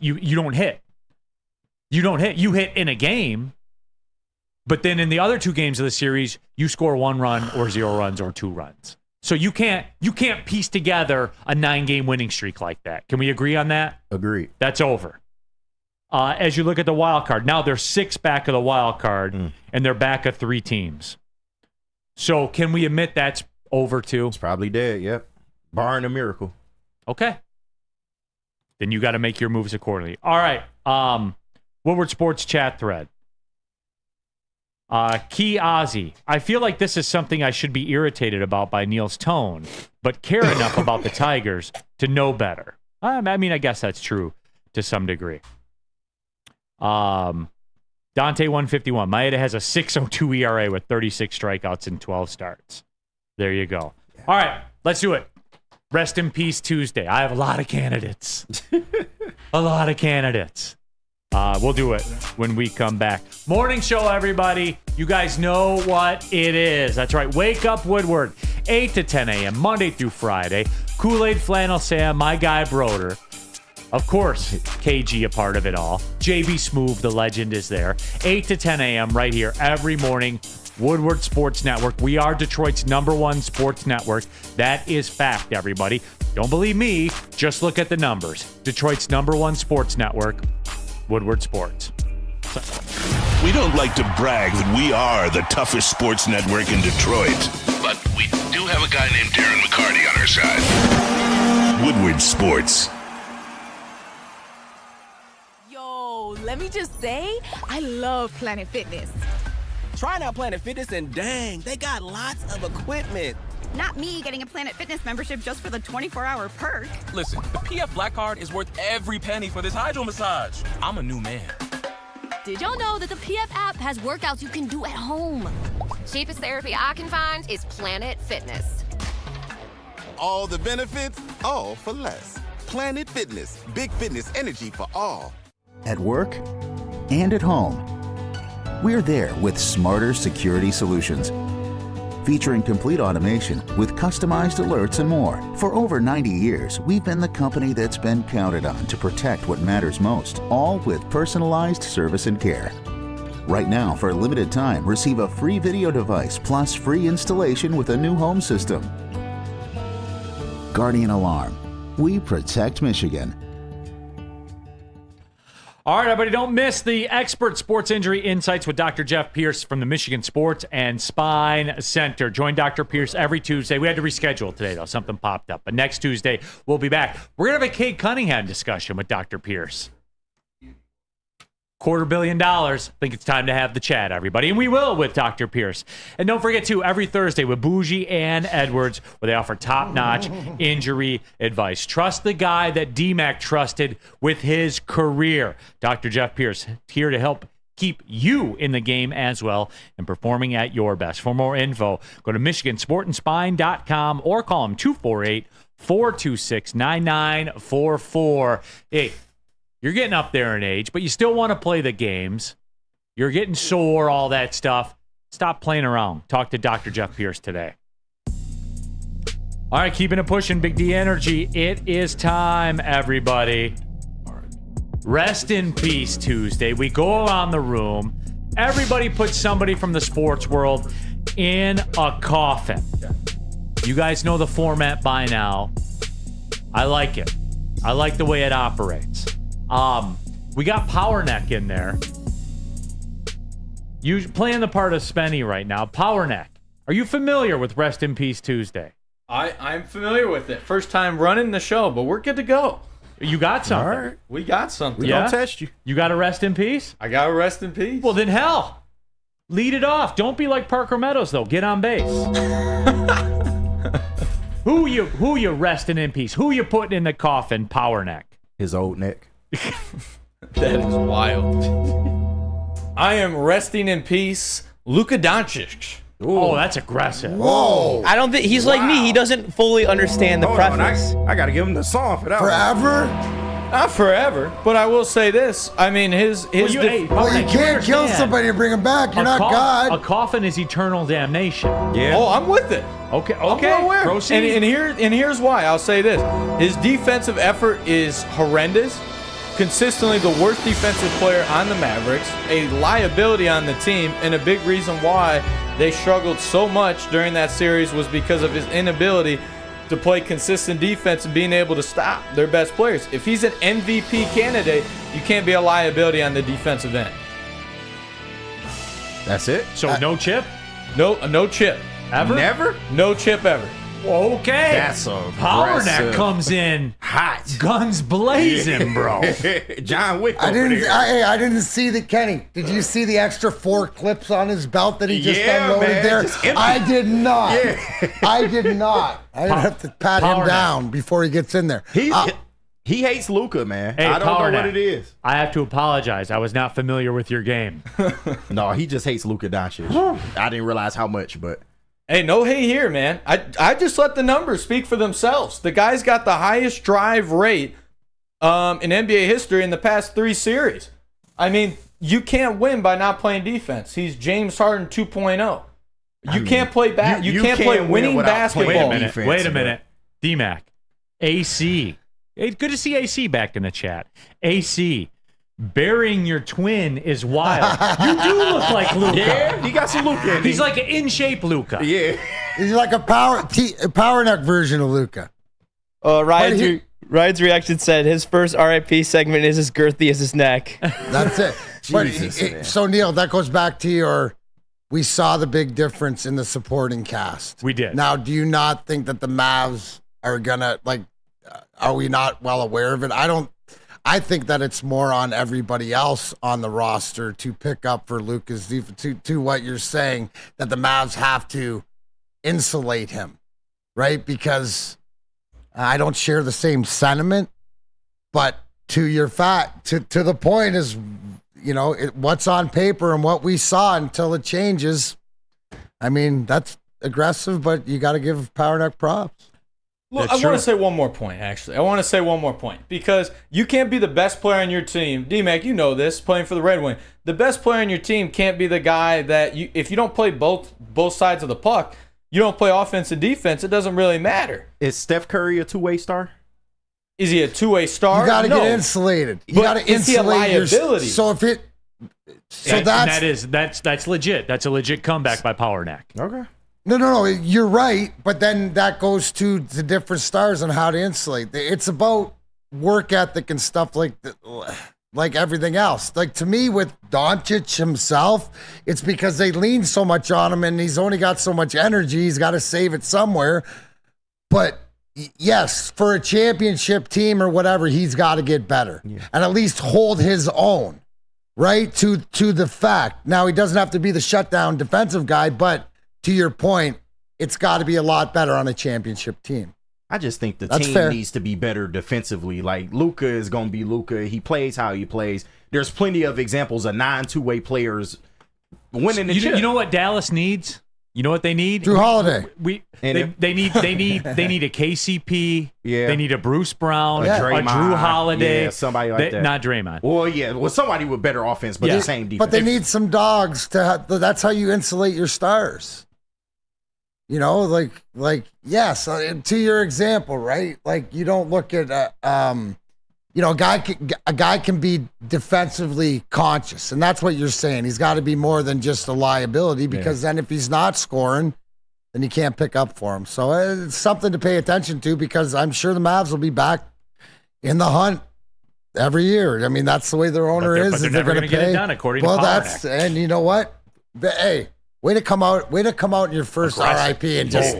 Speaker 2: You don't hit. You don't hit. You hit in a game, but then in the other 2 games of the series, you score 1 run or 0 runs or 2 runs. So you can't piece together a 9-game winning streak like that. Can we agree on that?
Speaker 6: Agreed.
Speaker 2: That's over. As you look at the wild card, now they're 6 back of the wild card, and they're back of 3 teams. So can we admit that's over too?
Speaker 6: It's probably dead, yep. Barring a miracle.
Speaker 2: Okay. Then you got to make your moves accordingly. All right. Woodward Sports chat thread. Key Ozzy. I feel like this is something I should be irritated about by Neil's tone, but care enough about the Tigers to know better. I mean, I guess that's true to some degree. Dante 151. Maeda has a 6.02 ERA with 36 strikeouts and 12 starts. There you go. All right, let's do it. Rest in peace Tuesday. I have a lot of candidates. A lot of candidates. We'll do it when we come back. Morning show, everybody. You guys know what it is. That's right. Wake Up Woodward, 8 to 10 a.m., Monday through Friday. Kool-Aid Flannel Sam, my guy Broder. Of course, KG a part of it all. JB Smoove, the legend, is there. 8 to 10 a.m. right here every morning. Woodward Sports Network. We are Detroit's #1 sports network. That is fact, everybody. Don't believe me. Just look at the numbers. Detroit's #1 sports network, Woodward Sports.
Speaker 1: We don't like to brag that we are the toughest sports network in Detroit, but we do have a guy named Darren McCarty on our side. Woodward Sports.
Speaker 12: Yo, let me just say, I love Planet Fitness.
Speaker 19: Trying out Planet Fitness and dang, they got lots of equipment.
Speaker 14: Not me getting a Planet Fitness membership just for the 24-hour perk.
Speaker 15: Listen, the PF Black Card is worth every penny for this hydro massage. I'm a new man.
Speaker 16: Did y'all know that the PF app has workouts you can do at home? Cheapest therapy I can find is Planet Fitness.
Speaker 13: All the benefits, all for less. Planet Fitness, big fitness energy for all.
Speaker 21: At work and at home, we're there with smarter security solutions. Featuring complete automation with customized alerts and more. For over 90 years, we've been the company that's been counted on to protect what matters most, all with personalized service and care. Right now, for a limited time, receive a free video device plus free installation with a new home system. Guardian Alarm. We protect Michigan.
Speaker 2: All right, everybody, don't miss the expert sports injury insights with Dr. Jeff Pierce from the Michigan Sports and Spine Center. Join Dr. Pierce every Tuesday. We had to reschedule today, though. Something popped up. But next Tuesday, we'll be back. We're going to have a Cade Cunningham discussion with Dr. Pierce. $250 million. I think it's time to have the chat, everybody. And we will with Dr. Pierce. And don't forget, too, every Thursday with Bougie and Edwards, where they offer top-notch injury advice. Trust the guy that DMAC trusted with his career. Dr. Jeff Pierce, here to help keep you in the game as well and performing at your best. For more info, go to MichiganSportandSpine.com or call him 248-426-9944. Hey, you're getting up there in age, but you still want to play the games. You're getting sore, all that stuff. Stop playing around. Talk to Dr. Jeff Pierce today. All right, keeping it pushing, Big D Energy. It is time, everybody. Rest in peace Tuesday. We go around the room. Everybody puts somebody from the sports world in a coffin. You guys know the format by now. I like it. I like the way it operates. We got Power Neck in there. You playing the part of Spenny right now. Power Neck. Are you familiar with Rest in Peace Tuesday?
Speaker 20: I'm familiar with it. First time running the show, but we're good to go.
Speaker 2: You got something.
Speaker 20: All right. We got something.
Speaker 6: We gonna test you.
Speaker 2: You got to rest in peace?
Speaker 20: I got to rest in peace.
Speaker 2: Well, then hell. Lead it off. Don't be like Parker Meadows, though. Get on base. Who you resting in peace? Who you putting in the coffin, Power Neck?
Speaker 6: His old neck.
Speaker 20: That is wild. I am resting in peace, Luka Doncic.
Speaker 2: Ooh. Oh, that's aggressive.
Speaker 6: Whoa.
Speaker 4: I don't think he's like me. He doesn't fully understand the preference.
Speaker 6: I got to give him the song for that
Speaker 3: Forever?
Speaker 20: Not forever, but I will say this. I mean,
Speaker 3: you can't kill somebody and bring him back. You're not God.
Speaker 2: A coffin is eternal damnation.
Speaker 20: Yeah. Oh, I'm with it.
Speaker 2: Okay.
Speaker 20: I'm well aware.
Speaker 2: Proceed.
Speaker 20: And here's why. I'll say this. His defensive effort is horrendous. Consistently the worst defensive player on the Mavericks, a liability on the team, and a big reason why they struggled so much during that series was because of his inability to play consistent defense and being able to stop their best players. If he's an MVP candidate, you can't be a liability on the defensive end.
Speaker 6: That's it?
Speaker 2: So no chip?
Speaker 20: No chip.
Speaker 2: Ever?
Speaker 6: Never?
Speaker 20: No chip ever.
Speaker 2: Okay.
Speaker 6: That's a
Speaker 2: Power Neck comes in
Speaker 6: hot,
Speaker 2: guns blazing, bro.
Speaker 6: John Wick.
Speaker 3: I didn't see the Kenny. Did you see the extra 4 clips on his belt that he just unloaded there? I did not. Yeah. I did not. I didn't have to pat him down before he gets in there.
Speaker 6: He hates Luka, man.
Speaker 2: Hey,
Speaker 6: I don't know what it is.
Speaker 2: I have to apologize. I was not familiar with your game.
Speaker 6: No, he just hates Luka Doncic. I didn't realize how much, but.
Speaker 20: Hey, no hate here, man. I just let the numbers speak for themselves. The guy's got the highest drive rate in NBA history in the past 3 series. I mean, you can't win by not playing defense. He's James Harden 2.0. You can't play you can't play winning basketball.
Speaker 2: Wait a minute. D-Mac. AC. Hey, good to see AC back in the chat. AC. Burying your twin is wild. You do look like Luka.
Speaker 6: Yeah, he got some Luka.
Speaker 2: He's like an in-shape Luka.
Speaker 6: Yeah.
Speaker 3: He's like a power neck version of Luka.
Speaker 4: Ryan's reaction said his first RIP segment is as girthy as his neck.
Speaker 3: That's it. So, Neil, that goes back to we saw the big difference in the supporting cast.
Speaker 2: We did.
Speaker 3: Now, do you not think that the Mavs are going to, are we not well aware of it? I think that it's more on everybody else on the roster to pick up for Luka's defense, to what you're saying, that the Mavs have to insulate him, right? Because I don't share the same sentiment, but to the point is, what's on paper and what we saw until it changes. I mean, that's aggressive, but you got to give Power Neck props.
Speaker 20: Look, I want to say one more point, actually. I want to say one more point because you can't be the best player on your team. D-Mac, you know this, playing for the Red Wing. The best player on your team can't be the guy that if you don't play both sides of the puck, you don't play offense and defense, it doesn't really matter.
Speaker 6: Is Steph Curry a 2-way star?
Speaker 20: Is he a 2-way star?
Speaker 3: You got to get insulated. You got to insulate your liability.
Speaker 2: That's legit. That's a legit comeback by Power Neck.
Speaker 6: Okay.
Speaker 3: No, you're right, but then that goes to the different stars on how to insulate. It's about work ethic and stuff like everything else. Like, to me, with Doncic himself, it's because they lean so much on him and he's only got so much energy. He's got to save it somewhere. But yes, for a championship team or whatever, he's got to get better and at least hold his own, right? To the fact. Now, he doesn't have to be the shutdown defensive guy, but to your point, it's got to be a lot better on a championship team.
Speaker 6: I just think the team needs to be better defensively. Like, Luka is going to be Luka. He plays how he plays. There's plenty of examples of non-2-way players winning the chip.
Speaker 2: You know what Dallas needs? You know what they need?
Speaker 3: Drew Holiday.
Speaker 2: They need a KCP.
Speaker 6: Yeah.
Speaker 2: They need a Bruce Brown,
Speaker 6: a
Speaker 2: Drew Holiday.
Speaker 6: Yeah, somebody like that.
Speaker 2: Not Draymond.
Speaker 6: Well, somebody with better offense, but the same defense.
Speaker 3: But they need some dogs that's how you insulate your stars. You know, like yes, to your example, right? Like you don't look at you know, a guy can be defensively conscious, and that's what you're saying. He's got to be more than just a liability, because then if he's not scoring, then you can't pick up for him. So it's something to pay attention to, because I'm sure the Mavs will be back in the hunt every year. I mean, that's the way their owner is.
Speaker 2: But they're
Speaker 3: they're
Speaker 2: never
Speaker 3: going to
Speaker 2: get
Speaker 3: pay.
Speaker 2: it done, according to Pollack.
Speaker 3: And you know what? Hey, way to come out in your first RIP and just,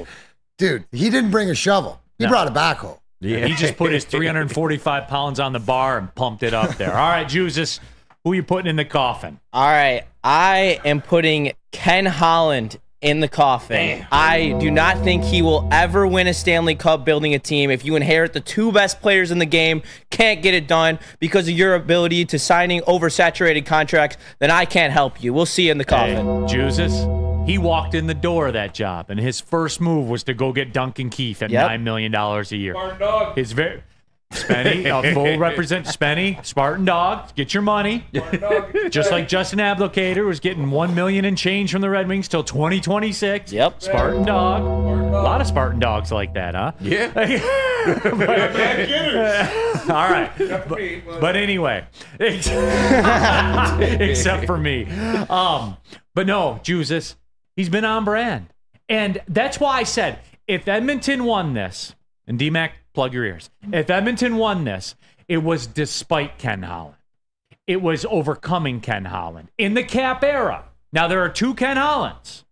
Speaker 3: dude, he didn't bring a shovel. He brought a backhoe.
Speaker 2: Yeah. He just put his 345 pounds on the bar and pumped it up there. All right, Jesus, who are you putting in the coffin?
Speaker 4: All right, I am putting Ken Holland in the coffin.
Speaker 2: Damn.
Speaker 4: I do not think he will ever win a Stanley Cup building a team. If you inherit the two best players in the game, can't get it done because of your ability to signing oversaturated contracts, then I can't help you. We'll see you in the coffin.
Speaker 2: Hey, Jesus, he walked in the door of that job, and his first move was to go get Duncan Keith at $9 million a year.
Speaker 5: Spartan Dog.
Speaker 2: His very Spenny, full represent Spenny, Spartan Dog, get your money. Just like Justin Ablocator was getting $1 million and change from the Red Wings till 2026.
Speaker 4: Yep.
Speaker 2: Spartan Dog. A lot of Spartan Dogs like that, huh?
Speaker 6: Yeah.
Speaker 2: All right. But anyway, except for me. But no, Jesus, he's been on brand. And that's why I said, if Edmonton won this, and D-Mac, plug your ears. If Edmonton won this, it was despite Ken Holland. It was overcoming Ken Holland in the Cap era. Now, there are two Ken Hollands.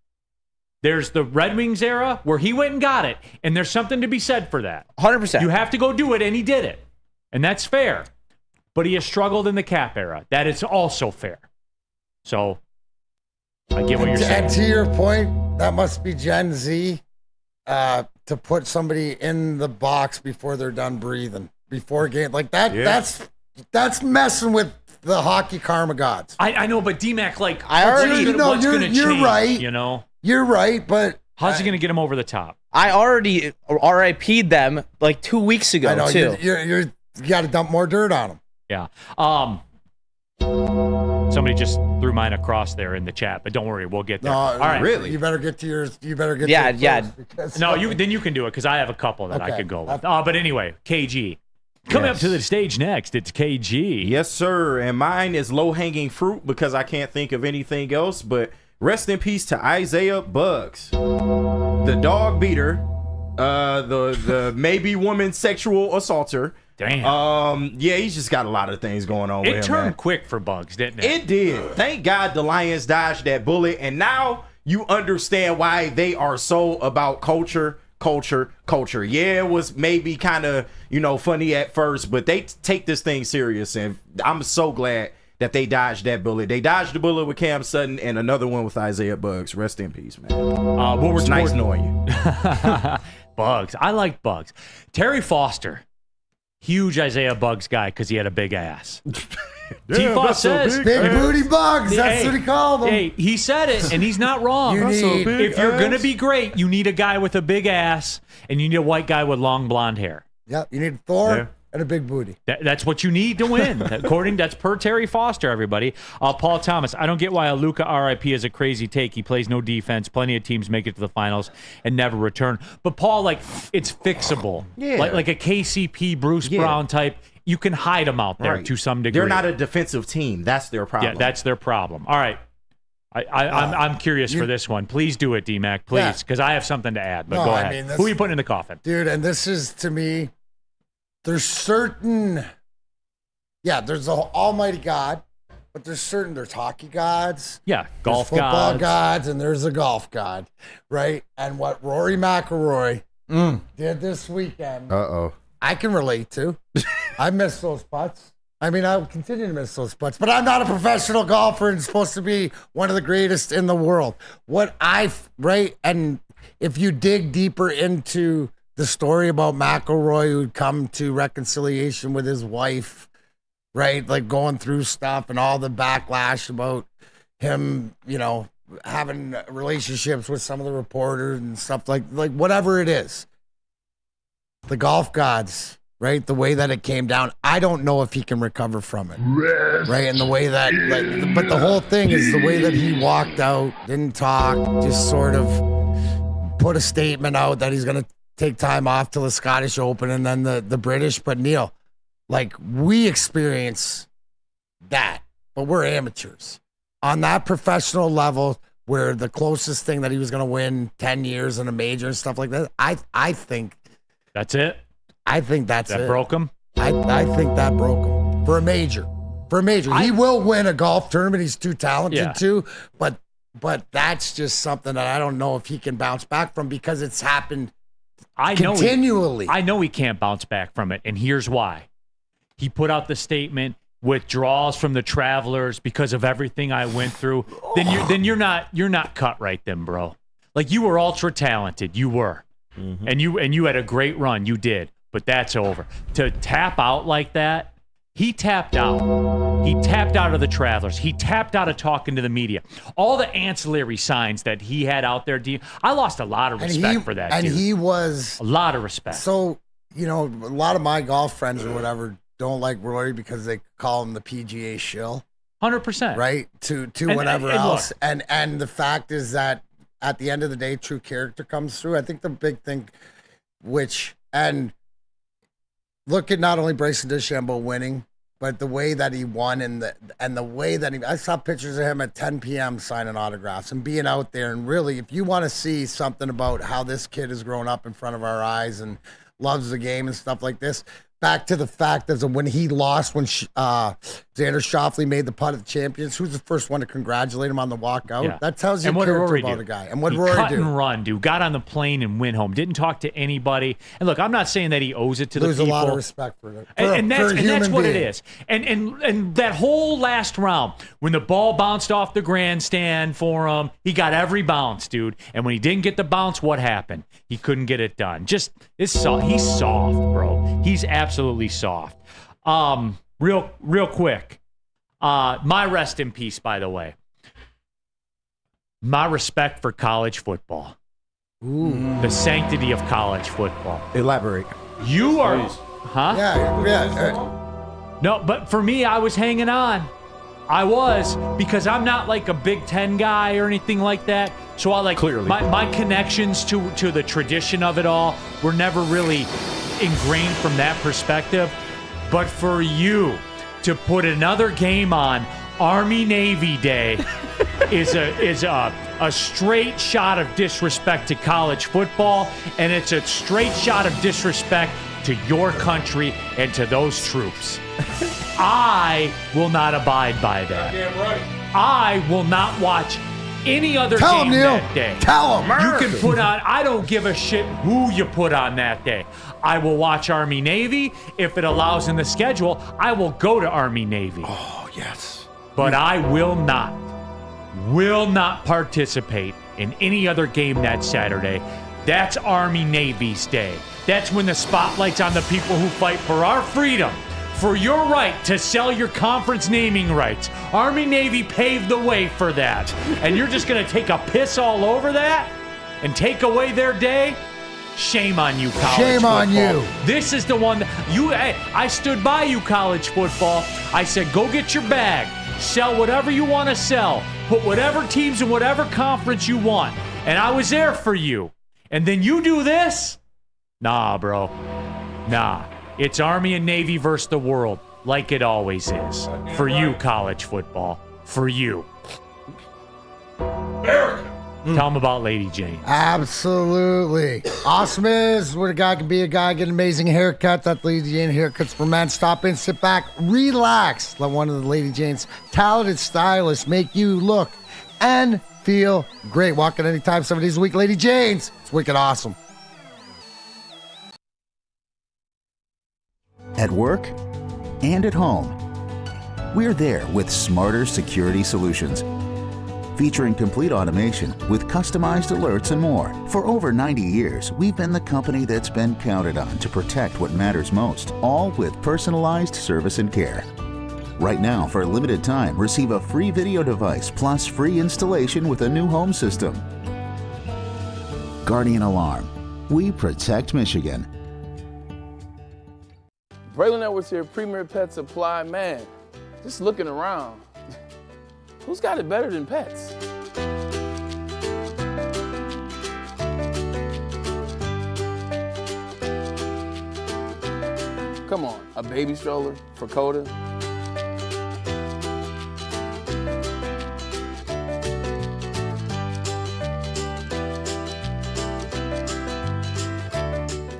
Speaker 2: There's the Red Wings era where he went and got it, and there's something to be said for that.
Speaker 4: 100%.
Speaker 2: You have to go do it, and he did it. And that's fair. But he has struggled in the Cap era. That is also fair. So, I get what you're saying.
Speaker 3: And to your point, that must be Gen Z. To put somebody in the box before they're done breathing, before game, like that. Yeah. That's messing with the hockey karma gods.
Speaker 2: I know, but D-Mac, like,
Speaker 3: what's going to change? You're right.
Speaker 2: You know,
Speaker 3: you're right, but
Speaker 2: how's he going to get him over the top?
Speaker 4: I already RIP'd them like 2 weeks ago.
Speaker 3: I know,
Speaker 4: too.
Speaker 3: You got to dump more dirt on them.
Speaker 2: Yeah. Somebody just threw mine across there in the chat, but don't worry, we'll get there.
Speaker 3: No,
Speaker 2: all right,
Speaker 3: really. You better get to yours. You better get.
Speaker 4: Yeah,
Speaker 3: to
Speaker 4: yeah.
Speaker 2: No, then you can do it because I have a couple that I could go with. But anyway, KG. Coming up to the stage next, it's KG.
Speaker 6: Yes, sir. And mine is low-hanging fruit because I can't think of anything else. But rest in peace to Isaiah Buggs, the dog beater, the maybe woman sexual assaulter.
Speaker 2: Damn.
Speaker 6: Yeah, he's just got a lot of things going on with him.
Speaker 2: It turned quick for Buggs, didn't it?
Speaker 6: It did. Thank God the Lions dodged that bullet, and now you understand why they are so about culture. Yeah, it was maybe kind of, funny at first, but they take this thing serious, and I'm so glad that they dodged that bullet. They dodged the bullet with Cam Sutton and another one with Isaiah Buggs. Rest in peace, man. It's nice knowing you.
Speaker 2: Buggs. I like Buggs. Terry Foster. Huge Isaiah Buggs guy because he had a big ass. T-Foss says
Speaker 3: big booty Buggs. That's what he called him.
Speaker 2: Hey, he said it, and he's not wrong. If you're going to be great, you need a guy with a big ass, and you need a white guy with long blonde hair.
Speaker 3: Yep, you need Thor and a big booty.
Speaker 2: That's what you need to win. That's per Terry Foster, everybody. Paul Thomas, I don't get why a Luka RIP is a crazy take. He plays no defense. Plenty of teams make it to the finals and never return. But Paul, it's fixable. Yeah. Like a KCP, Bruce Brown type. You can hide them out there to some degree.
Speaker 6: They're not a defensive team. That's their problem.
Speaker 2: Yeah, that's their problem. All right. I'm curious for this one. Please do it, D-Mac, please, because I have something to add. But go ahead. Who are you putting in the coffin?
Speaker 3: Dude, and this is, to me, there's certain, there's the Almighty God, but there's hockey gods.
Speaker 2: Yeah, golf
Speaker 3: there's football gods, and there's a golf god, right? And what Rory McIlroy did this weekend, I can relate to. I miss those putts. I mean, I will continue to miss those putts, but I'm not a professional golfer and supposed to be one of the greatest in the world. And if you dig deeper into the story about McIlroy, who'd come to reconciliation with his wife, right? Like going through stuff and all the backlash about him, having relationships with some of the reporters and stuff like whatever it is. The golf gods, right? The way that it came down, I don't know if he can recover from it, right? And the way that, but the whole thing is the way that he walked out, didn't talk, just sort of put a statement out that he's going to take time off till the Scottish Open and then the British. But Neil, like, we experience that, but we're amateurs. On that professional level, where the closest thing that he was going to win 10 years in a major and stuff like that, I think
Speaker 2: that's it.
Speaker 3: I think that's
Speaker 2: that
Speaker 3: it.
Speaker 2: broke him.
Speaker 3: I think that broke him for a major. He will win a golf tournament. He's too talented to, but that's just something that I don't know if he can bounce back from because it's happened continually.
Speaker 2: I know he can't bounce back from it, and here's why. He put out the statement, withdrawals from the Travelers because of everything I went through. Then you're not cut right then, bro. Like, you were ultra talented, you were, and you had a great run, you did, but that's over. To tap out like that, he tapped out. He tapped out of the Travelers. He tapped out of talking to the media. All the ancillary signs that he had out there, I lost a lot of respect for that.
Speaker 3: And
Speaker 2: dude.
Speaker 3: he was
Speaker 2: a lot of respect.
Speaker 3: So, a lot of my golf friends or whatever don't like Rory because they call him the PGA shill.
Speaker 2: 100%.
Speaker 3: Right? To whatever else. And the fact is that at the end of the day, true character comes through. I think the big thing, and look at not only Bryson DeChambeau winning, but the way that he won and the way that I saw pictures of him at 10 p.m. signing autographs and being out there. And really, if you want to see something about how this kid has grown up in front of our eyes and loves the game and stuff like this, back to the fact of when he lost, when Xander Schauffele made the putt at the Champions, who's the first one to congratulate him on the walkout? Yeah. That tells you character about a guy. And what Rory
Speaker 2: cut
Speaker 3: do?
Speaker 2: And run, dude. Got on the plane and went home. Didn't talk to anybody. And look, I'm not saying that he owes it to the people.
Speaker 3: There's a lot of respect for it.
Speaker 2: And that's what it is. And that whole last round, when the ball bounced off the grandstand for him, he got every bounce, dude. And when he didn't get the bounce, what happened? He couldn't get it done. He's soft, bro. He's absolutely soft. Real quick. My rest in peace, by the way. My respect for college football.
Speaker 3: Ooh.
Speaker 2: The sanctity of college football.
Speaker 6: Elaborate.
Speaker 2: You are, huh?
Speaker 3: Yeah.
Speaker 2: No, but for me, I was hanging on. I was, because I'm not like a Big Ten guy or anything like that. So I clearly my connections to the tradition of it all were never really ingrained from that perspective. But for you to put another game on Army-Navy Day is a straight shot of disrespect to college football, and it's a straight shot of disrespect to your country and to those troops. I will not abide by that.
Speaker 5: Damn right.
Speaker 2: I will not watch any other game that day.
Speaker 3: Tell him.
Speaker 2: You can put on, I don't give a shit who you put on that day. I will watch Army-Navy. If it allows in the schedule, I will go to Army-Navy.
Speaker 6: Oh, yes.
Speaker 2: But I will not participate in any other game that Saturday. That's Army-Navy's day. That's when the spotlight's on the people who fight for our freedom, for your right to sell your conference naming rights. Army-Navy paved the way for that. And you're just going to take a piss all over that and take away their day? Shame on you, college football.
Speaker 3: Shame on you.
Speaker 2: This is the one that I stood by you, college football. I said, go get your bag. Sell whatever you want to sell. Put whatever teams in whatever conference you want. And I was there for you. And then you do this? Nah, bro. Nah. It's Army and Navy versus the world, like it always is. For you, college football. For you.
Speaker 5: America.
Speaker 2: Tell them about Lady Jane.
Speaker 3: Absolutely. Awesome is where a guy can be a guy, get an amazing haircut. That Lady Jane Haircuts for Men. Stop in, sit back, relax. Let one of the Lady Jane's talented stylists make you look and feel great. Walk in anytime, 7 days a week. Lady Jane's. It's wicked awesome.
Speaker 21: At work and at home, we're there with smarter security solutions. Featuring complete automation with customized alerts and more. For over 90 years, we've been the company that's been counted on to protect what matters most, all with personalized service and care. Right now, for a limited time, receive a free video device plus free installation with a new home system. Guardian Alarm. We protect Michigan.
Speaker 18: Braylon Edwards here, Premier Pet Supply. Man, just looking around. Who's got it better than pets? Come on, a baby stroller for Coda?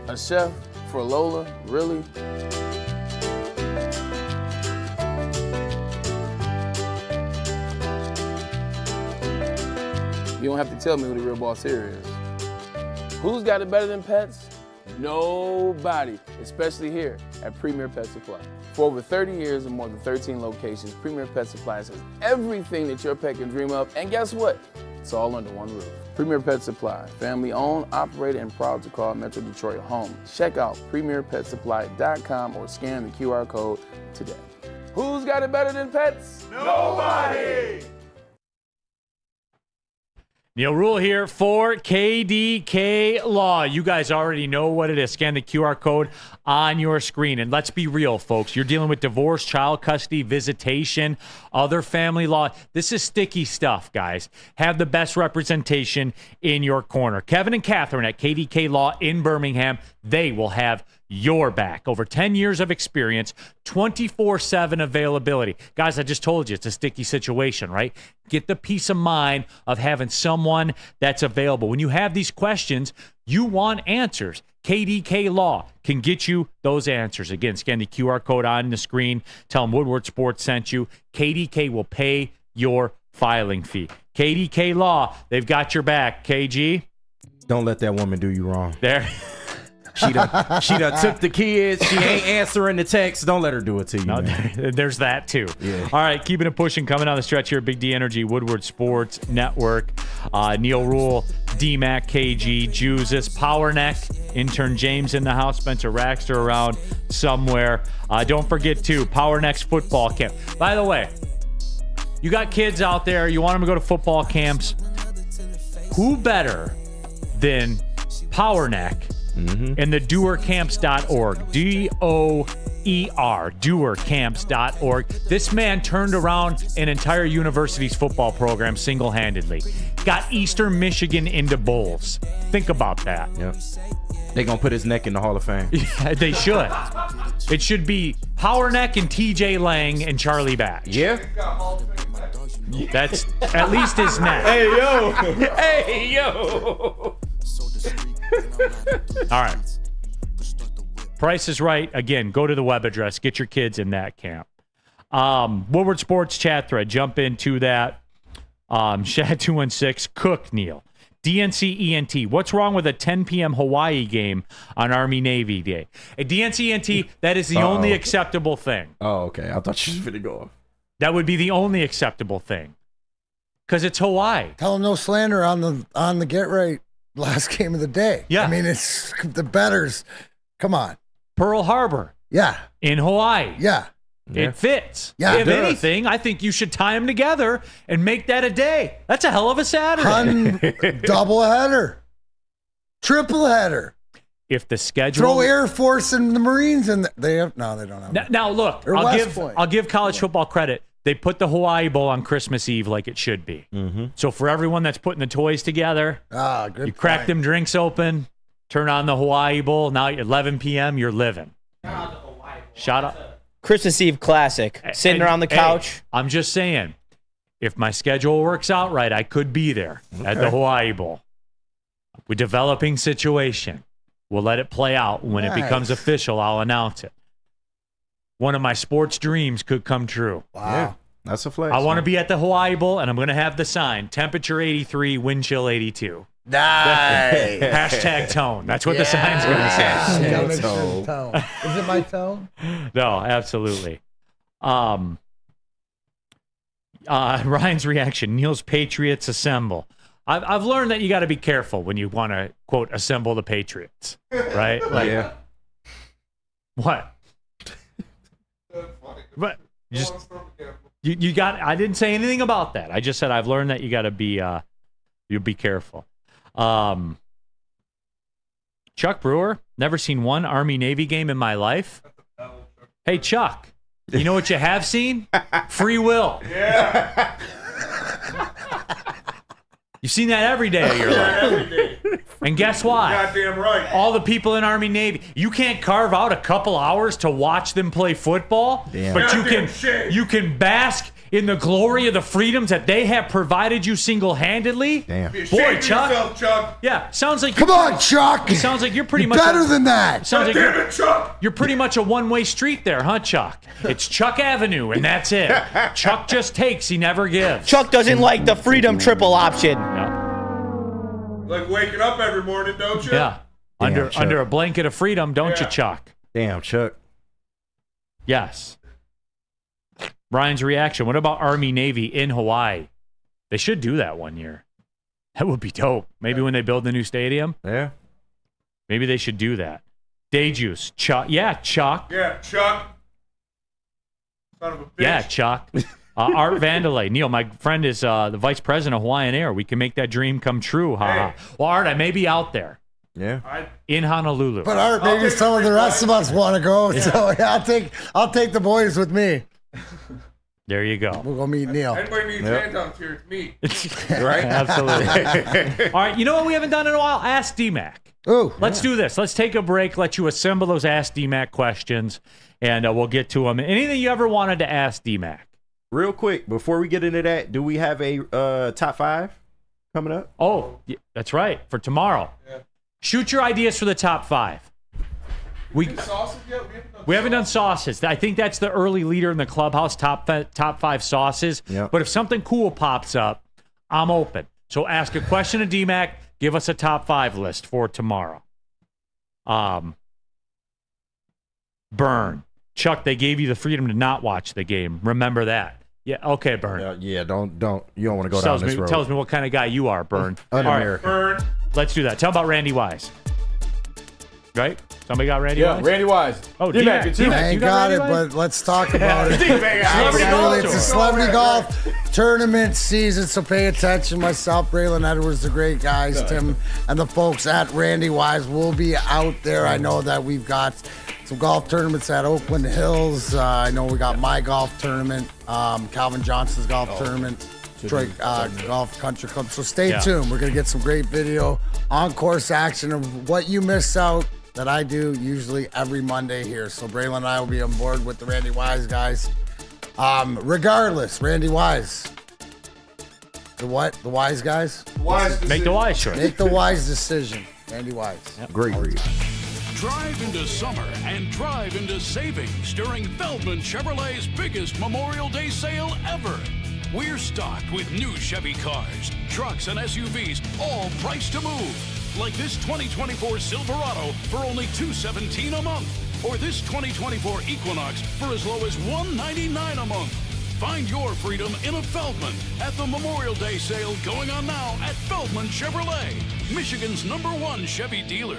Speaker 18: A chef for Lola? Really? You don't have to tell me who the real boss here is. Who's got it better than pets? Nobody, especially here at Premier Pet Supply. For over 30 years and more than 13 locations, Premier Pet Supplies has everything that your pet can dream of, and guess what? It's all under one roof. Premier Pet Supply, family owned, operated, and proud to call Metro Detroit home. Check out premierpetsupply.com or scan the QR code today. Who's got it better than pets?
Speaker 2: Nobody! Neil Rule here for KDK Law. You guys already know what it is. Scan the QR code on your screen. And let's be real, folks. You're dealing with divorce, child custody, visitation, other family law. This is sticky stuff, guys. Have the best representation in your corner. Kevin and Catherine at KDK Law in Birmingham, they will have your back. Over 10 years of experience, 24/7 availability. Guys, I just told you it's a sticky situation, right? Get the peace of mind of having someone that's available. When you have these questions, you want answers. KDK Law can get you those answers. Again, scan the QR code on the screen. Tell them Woodward Sports sent you. KDK will pay your filing fee. KDK Law, they've got your back. KG?
Speaker 6: Don't let that woman do you wrong.
Speaker 2: There.
Speaker 6: She done took the kids. She ain't answering the text. Don't let her do it to you. No,
Speaker 2: there's that too.
Speaker 6: Yeah.
Speaker 2: All right, keeping it pushing. Coming down the stretch here, Big D Energy, Woodward Sports Network, Neil Rule, D-Mac, KG, Juzus, Power Neck, intern James in the house, Spencer Raxter around somewhere. Don't forget too, Power Neck's football camp. By the way, you got kids out there, you want them to go to football camps. Who better than Power Neck? And the doercamps.org, D-O-E-R, doercamps.org. This man turned around an entire university's football program single-handedly. Got Eastern Michigan into bowls. Think about that.
Speaker 6: Yep. They're going to put his neck in the Hall of Fame.
Speaker 2: Yeah, they should. It should be Power Neck and TJ Lang and Charlie Batch.
Speaker 6: Yeah.
Speaker 2: That's at least his neck.
Speaker 6: Hey, yo.
Speaker 2: Hey, yo. All right. Price is Right. Again, go to the web address. Get your kids in that camp. Woodward Sports chat thread. Jump into that. Shad 216. Cook, Neil. DNC ENT. What's wrong with a 10 p.m. Hawaii game on Army-Navy Day? A DNC ENT, that is the only acceptable thing.
Speaker 6: Oh, okay. I thought you was going to go off.
Speaker 2: That would be the only acceptable thing. Because it's Hawaii.
Speaker 3: Tell them no slander on the get right. Last game of the day.
Speaker 2: Yeah.
Speaker 3: I mean, it's the betters. Come on.
Speaker 2: Pearl Harbor.
Speaker 3: Yeah.
Speaker 2: In Hawaii.
Speaker 3: Yeah.
Speaker 2: It fits.
Speaker 3: Yeah,
Speaker 2: if anything, I think you should tie them together and make that a day. That's a hell of a Saturday.
Speaker 3: Double header. Triple header.
Speaker 2: If the schedule.
Speaker 3: Throw Air Force and the Marines in. They don't have.
Speaker 2: Now look, I'll give college football credit. They put the Hawaii Bowl on Christmas Eve like it should be.
Speaker 6: Mm-hmm.
Speaker 2: So for everyone that's putting the toys together, you crack them drinks open, turn on the Hawaii Bowl. Now at 11 p.m., you're living. Shout out.
Speaker 4: Christmas Eve classic. Sitting around the couch.
Speaker 2: Hey, I'm just saying, if my schedule works out right, I could be there at the Hawaii Bowl. We're developing situation. We'll let it play out. When it becomes official, I'll announce it. One of my sports dreams could come true.
Speaker 3: Wow.
Speaker 6: Yeah, that's a flex.
Speaker 2: I want to be at the Hawaii Bowl, and I'm going to have the sign, temperature 83, wind chill 82.
Speaker 3: Nice.
Speaker 2: Hashtag tone. That's what the sign's going to say.
Speaker 3: Tone. Is it my tone?
Speaker 2: No, absolutely. Ryan's reaction, Neil's Patriots assemble. I've learned that you got to be careful when you want to, quote, assemble the Patriots, right? Like,
Speaker 6: yeah.
Speaker 2: What? But you got. I didn't say anything about that. I just said I've learned that you got to be. You be careful. Chuck Brewer. Never seen one Army-Navy game in my life. Hey Chuck, you know what you have seen? Free Will.
Speaker 5: Yeah.
Speaker 2: You've seen that every day of your life.
Speaker 5: Every day.
Speaker 2: And guess why?
Speaker 5: Goddamn right.
Speaker 2: All the people in Army Navy, you can't carve out a couple hours to watch them play football,
Speaker 6: Damn.
Speaker 2: but
Speaker 5: Goddamn
Speaker 2: you can bask in the glory of the freedoms that they have provided you single-handedly.
Speaker 6: Damn.
Speaker 5: Be
Speaker 2: Boy,
Speaker 5: ashamed of
Speaker 2: Chuck.
Speaker 5: yourself, Chuck.
Speaker 2: Yeah, sounds like
Speaker 3: Come on, Chuck.
Speaker 2: It sounds like you're pretty much
Speaker 3: better than that.
Speaker 2: Sounds like
Speaker 5: Damn it, Chuck.
Speaker 2: you're pretty much a one-way street there, huh, Chuck? It's Chuck Avenue, and that's it. Chuck just takes, he never gives.
Speaker 4: Chuck doesn't like the freedom triple option.
Speaker 5: Like waking up every morning, don't you?
Speaker 2: Yeah.
Speaker 6: Damn, Chuck.
Speaker 2: Under a blanket of freedom, don't you, Chuck?
Speaker 6: Damn, Chuck.
Speaker 2: Yes. Ryan's reaction. What about Army Navy in Hawaii? They should do that one year. That would be dope. Maybe when they build the new stadium.
Speaker 6: Yeah.
Speaker 2: Maybe they should do that. Day Juice. Chuck. Yeah, Chuck.
Speaker 5: Yeah, Chuck. Son of a bitch.
Speaker 2: Yeah, Chuck. Art Vandelay. Neil, my friend is the vice president of Hawaiian Air. We can make that dream come true. Ha. Well, Art, I may be out there.
Speaker 6: Yeah.
Speaker 2: In Honolulu.
Speaker 3: But Art, maybe some of the rest of us want to go. So yeah, I'll take the boys with me.
Speaker 2: There you go.
Speaker 3: We'll go meet Neil.
Speaker 5: Anybody needs hands on here, it's me.
Speaker 2: Right? Absolutely. All right, you know what we haven't done in a while? Ask DMAC.
Speaker 3: Ooh.
Speaker 2: Let's do this. Let's take a break, let you assemble those Ask DMAC questions, and we'll get to them. Anything you ever wanted to ask DMAC?
Speaker 6: Real quick, before we get into that, do we have a top 5 coming up?
Speaker 2: Oh, yeah, that's right. For tomorrow. Yeah. Shoot your ideas for the top 5.
Speaker 5: Sauces yet?
Speaker 2: We haven't done sauces. I think that's the early leader in the clubhouse, top 5 sauces.
Speaker 6: Yep.
Speaker 2: But if something cool pops up, I'm open. So ask a question to DMAC. Give us a top 5 list for tomorrow. Burn. Chuck, they gave you the freedom to not watch the game. Remember that. Yeah, okay, Burn.
Speaker 6: Yeah, don't. You don't want to go down this road.
Speaker 2: Tells me what kind of guy you are, Burn.
Speaker 6: Un-American.
Speaker 2: All right, Burn. Let's do that. Tell about Randy Wise. Right? Somebody got Randy Wise?
Speaker 20: Randy Wise.
Speaker 2: Oh,
Speaker 20: D-Mac,
Speaker 2: D-Mac.
Speaker 3: I ain't got it, but let's talk about it. It's a celebrity golf tournament season, so pay attention. Myself, Braylon Edwards, the great guys, Tim, and the folks at Randy Wise will be out there. I know that we've got some golf tournaments at Oakland Hills. I know we got my golf tournament, Calvin Johnson's golf tournament, Detroit Golf Country Club. So stay tuned. We're going to get some great video on-course action of what you miss out that I do usually every Monday here. So Braylon and I will be on board with the Randy Wise guys. Regardless, Randy Wise. The what? The Wise guys?
Speaker 2: Make the wise choice.
Speaker 3: Make the wise decision. Randy Wise.
Speaker 2: Yep.
Speaker 6: Great read.
Speaker 7: Drive into summer and drive into savings during Feldman Chevrolet's biggest Memorial Day sale ever. We're stocked with new Chevy cars, trucks, and SUVs, all priced to move. Like this 2024 Silverado for only $217 a month, or this 2024 Equinox for as low as $199 a month. Find your freedom in a Feldman at the Memorial Day sale going on now at Feldman Chevrolet, Michigan's #1 Chevy dealer.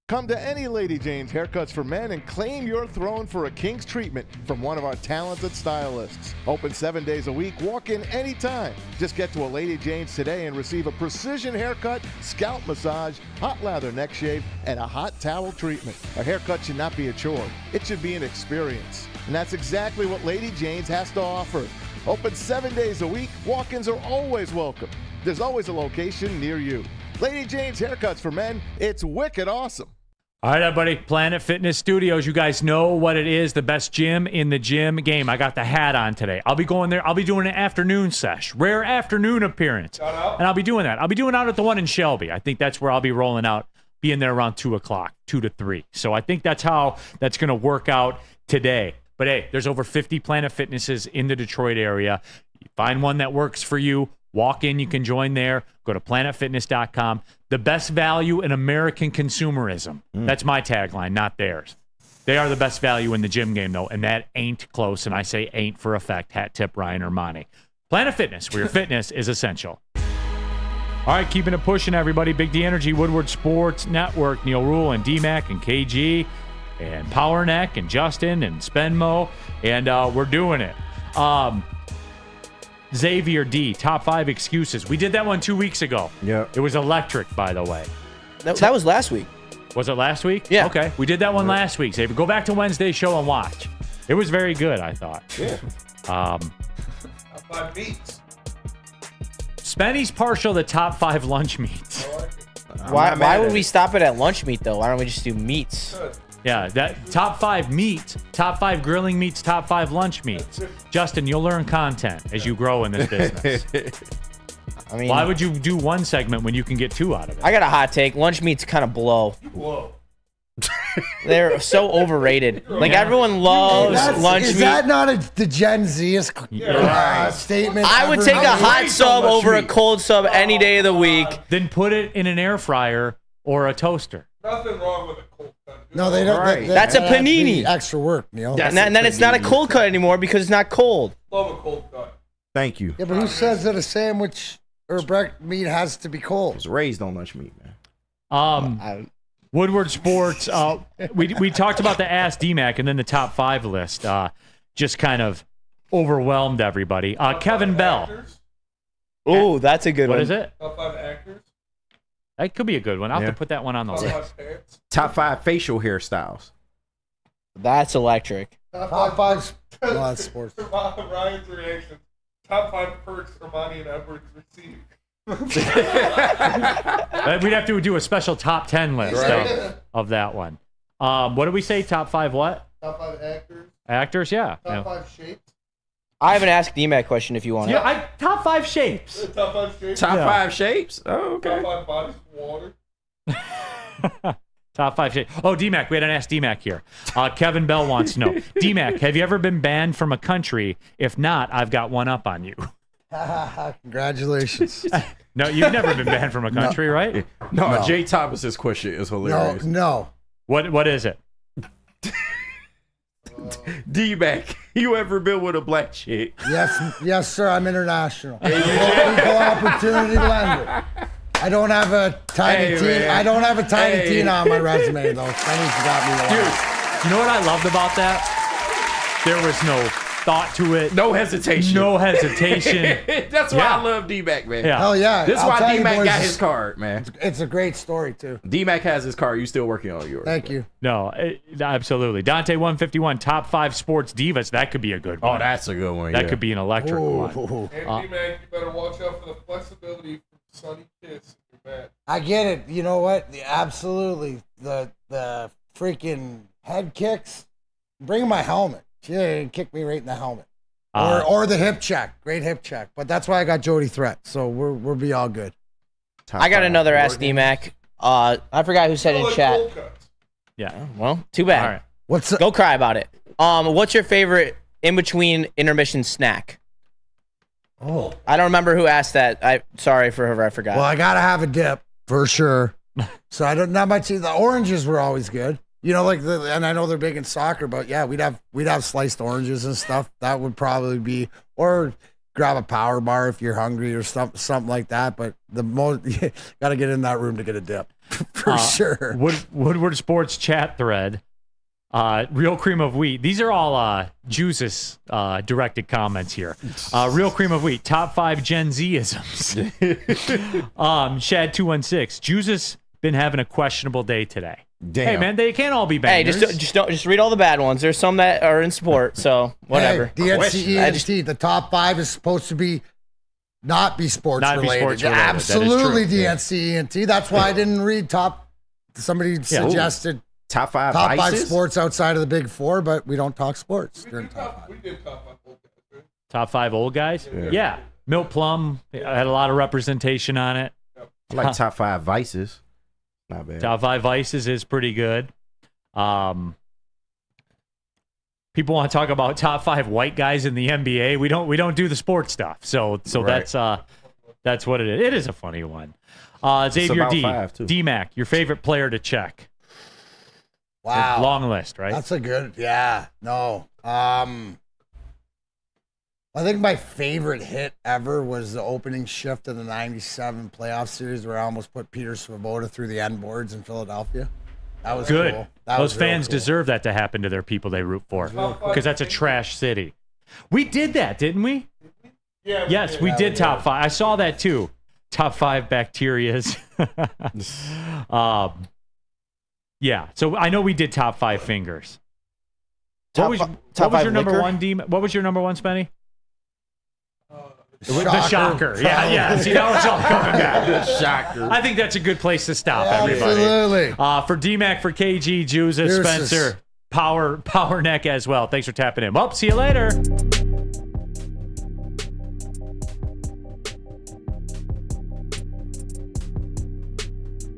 Speaker 17: Come to any Lady Jane's Haircuts for Men and claim your throne for a king's treatment from one of our talented stylists. Open 7 days a week, walk in anytime. Just get to a Lady Jane's today and receive a precision haircut, scalp massage, hot lather neck shave, and a hot towel treatment. A haircut should not be a chore. It should be an experience. And that's exactly what Lady Jane's has to offer. Open 7 days a week, walk-ins are always welcome. There's always a location near you. Lady Jane's Haircuts for Men, it's wicked awesome.
Speaker 2: All right, everybody, Planet Fitness Studios. You guys know what it is, the best gym in the gym game. I got the hat on today. I'll be going there. I'll be doing an afternoon sesh, rare afternoon appearance. And I'll be doing that. I'll be doing out at the one in Shelby. I think that's where I'll be rolling out, being there around 2 o'clock, 2 to 3. So I think that's how that's going to work out today. But, hey, there's over 50 Planet Fitnesses in the Detroit area. You find one that works for you. Walk in. You can join there. Go to planetfitness.com. The best value in American consumerism. That's my tagline, not theirs. They are the best value in the gym game, though, and that ain't close. And I say ain't for effect. Hat tip Ryan Ermanni. Planet Fitness, where your fitness is essential. All right, keeping it pushing, everybody. Big D Energy, Woodward Sports Network, Neil Rule and DMAC and KG and Powerneck and Justin and Spenmo, and we're doing it. Xavier D, top 5 excuses. We did that one 2 weeks ago.
Speaker 6: Yeah.
Speaker 2: It was electric, by the way.
Speaker 4: That was last week.
Speaker 2: Was it last week?
Speaker 4: Yeah.
Speaker 2: Okay. We did that one last week, Xavier. Go back to Wednesday's show and watch. It was very good, I thought.
Speaker 5: Yeah. Top 5 meats.
Speaker 2: Spenny's partial the top 5 lunch meats.
Speaker 4: Why would we stop it at lunch meat though? Why don't we just do meats?
Speaker 2: Yeah, that top 5 meat, top 5 grilling meats, top 5 lunch meats. Justin, you'll learn content as you grow in this business.
Speaker 4: I mean,
Speaker 2: why would you do one segment when you can get 2 out of it?
Speaker 4: I got a hot take. Lunch meats kind of blow. They're so overrated. Like everyone loves lunch meat.
Speaker 3: Is that not the Gen Z statement?
Speaker 4: I would take a hot sub over a cold sub any day of the week.
Speaker 2: Then put it in an air fryer or a toaster.
Speaker 5: Nothing wrong with a cold cut.
Speaker 3: No, they don't.
Speaker 4: That's a panini.
Speaker 3: Extra work, Neil.
Speaker 4: And then it's not a cold cut anymore because it's not cold.
Speaker 5: Love a cold cut.
Speaker 6: Thank you.
Speaker 3: Yeah, but who says that a sandwich or meat has to be cold?
Speaker 6: I was raised on lunch meat, man.
Speaker 2: Woodward Sports. We talked about the Ask DMAC and then the top 5 list. Just kind of overwhelmed everybody. Kevin Bell.
Speaker 4: Oh, that's a good one.
Speaker 2: What is it?
Speaker 5: Top 5 actors.
Speaker 2: That could be a good one. I'll have to put that one on the list.
Speaker 6: Top 5 facial hairstyles.
Speaker 4: That's electric.
Speaker 3: Top 5. Well, that's sports.
Speaker 5: Ryan's reaction. Top 5 perks Ermanni and Edwards receive.
Speaker 2: We'd have to do a special top 10 list of that one. What did we say? Top 5 what?
Speaker 5: Top 5 actors.
Speaker 2: Actors, yeah.
Speaker 5: Top 5 shapes.
Speaker 4: I have an Ask DMAC question if you want it.
Speaker 2: Top 5 shapes.
Speaker 5: Top 5 shapes.
Speaker 6: Top 5 shapes? Oh, okay.
Speaker 5: Top 5 bodies of water.
Speaker 2: Top 5 shapes. Oh, DMAC. We had an Ask DMAC here. Kevin Bell wants to know. DMAC, have you ever been banned from a country? If not, I've got one up on you.
Speaker 3: Congratulations.
Speaker 2: No, you've never been banned from a country, right?
Speaker 6: No, Jay Thomas's question is hilarious.
Speaker 3: No.
Speaker 2: What is it?
Speaker 6: D-Mac, you ever been with a black chick?
Speaker 3: Yes, sir. I'm international. Equal opportunity lender. I don't have a tiny teen. I don't have a tiny teen on my resume though. Spenny's got me wrong.
Speaker 2: Dude, you know what I loved about that? There was no thought to it.
Speaker 6: No hesitation.
Speaker 2: No hesitation.
Speaker 6: That's why I love D-Mac, man.
Speaker 2: Yeah.
Speaker 3: Hell yeah.
Speaker 6: This is
Speaker 3: I'll
Speaker 6: why
Speaker 3: tell you,
Speaker 6: D-Mac
Speaker 3: boys,
Speaker 6: got his card, man.
Speaker 3: It's a great story too.
Speaker 6: D-Mac has his card. You still working on yours.
Speaker 3: Thank you.
Speaker 2: No, absolutely. Dante 151, top 5 sports divas. That could be a good one.
Speaker 6: Oh, that's a good one.
Speaker 2: That could be an electric one.
Speaker 5: And D-Mac, you better watch out for the flexibility from Sunny Kiss in your back.
Speaker 3: I get it. You know what? Absolutely. The freaking head kicks. Bring my helmet. She didn't kick me right in the helmet. Or the hip check. Great hip check. But that's why I got Jody Threat. So we'll be all good.
Speaker 4: I got another Ask DMAC. I forgot who said in chat.
Speaker 2: Yeah.
Speaker 4: Well, too bad.
Speaker 2: All right.
Speaker 4: Go cry about it. What's your favorite in between intermission snack?
Speaker 3: Oh,
Speaker 4: I don't remember who asked that. Sorry for whoever I forgot.
Speaker 3: Well, I gotta have a dip for sure. So I don't not much. The oranges were always good. You know, and I know they're big in soccer, but yeah, we'd have sliced oranges and stuff. That would probably be, or grab a power bar if you're hungry or something like that. But the most, you got to get in that room to get a dip for sure.
Speaker 2: Woodward Sports chat thread. Real cream of wheat. These are all Juice's directed comments here. Real cream of wheat. Top 5 Gen Z-isms. Shad216. Juice's been having a questionable day today.
Speaker 6: Damn.
Speaker 2: Hey man, they can't all be bangers.
Speaker 4: Hey, just read all the bad ones. There's some that are in support, so whatever.
Speaker 3: Hey, the NCENT, the top 5 is supposed to not be sports related. Absolutely, the NCENT. That's why I didn't read top. Somebody suggested
Speaker 6: top 5
Speaker 3: sports outside of the big 4, but we don't talk sports during top 5.
Speaker 5: We did top 5 old guys, right?
Speaker 2: Top 5 old guys? Yeah. Milt Plum had a lot of representation on it.
Speaker 6: I like top 5 vices. Not bad.
Speaker 2: Top 5 vices is pretty good. People want to talk about top 5 white guys in the NBA. We don't do the sports stuff. So right. That's what it is. It is a funny one. Xavier D. DMAC, your favorite player to check.
Speaker 3: Wow.
Speaker 2: Long list, right?
Speaker 3: That's a good, no. I think my favorite hit ever was the opening shift of the 97 playoff series where I almost put Peter Svoboda through the end boards in Philadelphia. That was
Speaker 2: good.
Speaker 3: Cool.
Speaker 2: Those fans deserve that to happen to their people they root for because that's a trash city. We did that, didn't we?
Speaker 5: Yeah.
Speaker 2: Yes, we did top 5. I saw that too. Top 5 bacterias. Yeah, so I know we did top 5 fingers. What was your number one, Spenny? The shocker. Yeah. See, now it's all coming back.
Speaker 6: The shocker.
Speaker 2: I think that's a good place to stop, everybody.
Speaker 3: Absolutely.
Speaker 2: For DMAC, for KG, Juiza, Spencer, Power Neck as well. Thanks for tapping in. Well, see you later.